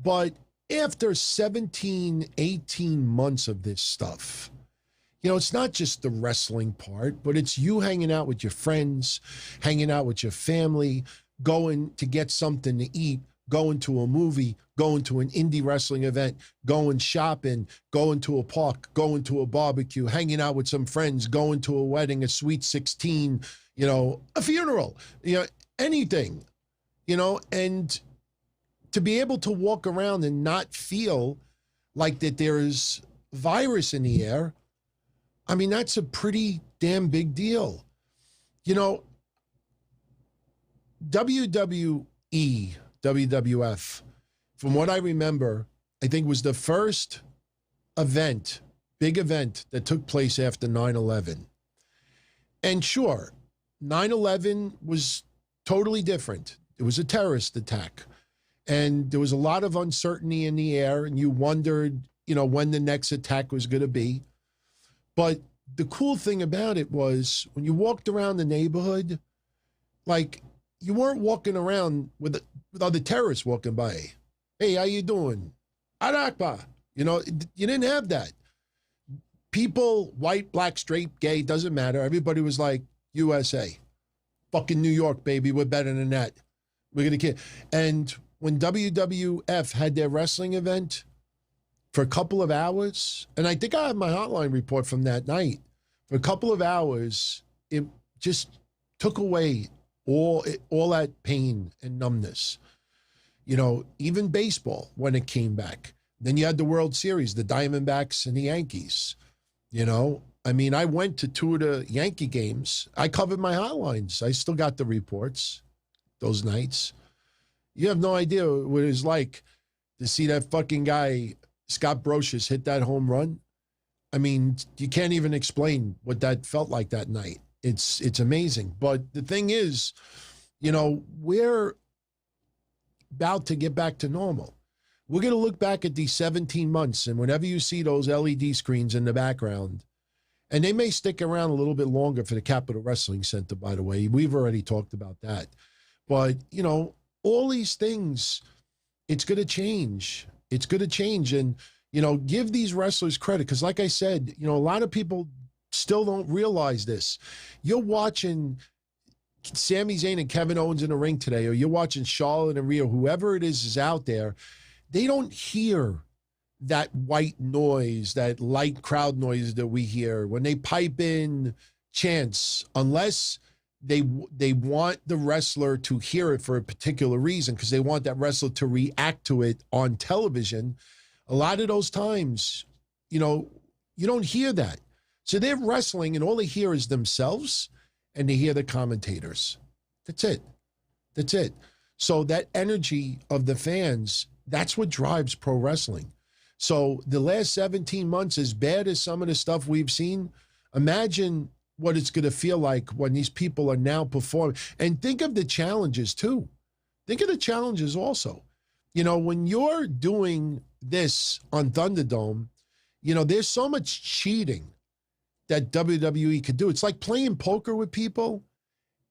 But after 17, 18 months of this stuff, you know, it's not just the wrestling part, but it's you hanging out with your friends, hanging out with your family, going to get something to eat, going to a movie, going to an indie wrestling event, going shopping, going to a park, going to a barbecue, hanging out with some friends, going to a wedding, a sweet 16, you know, a funeral, you know, anything, you know, and to be able to walk around and not feel like that there is virus in the air, I mean, that's a pretty damn big deal. You know, WWE, WWF, from what I remember, I think was the first event, big event that took place after 9/11. And sure, 9/11 was totally different. It was a terrorist attack. And there was a lot of uncertainty in the air, and you wondered, you know, when the next attack was going to be. But the cool thing about it was when you walked around the neighborhood, like you weren't walking around with other terrorists walking by. Hey, how you doing? Arakba. You know, you didn't have that. People, white, black, straight, gay, doesn't matter. Everybody was like, USA. Fucking New York, baby. We're better than that. We're going to kill. And when WWF had their wrestling event for a couple of hours, and I think I have my hotline report from that night, for a couple of hours, it just took away all that pain and numbness. You know, even baseball, when it came back. Then you had the World Series, the Diamondbacks and the Yankees. You know, I mean, I went to 2 of the Yankee games. I covered my hotlines. I still got the reports those nights. You have no idea what it was like to see that fucking guy, Scott Brocious, hit that home run. I mean, you can't even explain what that felt like that night. It's amazing. But the thing is, you know, we're about to get back to normal. We're going to look back at these 17 months, and whenever you see those LED screens in the background, and they may stick around a little bit longer for the Capitol Wrestling Center, by the way. We've already talked about that. But, you know, all these things, it's going to change. It's going to change. And, you know, give these wrestlers credit. Because like I said, you know, a lot of people still don't realize this. You're watching Sami Zayn and Kevin Owens in the ring today, or you're watching Charlotte and Rhea, whoever it is out there, they don't hear that white noise, that light crowd noise that we hear when they pipe in chants, unless they want the wrestler to hear it for a particular reason, because they want that wrestler to react to it on television. A lot of those times, you know, you don't hear that. So they're wrestling and all they hear is themselves and they hear the commentators. That's it. That's it. So that energy of the fans, that's what drives pro wrestling. So the last 17 months, as bad as some of the stuff we've seen, imagine what it's going to feel like when these people are now performing. And think of the challenges too. Think of the challenges also. You know, when you're doing this on Thunderdome, you know, there's so much cheating that WWE could do. It's like playing poker with people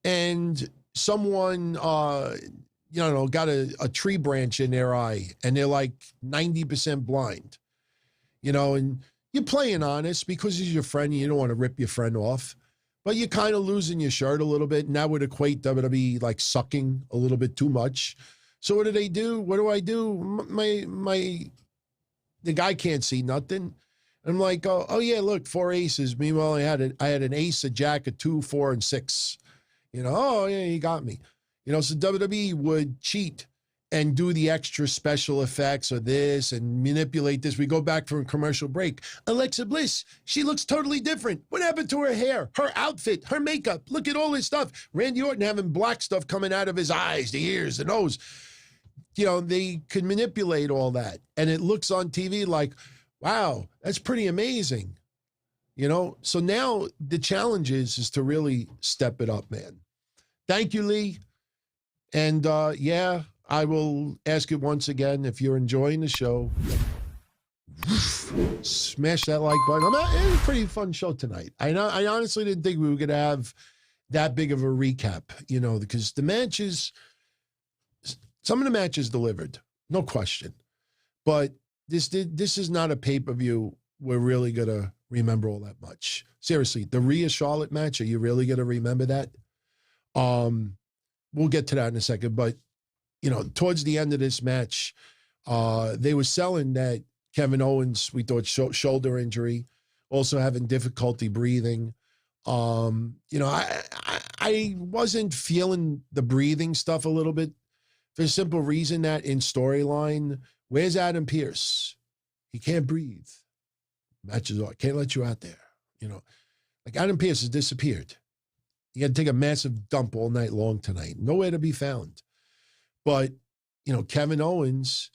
and someone, got a tree branch in their eye and they're like 90% blind, and you're playing honest because he's your friend and you don't want to rip your friend off, but you're kind of losing your shirt a little bit. And that would equate WWE like sucking a little bit too much. So what do they do? What do I do? The guy can't see nothing. I'm like, oh yeah, look, 4 aces. Meanwhile, I had an ace, a jack, a 2, 4, and 6. Oh yeah, he got me. So WWE would cheat and do the extra special effects or this and manipulate this. We go back from a commercial break. Alexa Bliss, she looks totally different. What happened to her hair, her outfit, her makeup? Look at all this stuff. Randy Orton having black stuff coming out of his eyes, the ears, the nose. They could manipulate all that. And it looks on TV like, wow, that's pretty amazing. So now the challenge is to really step it up, man. Thank you, Lee. And yeah, I will ask you once again, if you're enjoying the show, smash that like button. It was a pretty fun show tonight. I honestly didn't think we were going to have that big of a recap, because the matches, some of the matches delivered, no question. But this is not a pay-per-view we're really going to remember all that much. Seriously, the Rhea Charlotte match, are you really going to remember that? We'll get to that in a second. But, towards the end of this match, they were selling that Kevin Owens, we thought shoulder injury, also having difficulty breathing. I wasn't feeling the breathing stuff a little bit for the simple reason that in storyline, where's Adam Pearce? He can't breathe. Matches on. Can't let you out there. Like Adam Pearce has disappeared. He had to take a massive dump all night long tonight. Nowhere to be found. But, Kevin Owens,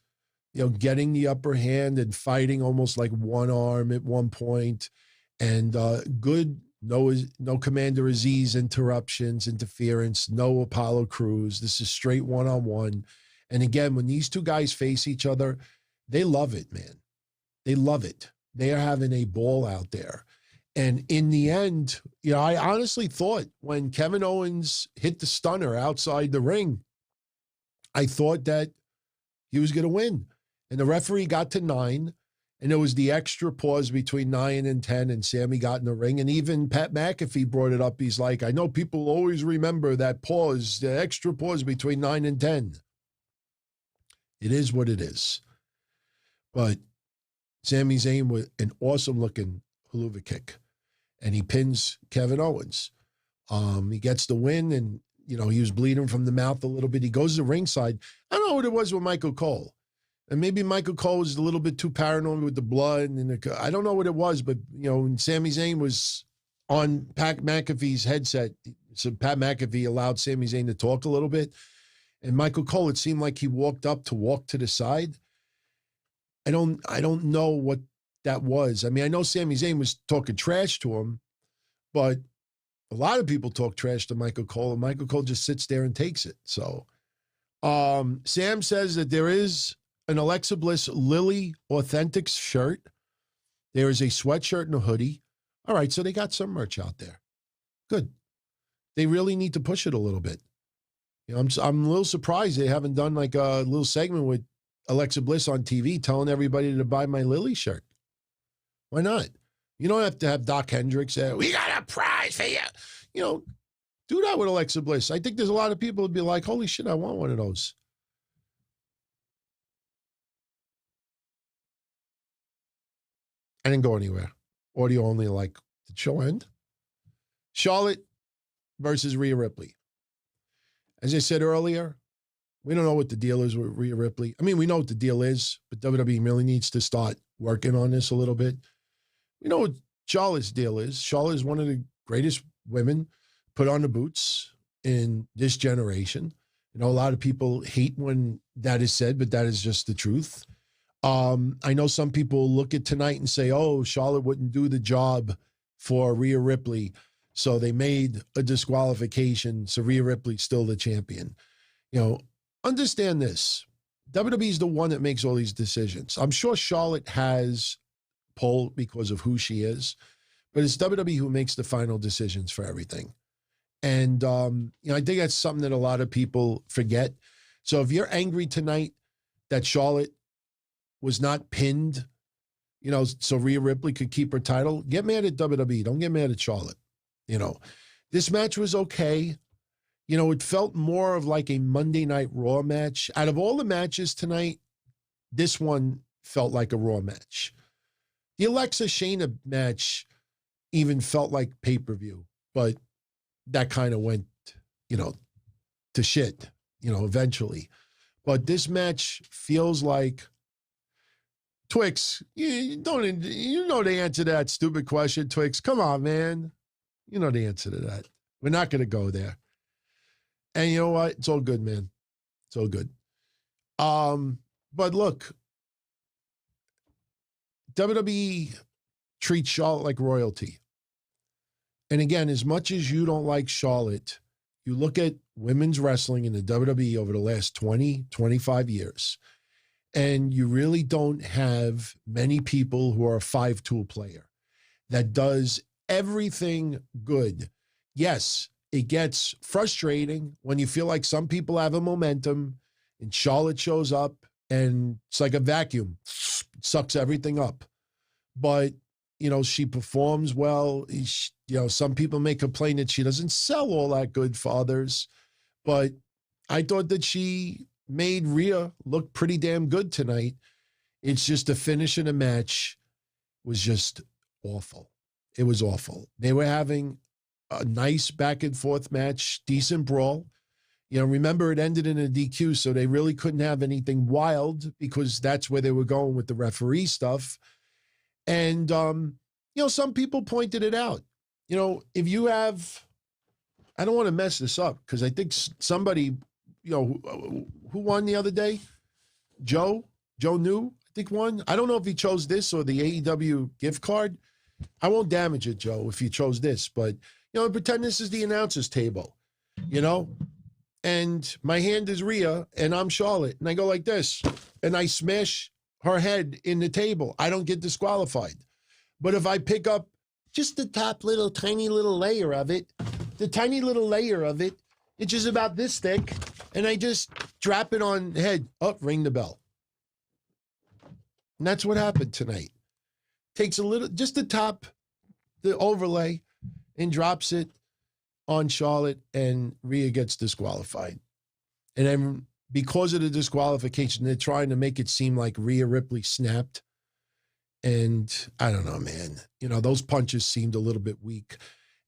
getting the upper hand and fighting almost like one arm at one point, and good, no Commander Aziz interruptions, interference, no Apollo Crews. This is straight one-on-one. And again, when these two guys face each other, they love it, man. They love it. They are having a ball out there. And in the end, I honestly thought when Kevin Owens hit the stunner outside the ring, I thought that he was going to win. And the referee got to 9, and there was the extra pause between 9 and 10, and Sammy got in the ring. And even Pat McAfee brought it up. He's like, I know people always remember that pause, the extra pause between 9 and 10. It is what it is. But Sami Zayn with an awesome-looking haluva kick, and he pins Kevin Owens. He gets the win, and, he was bleeding from the mouth a little bit. He goes to ringside. I don't know what it was with Michael Cole. And maybe Michael Cole was a little bit too paranoid with the blood. And I don't know what it was, but, when Sami Zayn was on Pat McAfee's headset, so Pat McAfee allowed Sami Zayn to talk a little bit. And Michael Cole, it seemed like he walked up to walk to the side. I don't know what that was. I mean, I know Sami Zayn was talking trash to him, but a lot of people talk trash to Michael Cole, and Michael Cole just sits there and takes it. So Sam says that there is an Alexa Bliss Lily Authentics shirt. There is a sweatshirt and a hoodie. All right, so they got some merch out there. Good. They really need to push it a little bit. I'm a little surprised they haven't done like a little segment with Alexa Bliss on TV telling everybody to buy my Lily shirt. Why not? You don't have to have Doc Hendricks say, we got a prize for you. Do that with Alexa Bliss. I think there's a lot of people who'd be like, holy shit, I want one of those. I didn't go anywhere. Audio only, like, did the show end? Charlotte versus Rhea Ripley. As I said earlier, we don't know what the deal is with Rhea Ripley. I mean, we know what the deal is, but WWE really needs to start working on this a little bit. We know what Charlotte's deal is. Charlotte is one of the greatest women put on the boots in this generation. A lot of people hate when that is said, but that is just the truth. I know some people look at tonight and say, oh, Charlotte wouldn't do the job for Rhea Ripley, so they made a disqualification, so Rhea Ripley's still the champion. Understand this. WWE is the one that makes all these decisions. I'm sure Charlotte has pull because of who she is, but it's WWE who makes the final decisions for everything. And, I think that's something that a lot of people forget. So if you're angry tonight that Charlotte was not pinned, so Rhea Ripley could keep her title, get mad at WWE. Don't get mad at Charlotte. This match was okay. It felt more of like a Monday Night Raw match. Out of all the matches tonight, this one felt like a Raw match. The Alexa Shayna match even felt like pay-per-view, but that kind of went, to shit, eventually. But this match feels like Twix. You know the answer to that stupid question, Twix. Come on, man. You know the answer to that. We're not going to go there. And you know what? It's all good, man. It's all good. But look, WWE treats Charlotte like royalty. And again, as much as you don't like Charlotte, you look at women's wrestling in the WWE over the last 20, 25 years, and you really don't have many people who are a five-tool player that does everything good. Yes, it gets frustrating when you feel like some people have a momentum and Charlotte shows up and it's like a vacuum, sucks everything up. But, she performs well. Some people may complain that she doesn't sell all that good for others, but I thought that she made Rhea look pretty damn good tonight. It's just the finish of the match was just awful. It was awful. They were having a nice back and forth match, decent brawl. Remember it ended in a DQ, so they really couldn't have anything wild because that's where they were going with the referee stuff. And, some people pointed it out. If you have, I don't want to mess this up because I think somebody, who won the other day? Joe New, I think won. I don't know if he chose this or the AEW gift card. I won't damage it, Joe, if you chose this, but, pretend this is the announcer's table, and my hand is Rhea and I'm Charlotte and I go like this and I smash her head in the table. I don't get disqualified. But if I pick up just the top tiny little layer of it, it's just about this thick, and I just drop it on the head. Oh, ring the bell. And that's what happened tonight. Takes a little, just the top, the overlay, and drops it on Charlotte, and Rhea gets disqualified. And then because of the disqualification, they're trying to make it seem like Rhea Ripley snapped. And I don't know, man. Those punches seemed a little bit weak.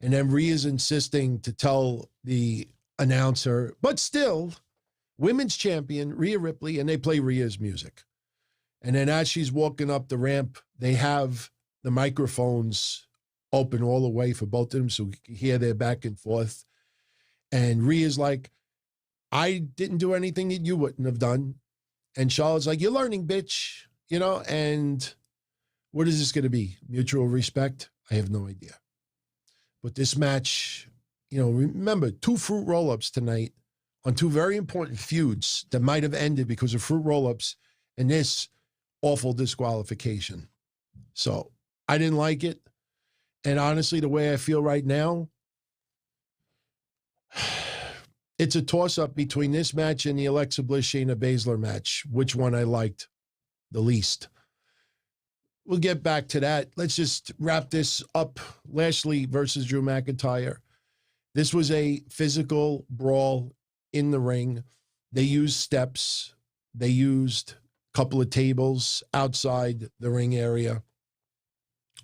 And then Rhea's insisting to tell the announcer, but still, women's champion, Rhea Ripley, and they play Rhea's music. And then as she's walking up the ramp, they have the microphones open all the way for both of them so we can hear their back and forth. And Rhea's like, I didn't do anything that you wouldn't have done. And Charlotte's like, you're learning, bitch. And what is this going to be? Mutual respect? I have no idea. But this match, remember, 2 fruit roll-ups tonight on 2 very important feuds that might have ended because of fruit roll-ups and this awful disqualification. So I didn't like it. And honestly, the way I feel right now, it's a toss-up between this match and the Alexa Bliss Shayna Baszler match, which one I liked the least. We'll get back to that. Let's just wrap this up. Lashley versus Drew McIntyre. This was a physical brawl in the ring. They used steps. They used a couple of tables outside the ring area.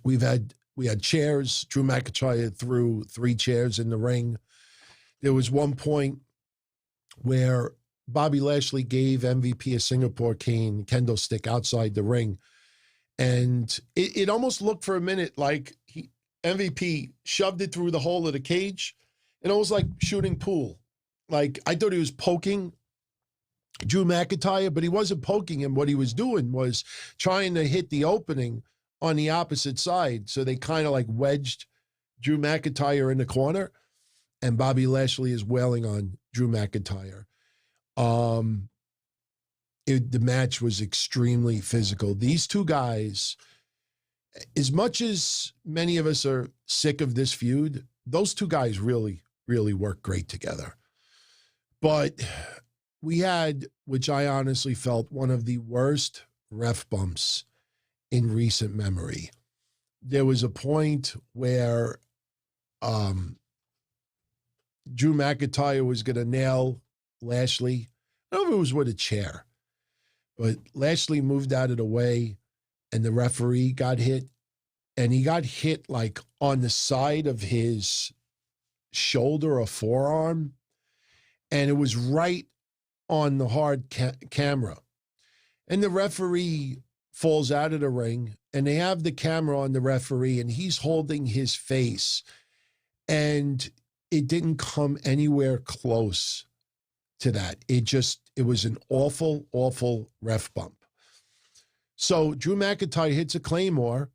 We had chairs. Drew McIntyre threw 3 chairs in the ring. There was one point where Bobby Lashley gave MVP a Singapore cane kendo stick outside the ring. And it almost looked for a minute like MVP shoved it through the hole of the cage. It almost like shooting pool. Like, I thought he was poking Drew McIntyre, but he wasn't poking him. What he was doing was trying to hit the opening on the opposite side. So they kind of like wedged Drew McIntyre in the corner, and Bobby Lashley is wailing on Drew McIntyre. The match was extremely physical. These 2 guys, as much as many of us are sick of this feud, those two guys really, really work great together. But we had, which I honestly felt, one of the worst ref bumps in recent memory. There was a point where Drew McIntyre was going to nail Lashley. I don't know if it was with a chair, but Lashley moved out of the way and the referee got hit. And he got hit like on the side of his shoulder or forearm. And it was right on the hard camera. And the referee falls out of the ring and they have the camera on the referee and he's holding his face. And it didn't come anywhere close to that. It was an awful, awful ref bump. So Drew McIntyre hits a Claymore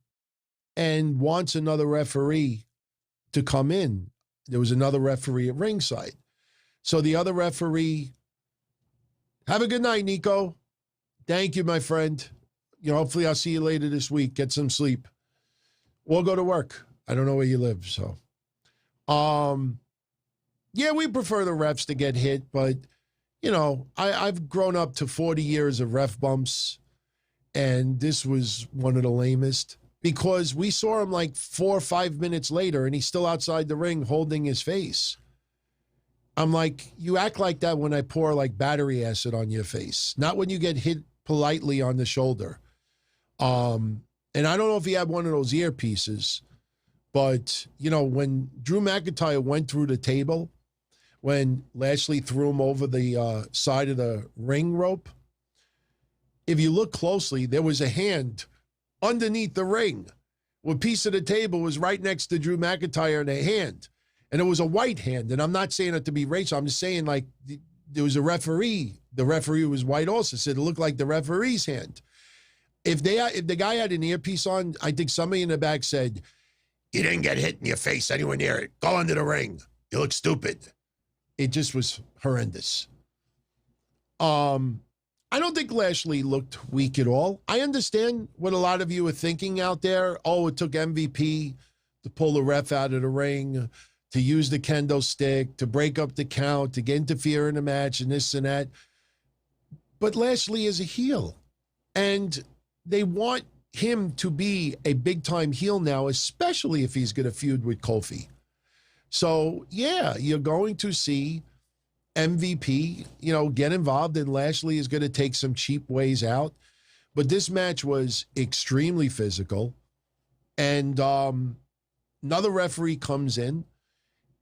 and wants another referee to come in. There was another referee at ringside. So the other referee, have a good night, Nico. Thank you, my friend. Hopefully I'll see you later this week. Get some sleep. Or go to work. I don't know where you live, so. Yeah, we prefer the refs to get hit, but, I've grown up to 40 years of ref bumps, and this was one of the lamest. Because we saw him like 4 or 5 minutes later and he's still outside the ring holding his face. I'm like, you act like that when I pour like battery acid on your face, not when you get hit politely on the shoulder. And I don't know if he had one of those earpieces, but, when Drew McIntyre went through the table, when Lashley threw him over the side of the ring rope, if you look closely, there was a hand underneath the ring. A piece of the table was right next to Drew McIntyre in a hand. And it was a white hand. And I'm not saying it to be racial. I'm just saying, like, there was a referee. The referee was white also. Said it looked like the referee's hand. If the guy had an earpiece on, I think somebody in the back said, "You didn't get hit in your face anywhere near it. Go under the ring. You look stupid." It just was horrendous. I don't think Lashley looked weak at all. I understand what a lot of you are thinking out there. Oh, it took MVP to pull the ref out of the ring, to use the kendo stick, to break up the count, to interfere in the match and this and that. But Lashley is a heel. And they want him to be a big-time heel now, especially if he's going to feud with Kofi. So, yeah, you're going to see MVP, get involved, and Lashley is going to take some cheap ways out. But this match was extremely physical. And another referee comes in.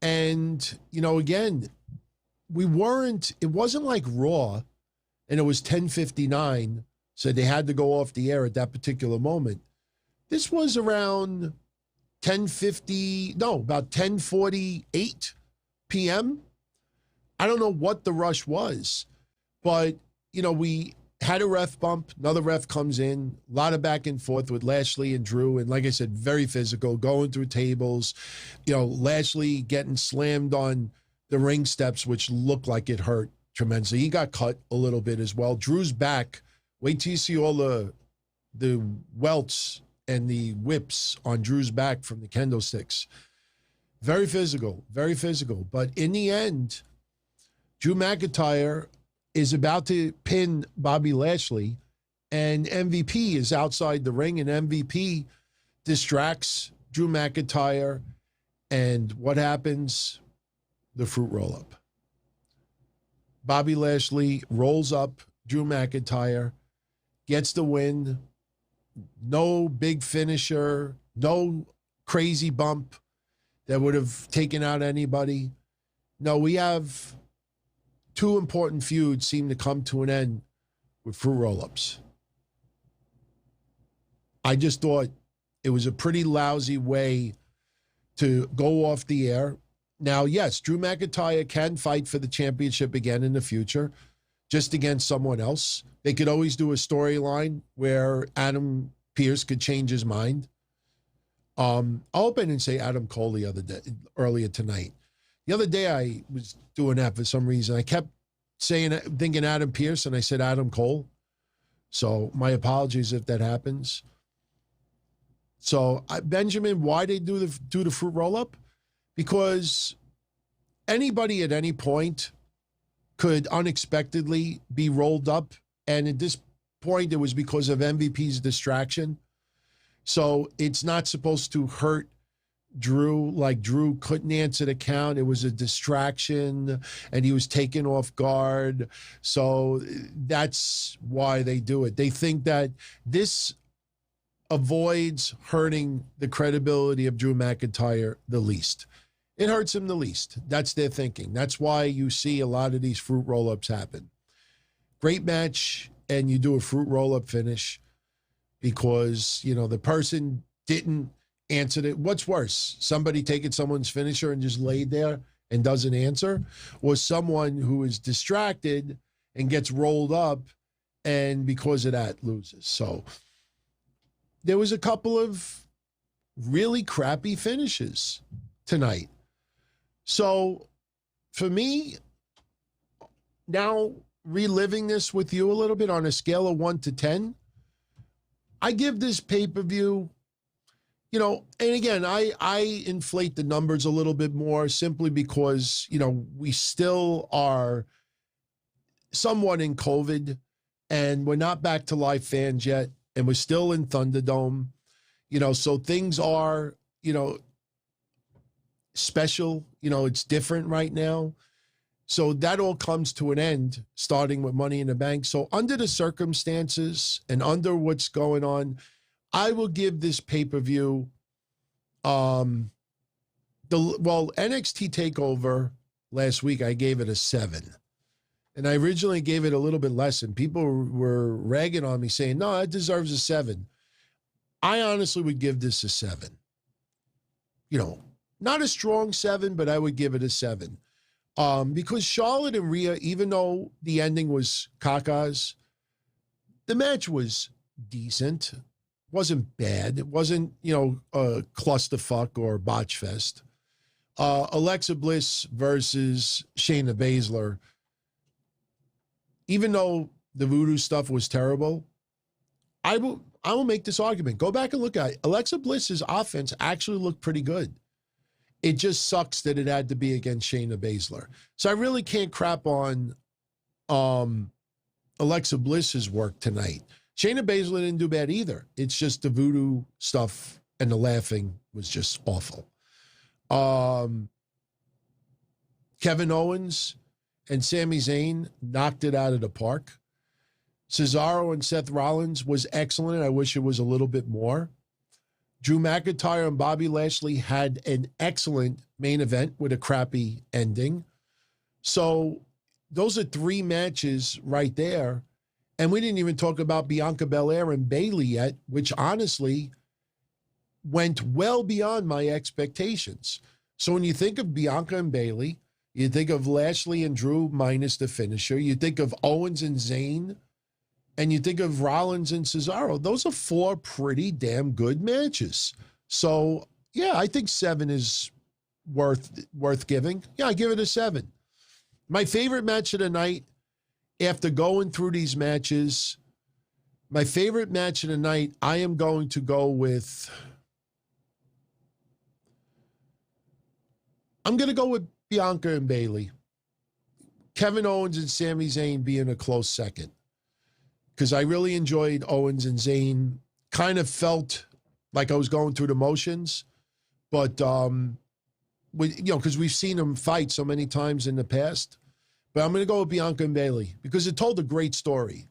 And, again, it wasn't like Raw, and it was 10:59, so they had to go off the air at that particular moment. This was around about 10:48 p.m., I don't know what the rush was, but, we had a ref bump. Another ref comes in, a lot of back and forth with Lashley and Drew. And like I said, very physical, going through tables, Lashley getting slammed on the ring steps, which looked like it hurt tremendously. He got cut a little bit as well. Drew's back. Wait till you see all the welts and the whips on Drew's back from the kendo sticks. Very physical, very physical. But in the end, Drew McIntyre is about to pin Bobby Lashley, and MVP is outside the ring, and MVP distracts Drew McIntyre, and what happens? The fruit roll-up. Bobby Lashley rolls up Drew McIntyre, gets the win. No big finisher, no crazy bump that would have taken out anybody. No, we have two important feuds seem to come to an end with fruit roll-ups. I just thought it was a pretty lousy way to go off the air. Now, yes, Drew McIntyre can fight for the championship again in the future, just against someone else. They could always do a storyline where Adam Pearce could change his mind. I hope I didn't say Adam Cole the other day, earlier tonight. The other day I was doing that for some reason. I kept thinking Adam Pearce, and I said Adam Cole. So my apologies if that happens. So, Benjamin, why they do the fruit roll-up? Because anybody at any point could unexpectedly be rolled up. And at this point, it was because of MVP's distraction. So it's not supposed to hurt Drew. Like, Drew couldn't answer the count. It was a distraction, and he was taken off guard. So that's why they do it. They think that this avoids hurting the credibility of Drew McIntyre the least. It hurts him the least. That's their thinking. That's why you see a lot of these fruit roll-ups happen. Great match, and you do a fruit roll-up finish because, you know, the person didn't answer it. What's worse, somebody taking someone's finisher and just laid there and doesn't answer, or someone who is distracted and gets rolled up and because of that loses? So there was a couple of really crappy finishes tonight. So for me, now reliving this with you a little bit on a scale of 1 to 10, I give this pay-per-view, you know, and again, I inflate the numbers a little bit more simply because, you know, we still are somewhat in COVID and we're not back to live fans yet, and we're still in Thunderdome, you know, so things are, you know, special, you know, it's different right now. So that all comes to an end, starting with Money in the Bank. So under the circumstances and under what's going on, I will give this pay-per-view, NXT TakeOver last week, I gave it a 7. And I originally gave it a little bit less, and people were ragging on me saying, no, it deserves a 7. I honestly would give this a 7. You know, not a strong 7, but I would give it a 7. Because Charlotte and Rhea, even though the ending was caca's, the match was decent. Wasn't bad. It wasn't, you know, a clusterfuck or botch fest. Alexa Bliss versus Shayna Baszler, even though the voodoo stuff was terrible, I will make this argument. Go back and look at it. Alexa Bliss's offense actually looked pretty good. It just sucks that it had to be against Shayna Baszler. So I really can't crap on Alexa Bliss's work tonight. Shayna Baszler didn't do bad either. It's just the voodoo stuff and the laughing was just awful. Kevin Owens and Sami Zayn knocked it out of the park. Cesaro and Seth Rollins was excellent. I wish it was a little bit more. Drew McIntyre and Bobby Lashley had an excellent main event with a crappy ending. So those are 3 matches right there. And we didn't even talk about Bianca Belair and Bayley yet, which honestly went well beyond my expectations. So when you think of Bianca and Bayley, you think of Lashley and Drew minus the finisher. You think of Owens and Zayn, and you think of Rollins and Cesaro. Those are 4 pretty damn good matches. So, yeah, I think 7 is worth giving. Yeah, I give it a 7. My favorite match of the night, after going through these matches, my favorite match of the night, I am going to go with, I'm going to go with Bianca and Bayley. Kevin Owens and Sami Zayn being a close second, because I really enjoyed Owens and Zayn. Kind of felt like I was going through the motions, but because we've seen them fight so many times in the past. But I'm going to go with Bianca and Bayley because it told a great story.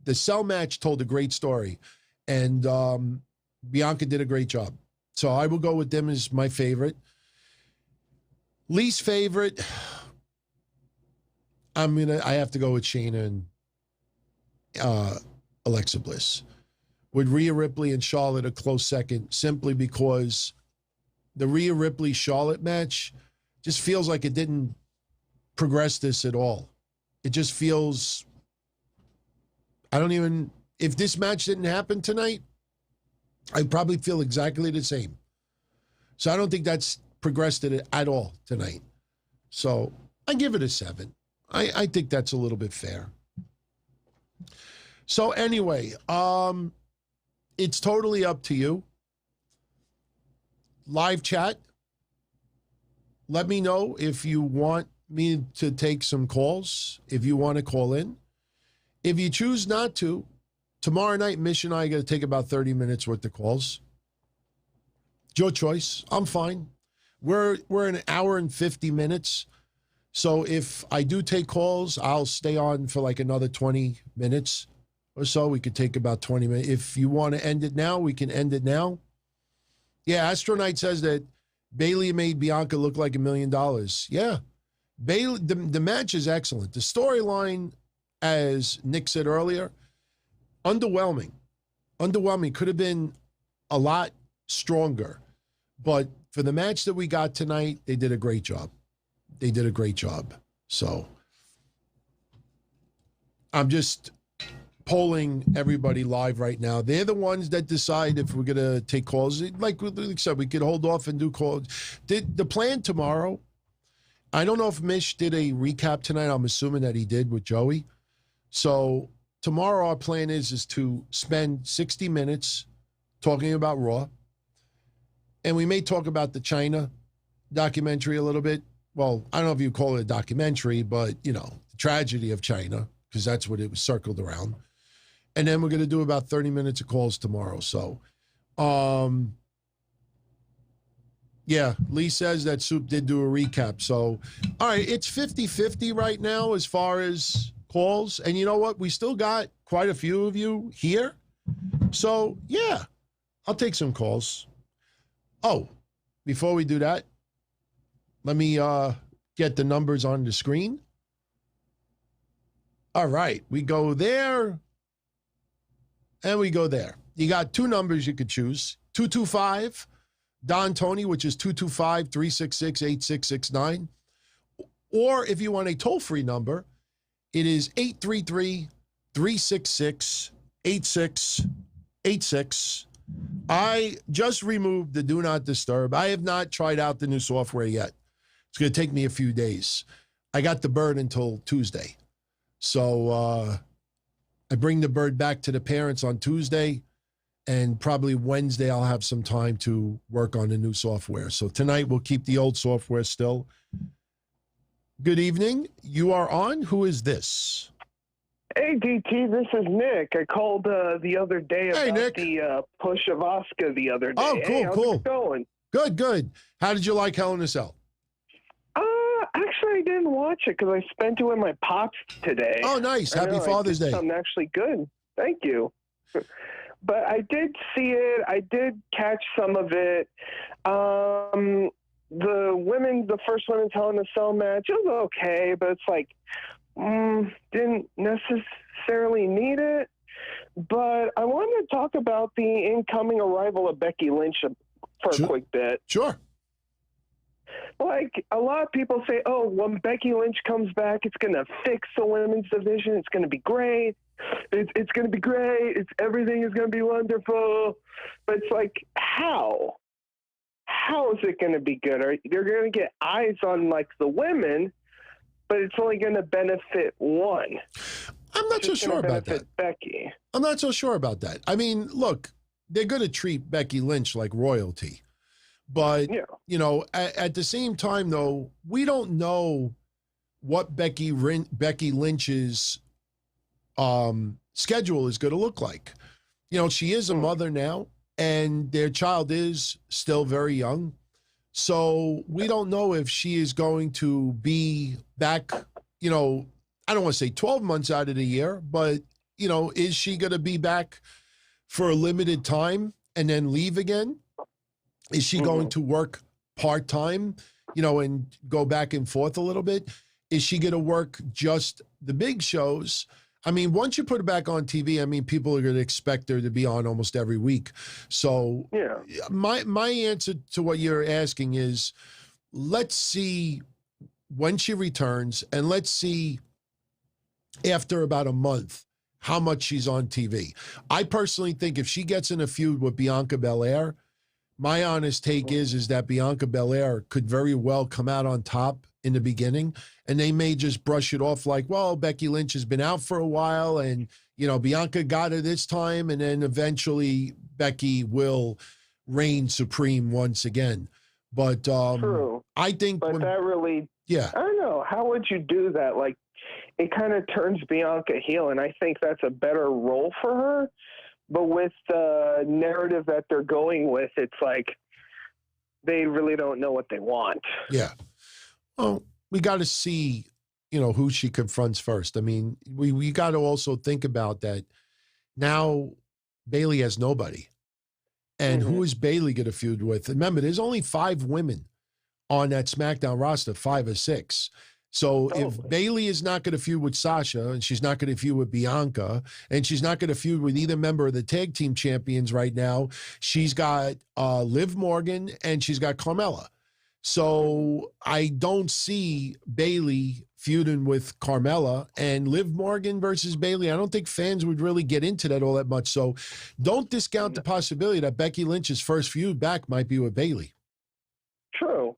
The cell match told a great story, and Bianca did a great job. So I will go with them as my favorite. Least favorite, I have to go with Shayna and Alexa Bliss. With Rhea Ripley and Charlotte a close second, simply because the Rhea Ripley-Charlotte match just feels like it didn't progress this at all. It just feels, if this match didn't happen tonight, I'd probably feel exactly the same. So I don't think that's progressed it at all tonight. So I give it a 7. I think that's a little bit fair. So anyway, it's totally up to you. live chat. Let me know if you want me to take some calls, if you want to call in. If you choose not to, tomorrow night, Mish and I are going to take about 30 minutes worth of calls. Your choice. I'm fine. We're an hour and 50 minutes. So if I do take calls, I'll stay on for like another 20 minutes or so. We could take about 20 minutes. If you want to end it now, we can end it now. Yeah, Astronite says that Bayley made Bianca look like $1 million. Yeah. Bayley, the match is excellent. The storyline, as Nick said earlier, underwhelming. Underwhelming. Could have been a lot stronger. But for the match that we got tonight, they did a great job. They did a great job. So I'm just polling everybody live right now. They're the ones that decide if we're going to take calls. Like I said, we could hold off and do calls. The plan tomorrow, I don't know if Mish did a recap tonight. I'm assuming that he did with Joey. So tomorrow our plan is to spend 60 minutes talking about Raw. And we may talk about the China documentary a little bit. Well, I don't know if you call it a documentary, but, you know, the tragedy of China, because that's what it was circled around. And then we're going to do about 30 minutes of calls tomorrow. So, yeah, Lee says that Soup did do a recap. So, all right, it's 50-50 right now as far as calls. And you know what? We still got quite a few of you here. So, yeah, I'll take some calls. Oh, before we do that, let me get the numbers on the screen. All right, we go there, and we go there. You got two numbers you could choose. 225, Don Tony, which is 225-366-8669. Or if you want a toll-free number, it is 833-366-8686. I just removed the Do Not Disturb. I have not tried out the new software yet. It's going to take me a few days. I got the bird until Tuesday. So I bring the bird back to the parents on Tuesday, and probably Wednesday I'll have some time to work on the new software. So tonight we'll keep the old software still. Good evening. You are on. Who is this? Hey, DT, this is Nick. I called the other day about the push of Asuka the other day. Oh, cool, hey, how's cool. it going? Good, good. How did you like Hell in a Cell? Actually, I didn't watch it because I spent it with my pops today. Oh, nice. Happy Father's Day. Something actually good. Thank you. But I did see it. I did catch some of it. The first women's Hell in a Cell match, it was okay, but it's like, didn't necessarily need it. But I wanted to talk about the incoming arrival of Becky Lynch for a quick bit. Sure. Like, a lot of people say, oh, when Becky Lynch comes back, it's going to fix the women's division. It's going to be great. It's going to be great. Everything is going to be wonderful. But it's like, how? How is it going to be good? They're going to get eyes on, like, the women, but it's only going to benefit one. I'm not so sure about that. Becky. I'm not so sure about that. I mean, look, they're going to treat Becky Lynch like royalty. But, you know, at the same time, though, we don't know what Becky Lynch's schedule is going to look like. You know, she is a mother now, and their child is still very young. So we don't know if she is going to be back, you know, I don't want to say 12 months out of the year, but, you know, is she going to be back for a limited time and then leave again? Is she going to work part-time, you know, and go back and forth a little bit? Is she going to work just the big shows? I mean, once you put it back on TV, I mean, people are going to expect her to be on almost every week. So my answer to what you're asking is, let's see when she returns, and let's see after about a month how much she's on TV. I personally think if she gets in a feud with Bianca Belair, my honest take is that Bianca Belair could very well come out on top in the beginning, and they may just brush it off like, well, Becky Lynch has been out for a while, and, you know, Bianca got her this time, and then eventually Becky will reign supreme once again. But True. I think But that really, yeah. I don't know. How would you do that? Like, it kind of turns Bianca heel, and I think that's a better role for her. But with the narrative that they're going with, it's like they really don't know what they want. Yeah. Well, we got to see, who she confronts first. I mean, we got to also think about that. Now, Bayley has nobody. And who is Bayley going to feud with? Remember, there's only 5 women on that SmackDown roster, 5 or 6. So if Bayley is not going to feud with Sasha, and she's not going to feud with Bianca, and she's not going to feud with either member of the tag team champions right now, she's got Liv Morgan and she's got Carmella. So I don't see Bayley feuding with Carmella, and Liv Morgan versus Bayley. I don't think fans would really get into that all that much. So don't discount the possibility that Becky Lynch's first feud back might be with Bayley. True.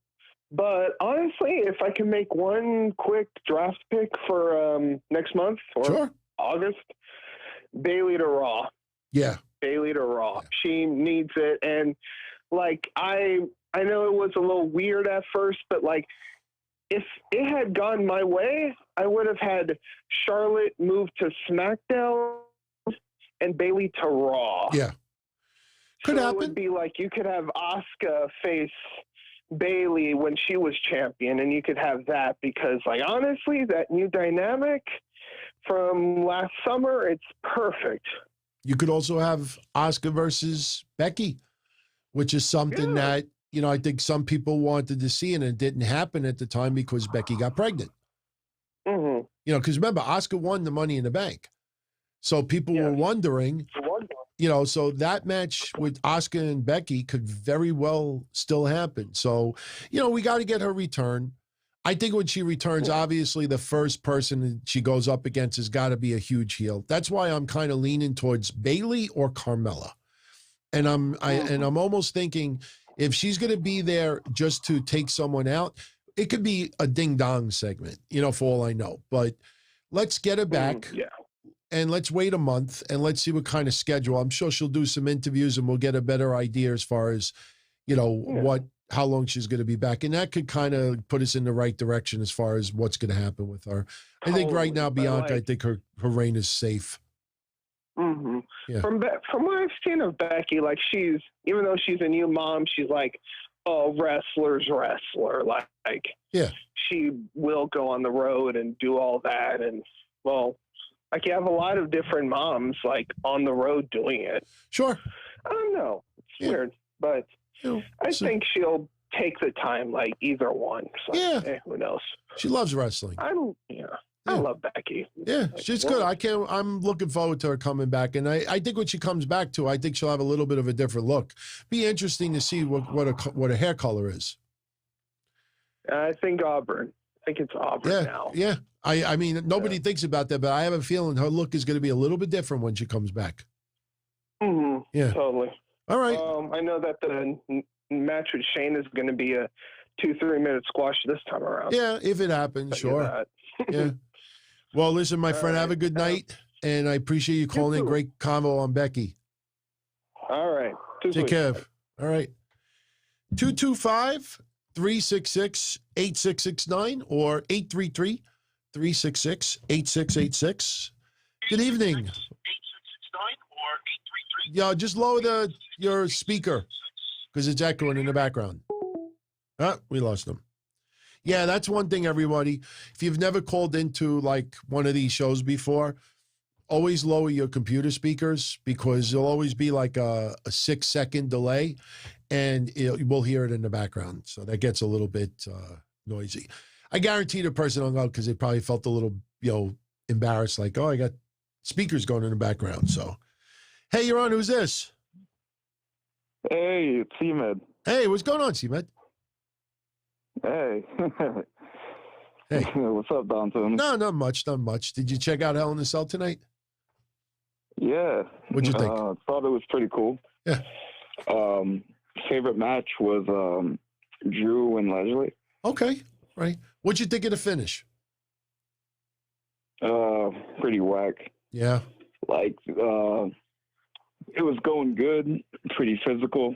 But honestly, if I can make one quick draft pick for next month or August, Bayley to Raw. Yeah. Bayley to Raw. Yeah. She needs it. And like, I know it was a little weird at first, but like, if it had gone my way, I would have had Charlotte move to SmackDown and Bayley to Raw. Yeah. Could happen. It would be like you could have Asuka face Bayley when she was champion, and you could have that because, like, honestly, that new dynamic from last summer, it's perfect. You could also have Asuka versus Becky, which is something that, I think some people wanted to see, and it didn't happen at the time because Becky got pregnant. Because remember, Asuka won the Money in the Bank. So people were wondering, so that match with Asuka and Becky could very well still happen. So, we got to get her return. I think when she returns, obviously the first person she goes up against has got to be a huge heel. That's why I'm kind of leaning towards Bayley or Carmella. And I'm almost thinking if she's going to be there just to take someone out, it could be a ding-dong segment, for all I know. But let's get her back. And let's wait a month and let's see what kind of schedule. I'm sure she'll do some interviews and we'll get a better idea as far as, how long she's going to be back. And that could kind of put us in the right direction as far as what's going to happen with her. I think right now, Bianca, I think her reign is safe. Yeah. From what I've seen of Becky, like even though she's a new mom, she's like a wrestler's wrestler. Like she will go on the road and do all that. And like you have a lot of different moms like on the road doing it. Sure. I don't know. It's weird, but I think she'll take the time, like either one. So, who knows? She loves wrestling. I love Becky. Yeah, she's good. I'm looking forward to her coming back. And I think when she comes back too, I think she'll have a little bit of a different look. Be interesting to see what her hair color is. I think Auburn. I think it's Auburn now. Yeah. I mean, nobody thinks about that, but I have a feeling her look is going to be a little bit different when she comes back. Yeah. Totally. All right. I know that the match with Shayna is going to be a 2-3 minute squash this time around. Yeah, if it happens, sure. Yeah. Well, listen, my friend, have a good night, and I appreciate you calling in. Great convo on Becky. All right. Take care. All right. 225-366-8669 or 833-366-8686. Good evening. Yeah, just lower your speaker because it's echoing in the background. We lost them. Yeah, that's one thing, everybody. If you've never called into like one of these shows before, always lower your computer speakers because there'll always be like a 6-second delay and we'll hear it in the background. So that gets a little bit noisy. I guarantee the person hung out because they probably felt a little, embarrassed, like, oh, I got speakers going in the background. So, hey, you're on. Who's this? Hey, it's C-Med. Hey, what's going on, C-Med? Hey. Hey. What's up, Donovan? No, not much. Did you check out Hell in a Cell tonight? Yeah. What'd you think? Thought it was pretty cool. Yeah. Favorite match was Drew and Lashley. Okay, right. What'd you think of the finish? Pretty whack. Yeah. Like, it was going good, pretty physical.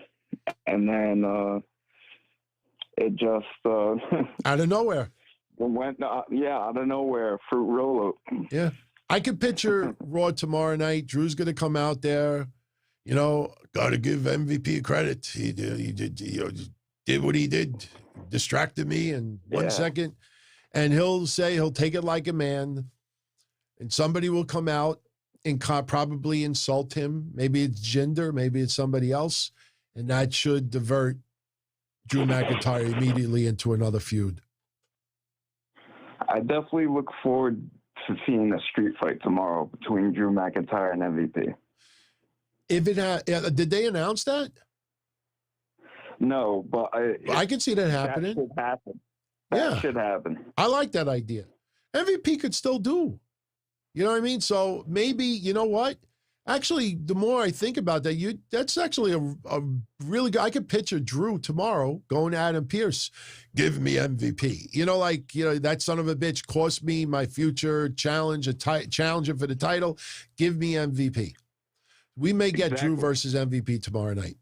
and then it just out of nowhere. Went out of nowhere, fruit roll-up. Yeah. I could picture Raw tomorrow night. Drew's going to come out there. You know, got to give MVP credit. He did what he did, distracted me in 1 second. And he'll say he'll take it like a man. And somebody will come out and probably insult him. Maybe it's Jinder, maybe it's somebody else. And that should divert Drew McIntyre immediately into another feud. I definitely look forward to seeing a street fight tomorrow between Drew McIntyre and MVP. If it did they announce that? No, but I can see that happening. That should happen. That should happen. I like that idea. MVP could still do. You know what I mean? So maybe, you know what? Actually, the more I think about that, that's actually a really good. I could picture Drew tomorrow going to Adam Pearce, give me MVP. You know, like, you know, that son of a bitch cost me my future challenge, challenger for the title. Give me MVP. We may get Drew versus MVP tomorrow night.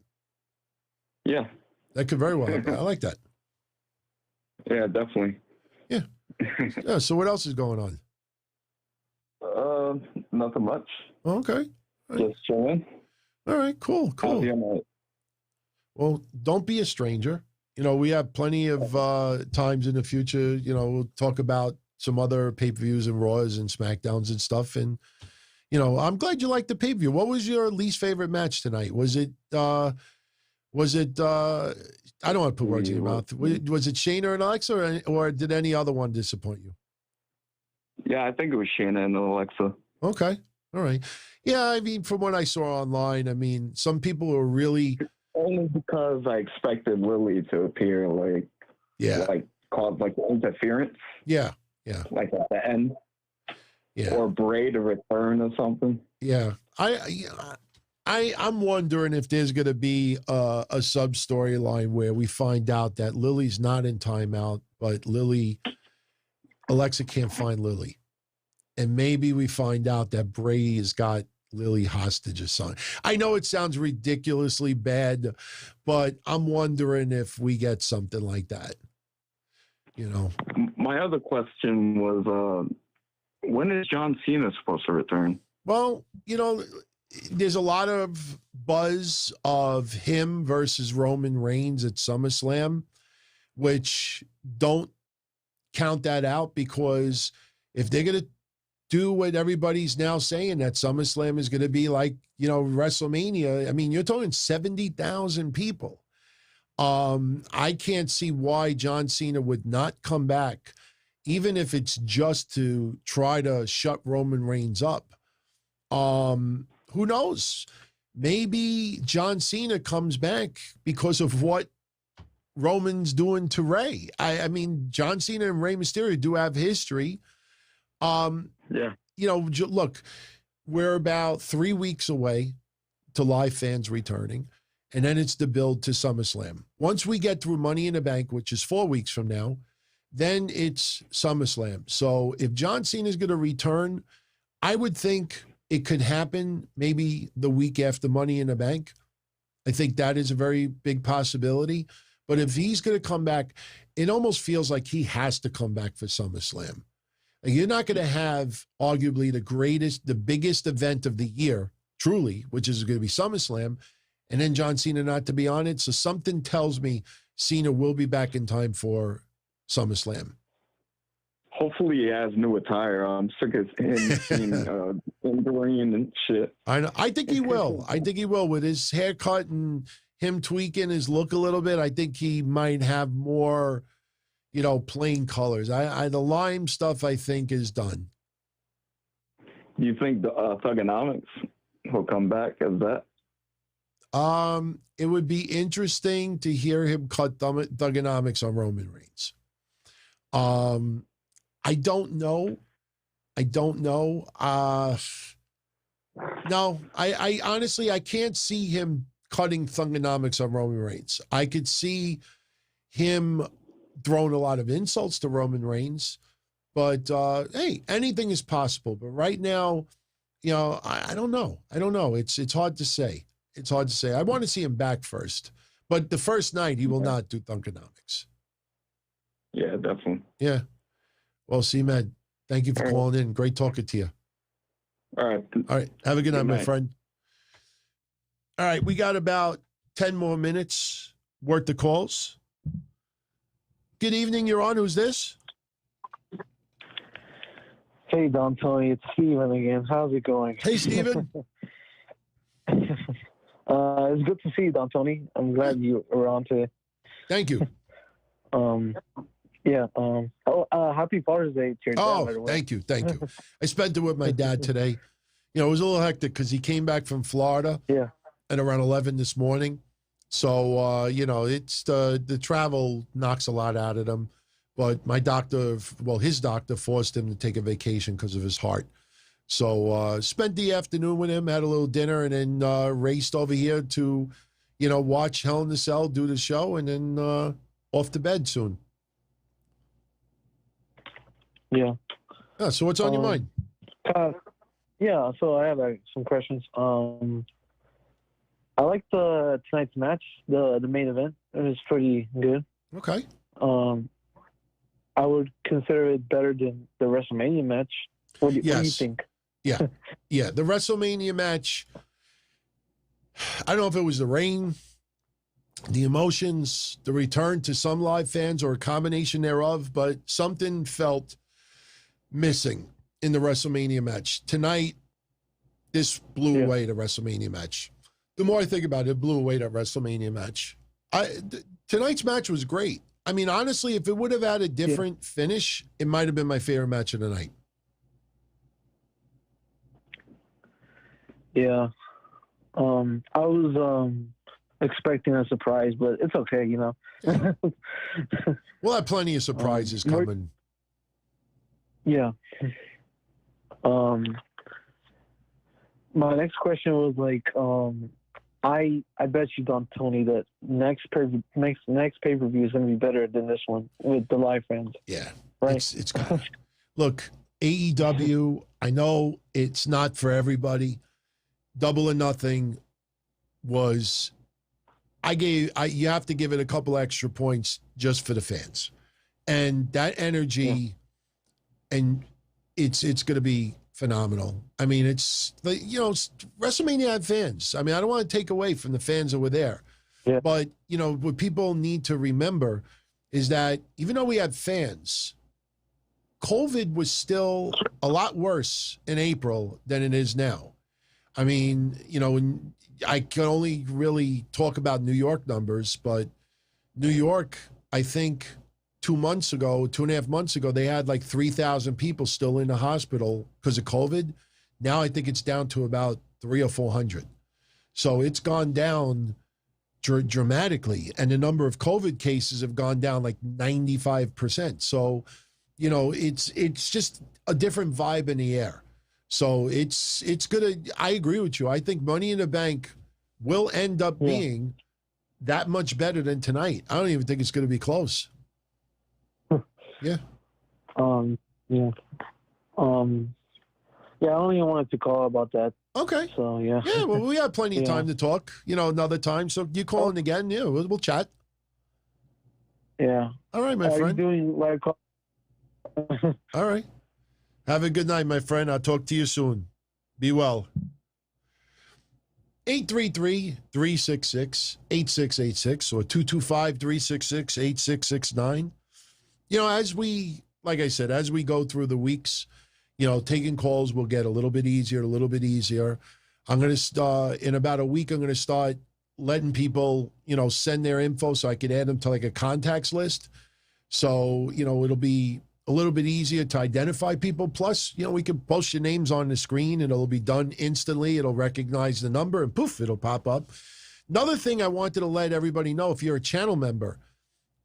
Yeah. That could very well happen. I like that. Yeah, definitely. Yeah. Yeah. So what else is going on? Nothing much. Okay. Just chilling. All right, cool. Well, don't be a stranger. You know, we have plenty of times in the future, you know, we'll talk about some other pay-per-views and Raws and SmackDowns and stuff. And, you know, I'm glad you liked the pay-per-view. What was your least favorite match tonight? Was it I don't want to put words in your mouth. Was it Shayna and Alexa or did any other one disappoint you? Yeah, I think it was Shayna and Alexa. Okay. All right. Yeah, I mean, from what I saw online, I mean, some people were really... Only because I expected Lily to appear, cause interference. Yeah. Like at the end. Yeah. Or Bray to return or something. Yeah. I'm wondering if there's going to be a sub-storyline where we find out that Lily's not in timeout, but Alexa can't find Lily. And maybe we find out that Bray has got Lily hostage or something. I know it sounds ridiculously bad, but I'm wondering if we get something like that. You know? My other question was, when is John Cena supposed to return? Well, you know, there's a lot of buzz of him versus Roman Reigns at SummerSlam, which don't count that out because if they're going to do what everybody's now saying, that SummerSlam is going to be like, you know, WrestleMania. I mean, you're talking 70,000 people. I can't see why John Cena would not come back, even if it's just to try to shut Roman Reigns up. Who knows? Maybe John Cena comes back because of what Roman's doing to Ray. I mean, John Cena and Rey Mysterio do have history. Yeah. You know, look, we're about 3 weeks away to live fans returning, and then it's the build to SummerSlam. Once we get through Money in the Bank, which is 4 weeks from now, then it's SummerSlam. So if John Cena is going to return, I would think it could happen maybe the week after Money in the Bank. I think that is a very big possibility. But if he's going to come back, it almost feels like he has to come back for SummerSlam. You're not going to have arguably the biggest event of the year, truly, which is going to be SummerSlam, and then John Cena not to be on it. So something tells me Cena will be back in time for SummerSlam. Hopefully he has new attire. I'm sick of him in green and shit. I know. I think he will. I think he will. With his haircut and him tweaking his look a little bit, I think he might have more... you know, plain colors. The lime stuff, I think, is done. Do you think the Thugonomics will come back as that? It would be interesting to hear him cut Thugonomics on Roman Reigns. I don't know. No, I honestly, I can't see him cutting Thugonomics on Roman Reigns. I could see him throwing a lot of insults to Roman Reigns, but hey, anything is possible. But right now, you know, I don't know. It's hard to say. I want to see him back first, But the first night, he will not do Dunkanomics. Yeah, definitely. Yeah. Well, C-Man, thank you for calling in. Great talking to you. All right. All right. Have a good night, my friend. All right. We got about 10 more minutes worth of calls. Good evening. You're on. Who's this? Hey, Don Tony. It's Steven again. How's it going? Hey, Steven. It's good to see you, Don Tony. I'm glad you were on today. Thank you. Happy Father's Day to your dad, by the way. Thank you. Thank you. I spent it with my dad today. You know, it was a little hectic because he came back from Florida at around 11 this morning. So, you know, it's the travel knocks a lot out of him. But my doctor, his doctor forced him to take a vacation because of his heart. So spent the afternoon with him, had a little dinner, and then raced over here to, you know, watch Hell in the Cell, do the show, and then off to bed soon. Yeah. So what's on your mind? So I have some questions. I like tonight's match, the main event. It was pretty good. Okay. I would consider it better than the WrestleMania match. What do you think? Yeah. The WrestleMania match, I don't know if it was the rain, the emotions, the return to some live fans, or a combination thereof, but something felt missing in the WrestleMania match. Tonight, this blew away the WrestleMania match. The more I think about it, it blew away that WrestleMania match. Tonight's match was great. I mean, honestly, if it would have had a different finish, it might have been my favorite match of the night. Yeah. I was expecting a surprise, but it's okay, you know. Yeah. We'll have plenty of surprises coming. Yeah. My next question was like, I bet you, Don Tony, that next pay-per-view is going to be better than this one with the live fans. Yeah. Right. It's look, AEW, I know it's not for everybody. Double or Nothing was, you have to give it a couple extra points just for the fans. And that energy, and it's going to be phenomenal. I mean, it's, you know, WrestleMania had fans. I mean, I don't want to take away from the fans that were there. Yeah. But, you know, what people need to remember is that even though we had fans, COVID was still a lot worse in April than it is now. I mean, you know, I can only really talk about New York numbers, but New York, I think 2.5 months ago, they had like 3,000 people still in the hospital because of COVID. Now I think it's down to about 300 or 400. So it's gone down dramatically. And the number of COVID cases have gone down like 95%. So, you know, it's just a different vibe in the air. So it's going to, I agree with you. I think Money in the Bank will end up being that much better than tonight. I don't even think it's going to be close. Yeah. I only wanted to call about that. Okay. So, yeah. Yeah, well, we have plenty of time to talk, you know, another time. So you call in again, we'll chat. Yeah. All right, my friend. Are you doing live call? All right. Have a good night, my friend. I'll talk to you soon. Be well. 833-366-8686 or 225-366-8669. You know, as we, like I said, as we go through the weeks, you know, taking calls will get a little bit easier. I'm going to start, in about a week, I'm going to start letting people, you know, send their info so I can add them to like a contacts list. So, you know, it'll be a little bit easier to identify people. Plus, you know, we can post your names on the screen and it'll be done instantly. It'll recognize the number and poof, it'll pop up. Another thing I wanted to let everybody know, if you're a channel member,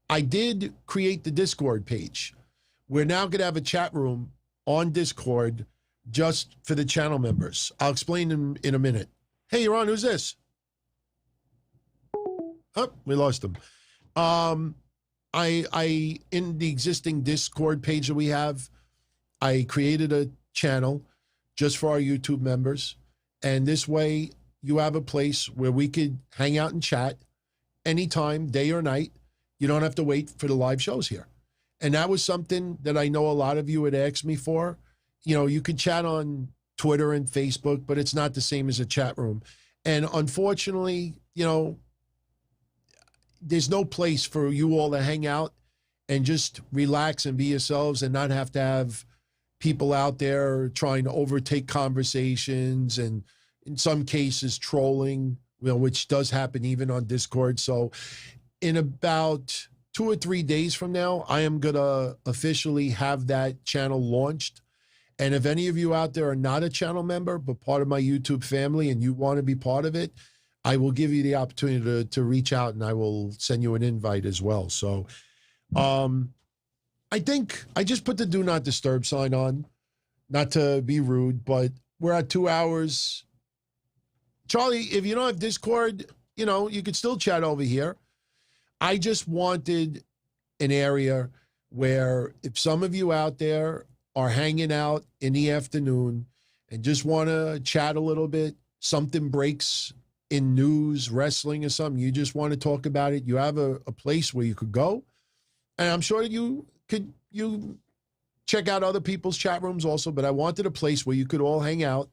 I did create the Discord page. We're now going to have a chat room on Discord just for the channel members. I'll explain in a minute. Hey, you're on. Who's this? Oh, we lost him. I in the existing Discord page that we have, I created a channel just for our YouTube members. And this way you have a place where we could hang out and chat. anytime, day or night. You don't have to wait for the live shows here. And that was something that I know a lot of you had asked me for. You know, you could chat on Twitter and Facebook, but it's not the same as a chat room. And unfortunately, you know, there's no place for you all to hang out and just relax and be yourselves and not have to have people out there trying to overtake conversations and in some cases trolling, you know, which does happen even on Discord. So in about 2 or 3 days from now, I am going to officially have that channel launched. And if any of you out there are not a channel member, but part of my YouTube family and you want to be part of it, I will give you the opportunity to reach out and I will send you an invite as well. So I think I just put the do not disturb sign on, not to be rude, but we're at 2 hours. Charlie, if you don't have Discord, you know, you could still chat over here. I just wanted an area where if some of you out there are hanging out in the afternoon and just want to chat a little bit, something breaks in news, wrestling or something, you just want to talk about it, you have a place where you could go. And I'm sure you check out other people's chat rooms also, but I wanted a place where you could all hang out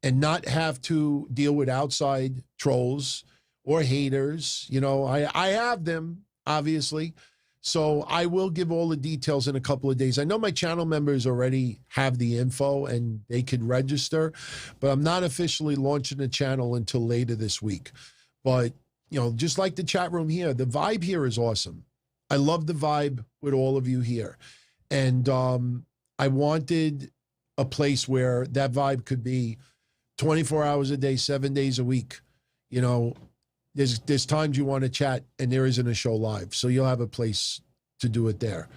and not have to deal with outside trolls or haters. You know, I have them, obviously. So I will give all the details in a couple of days. I know my channel members already have the info and they could register, but I'm not officially launching the channel until later this week. But, you know, just like the chat room here, the vibe here is awesome. I love the vibe with all of you here. And I wanted a place where that vibe could be 24 hours a day, 7 days a week. You know, there's times you want to chat and there isn't a show live. So you'll have a place to do it there.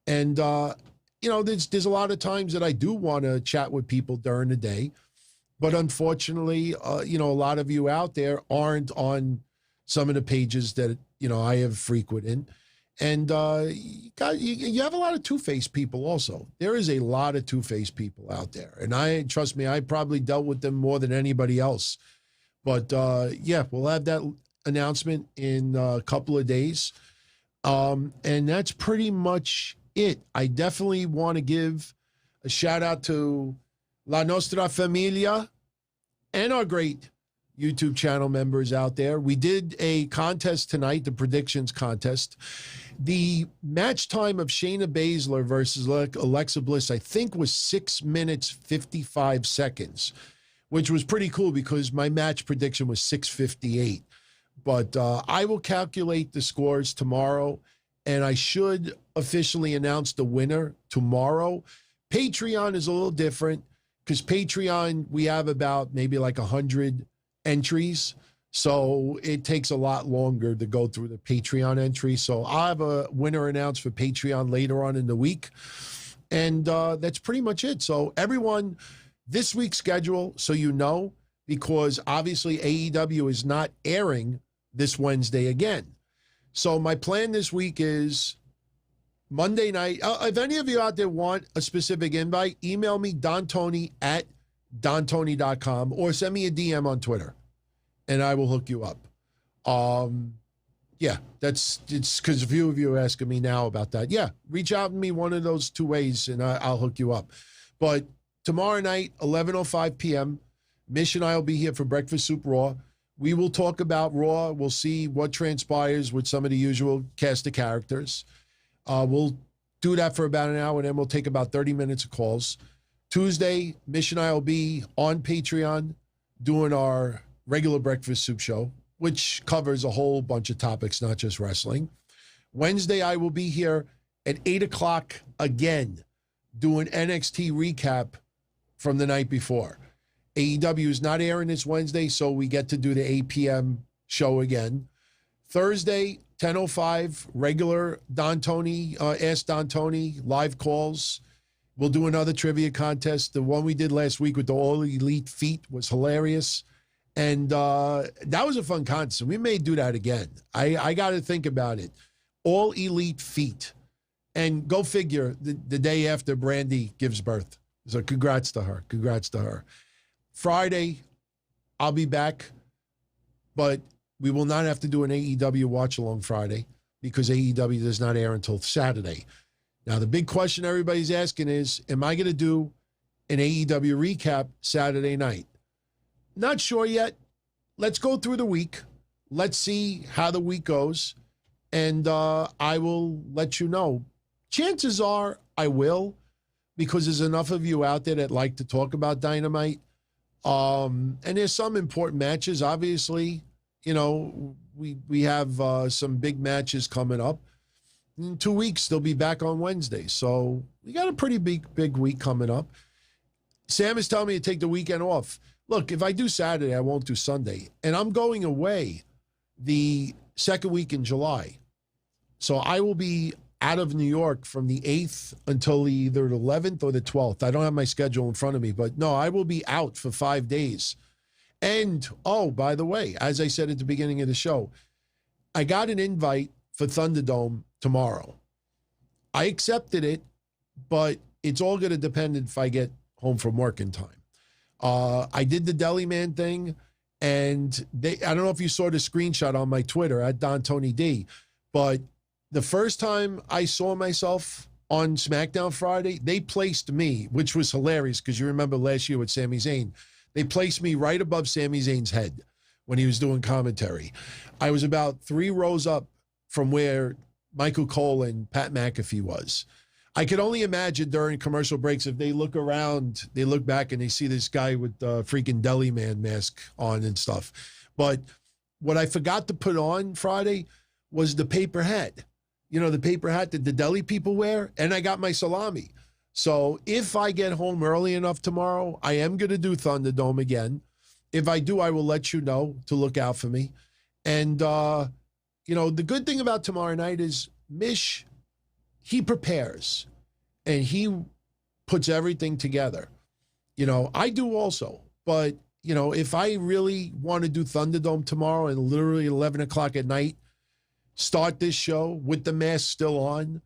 And, you know, there's a lot of times that I do want to chat with people during the day. But unfortunately, you know, a lot of you out there aren't on some of the pages that, you know, I have frequented. And you have a lot of two-faced people also. There is a lot of two-faced people out there. And trust me, I probably dealt with them more than anybody else. But yeah, we'll have that announcement in a couple of days. And that's pretty much it. I definitely want to give a shout out to La Nostra Famiglia and our great YouTube channel members out there. We did a contest tonight, the predictions contest. The match time of Shayna Baszler versus Alexa Bliss, I think, was 6 minutes, 55 seconds, which was pretty cool because my match prediction was 6:58. But I will calculate the scores tomorrow, and I should officially announce the winner tomorrow. Patreon is a little different because Patreon, we have about maybe like 100 entries. So it takes a lot longer to go through the Patreon entry. So I'll have a winner announced for Patreon later on in the week. And that's pretty much it. So everyone, this week's schedule, so you know, because obviously AEW is not airing this Wednesday again. So my plan this week is Monday night. If any of you out there want a specific invite, email me, dontony@dontony.com, or send me a DM on Twitter, and I will hook you up. Yeah, it's because a few of you are asking me now about that. Yeah, reach out to me one of those two ways, and I'll hook you up. But tomorrow night, 11:05 p.m., Mish and I will be here for Breakfast Soup Raw. We will talk about Raw. We'll see what transpires with some of the usual cast of characters. We'll do that for about an hour, and then we'll take about 30 minutes of calls. Tuesday, Mish and I will be on Patreon doing our regular Breakfast Soup show, which covers a whole bunch of topics, not just wrestling. Wednesday, I will be here at 8 o'clock again doing NXT recap from the night before. AEW is not airing this Wednesday, so we get to do the 8 p.m. show again. Thursday, 10:05, regular Don Tony, Ask Don Tony, live calls. We'll do another trivia contest. The one we did last week with the All Elite Feet was hilarious. And that was a fun contest. We may do that again. I got to think about it. All Elite Feet. And go figure, the day after Brandy gives birth. So congrats to her. Congrats to her. Friday, I'll be back. But We will not have to do an AEW watch-along Friday because AEW does not air until Saturday. Now, the big question everybody's asking is, am I going to do an AEW recap Saturday night? Not sure yet. Let's go through the week. Let's see how the week goes, and I will let you know. Chances are I will, because there's enough of you out there that like to talk about Dynamite. And there's some important matches. Obviously, you know, we have some big matches coming up. In 2 weeks, they'll be back on Wednesday. So we got a pretty big week coming up. Sam is telling me to take the weekend off. Look, if I do Saturday, I won't do Sunday. And I'm going away the second week in July. So I will be out of New York from the 8th until either the 11th or the 12th. I don't have my schedule in front of me, but no, I will be out for 5 days. And, oh, by the way, as I said at the beginning of the show, I got an invite for Thunderdome tomorrow. I accepted it, but it's all going to depend if I get home from work in time. I did the Deli Man thing, and I don't know if you saw the screenshot on my Twitter at Don Tony D, but the first time I saw myself on SmackDown Friday, they placed me, which was hilarious because you remember last year with Sami Zayn, they placed me right above Sami Zayn's head when he was doing commentary. I was about 3 rows up from where Michael Cole and Pat McAfee was. I could only imagine during commercial breaks, if they look around, they look back and they see this guy with the freaking Deli Man mask on and stuff. But what I forgot to put on Friday was the paper hat. You know, the paper hat that the deli people wear, and I got my salami. So if I get home early enough tomorrow, I am going to do Thunderdome again. If I do, I will let you know to look out for me. And, you know, the good thing about tomorrow night is Mish, he prepares and he puts everything together. You know, I do also. But, you know, if I really want to do Thunderdome tomorrow and literally 11 o'clock at night, start this show with the mask still on,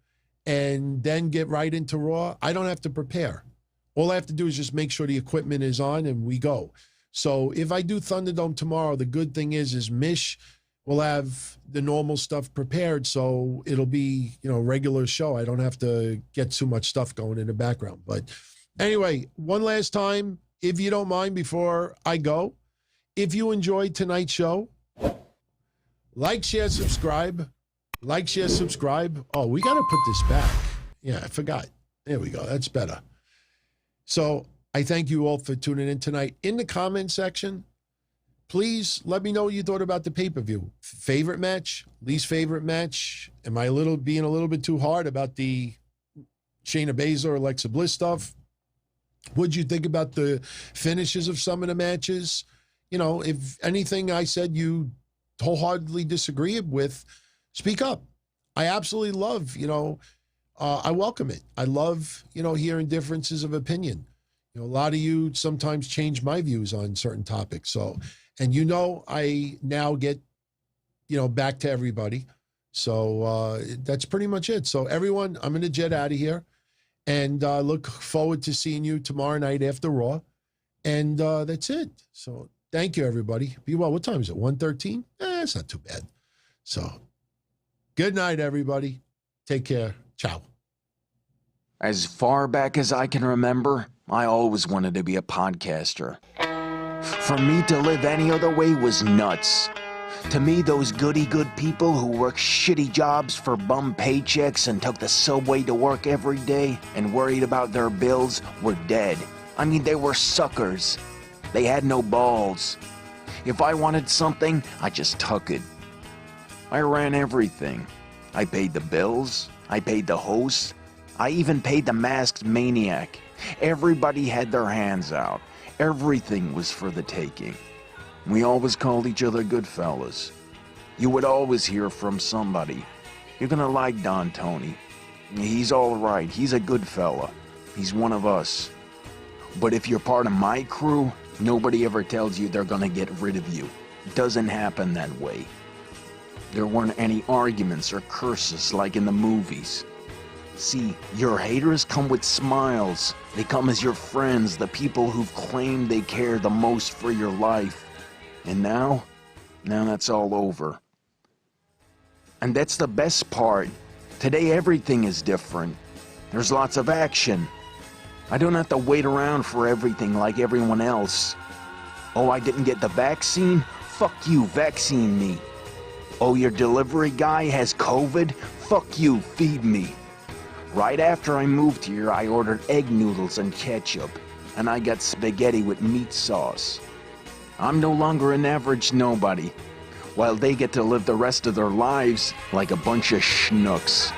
and then get right into Raw, I don't have to prepare. All I have to do is just make sure the equipment is on and we go. So if I do Thunderdome tomorrow, the good thing is Mish will have the normal stuff prepared, so it'll be, you know, regular show. I don't have to get too much stuff going in the background. But anyway, one last time, if you don't mind, before I go, if you enjoyed tonight's show, like, share, subscribe. Like, share, subscribe. Oh, we got to put this back. Yeah, I forgot. There we go. That's better. So I thank you all for tuning in tonight. In the comment section, please let me know what you thought about the pay-per-view. Favorite match, least favorite match. Am I being a little bit too hard about the Shayna Baszler, Alexa Bliss stuff? What'd you think about the finishes of some of the matches? You know, if anything I said you wholeheartedly disagree with, speak up. I absolutely love, you know, I welcome it. I love, you know, hearing differences of opinion. You know, a lot of you sometimes change my views on certain topics. So, and you know, I now get, you know, back to everybody. So that's pretty much it. So everyone, I'm going to jet out of here and look forward to seeing you tomorrow night after Raw. And that's it. So thank you, everybody. Be well. What time is it? 1:13? It's not too bad. So good night, everybody. Take care. Ciao. As far back as I can remember, I always wanted to be a podcaster. For me to live any other way was nuts. To me, those goody-good people who worked shitty jobs for bum paychecks and took the subway to work every day and worried about their bills were dead. I mean, they were suckers. They had no balls. If I wanted something, I just took it. I ran everything. I paid the bills. I paid the host. I even paid the masked maniac. Everybody had their hands out. Everything was for the taking. We always called each other good fellas. You would always hear from somebody. You're gonna like Don Tony. He's all right. He's a good fella. He's one of us. But if you're part of my crew, nobody ever tells you they're gonna get rid of you. It doesn't happen that way. There weren't any arguments or curses like in the movies. See, your haters come with smiles. They come as your friends, the people who've claimed they care the most for your life. And now, Now that's all over. And that's the best part. Today everything is different. There's lots of action. I don't have to wait around for everything like everyone else. Oh, I didn't get the vaccine? Fuck you, vaccine me. Oh, your delivery guy has COVID? Fuck you, feed me. Right after I moved here, I ordered egg noodles and ketchup, and I got spaghetti with meat sauce. I'm no longer an average nobody, while they get to live the rest of their lives like a bunch of schnooks.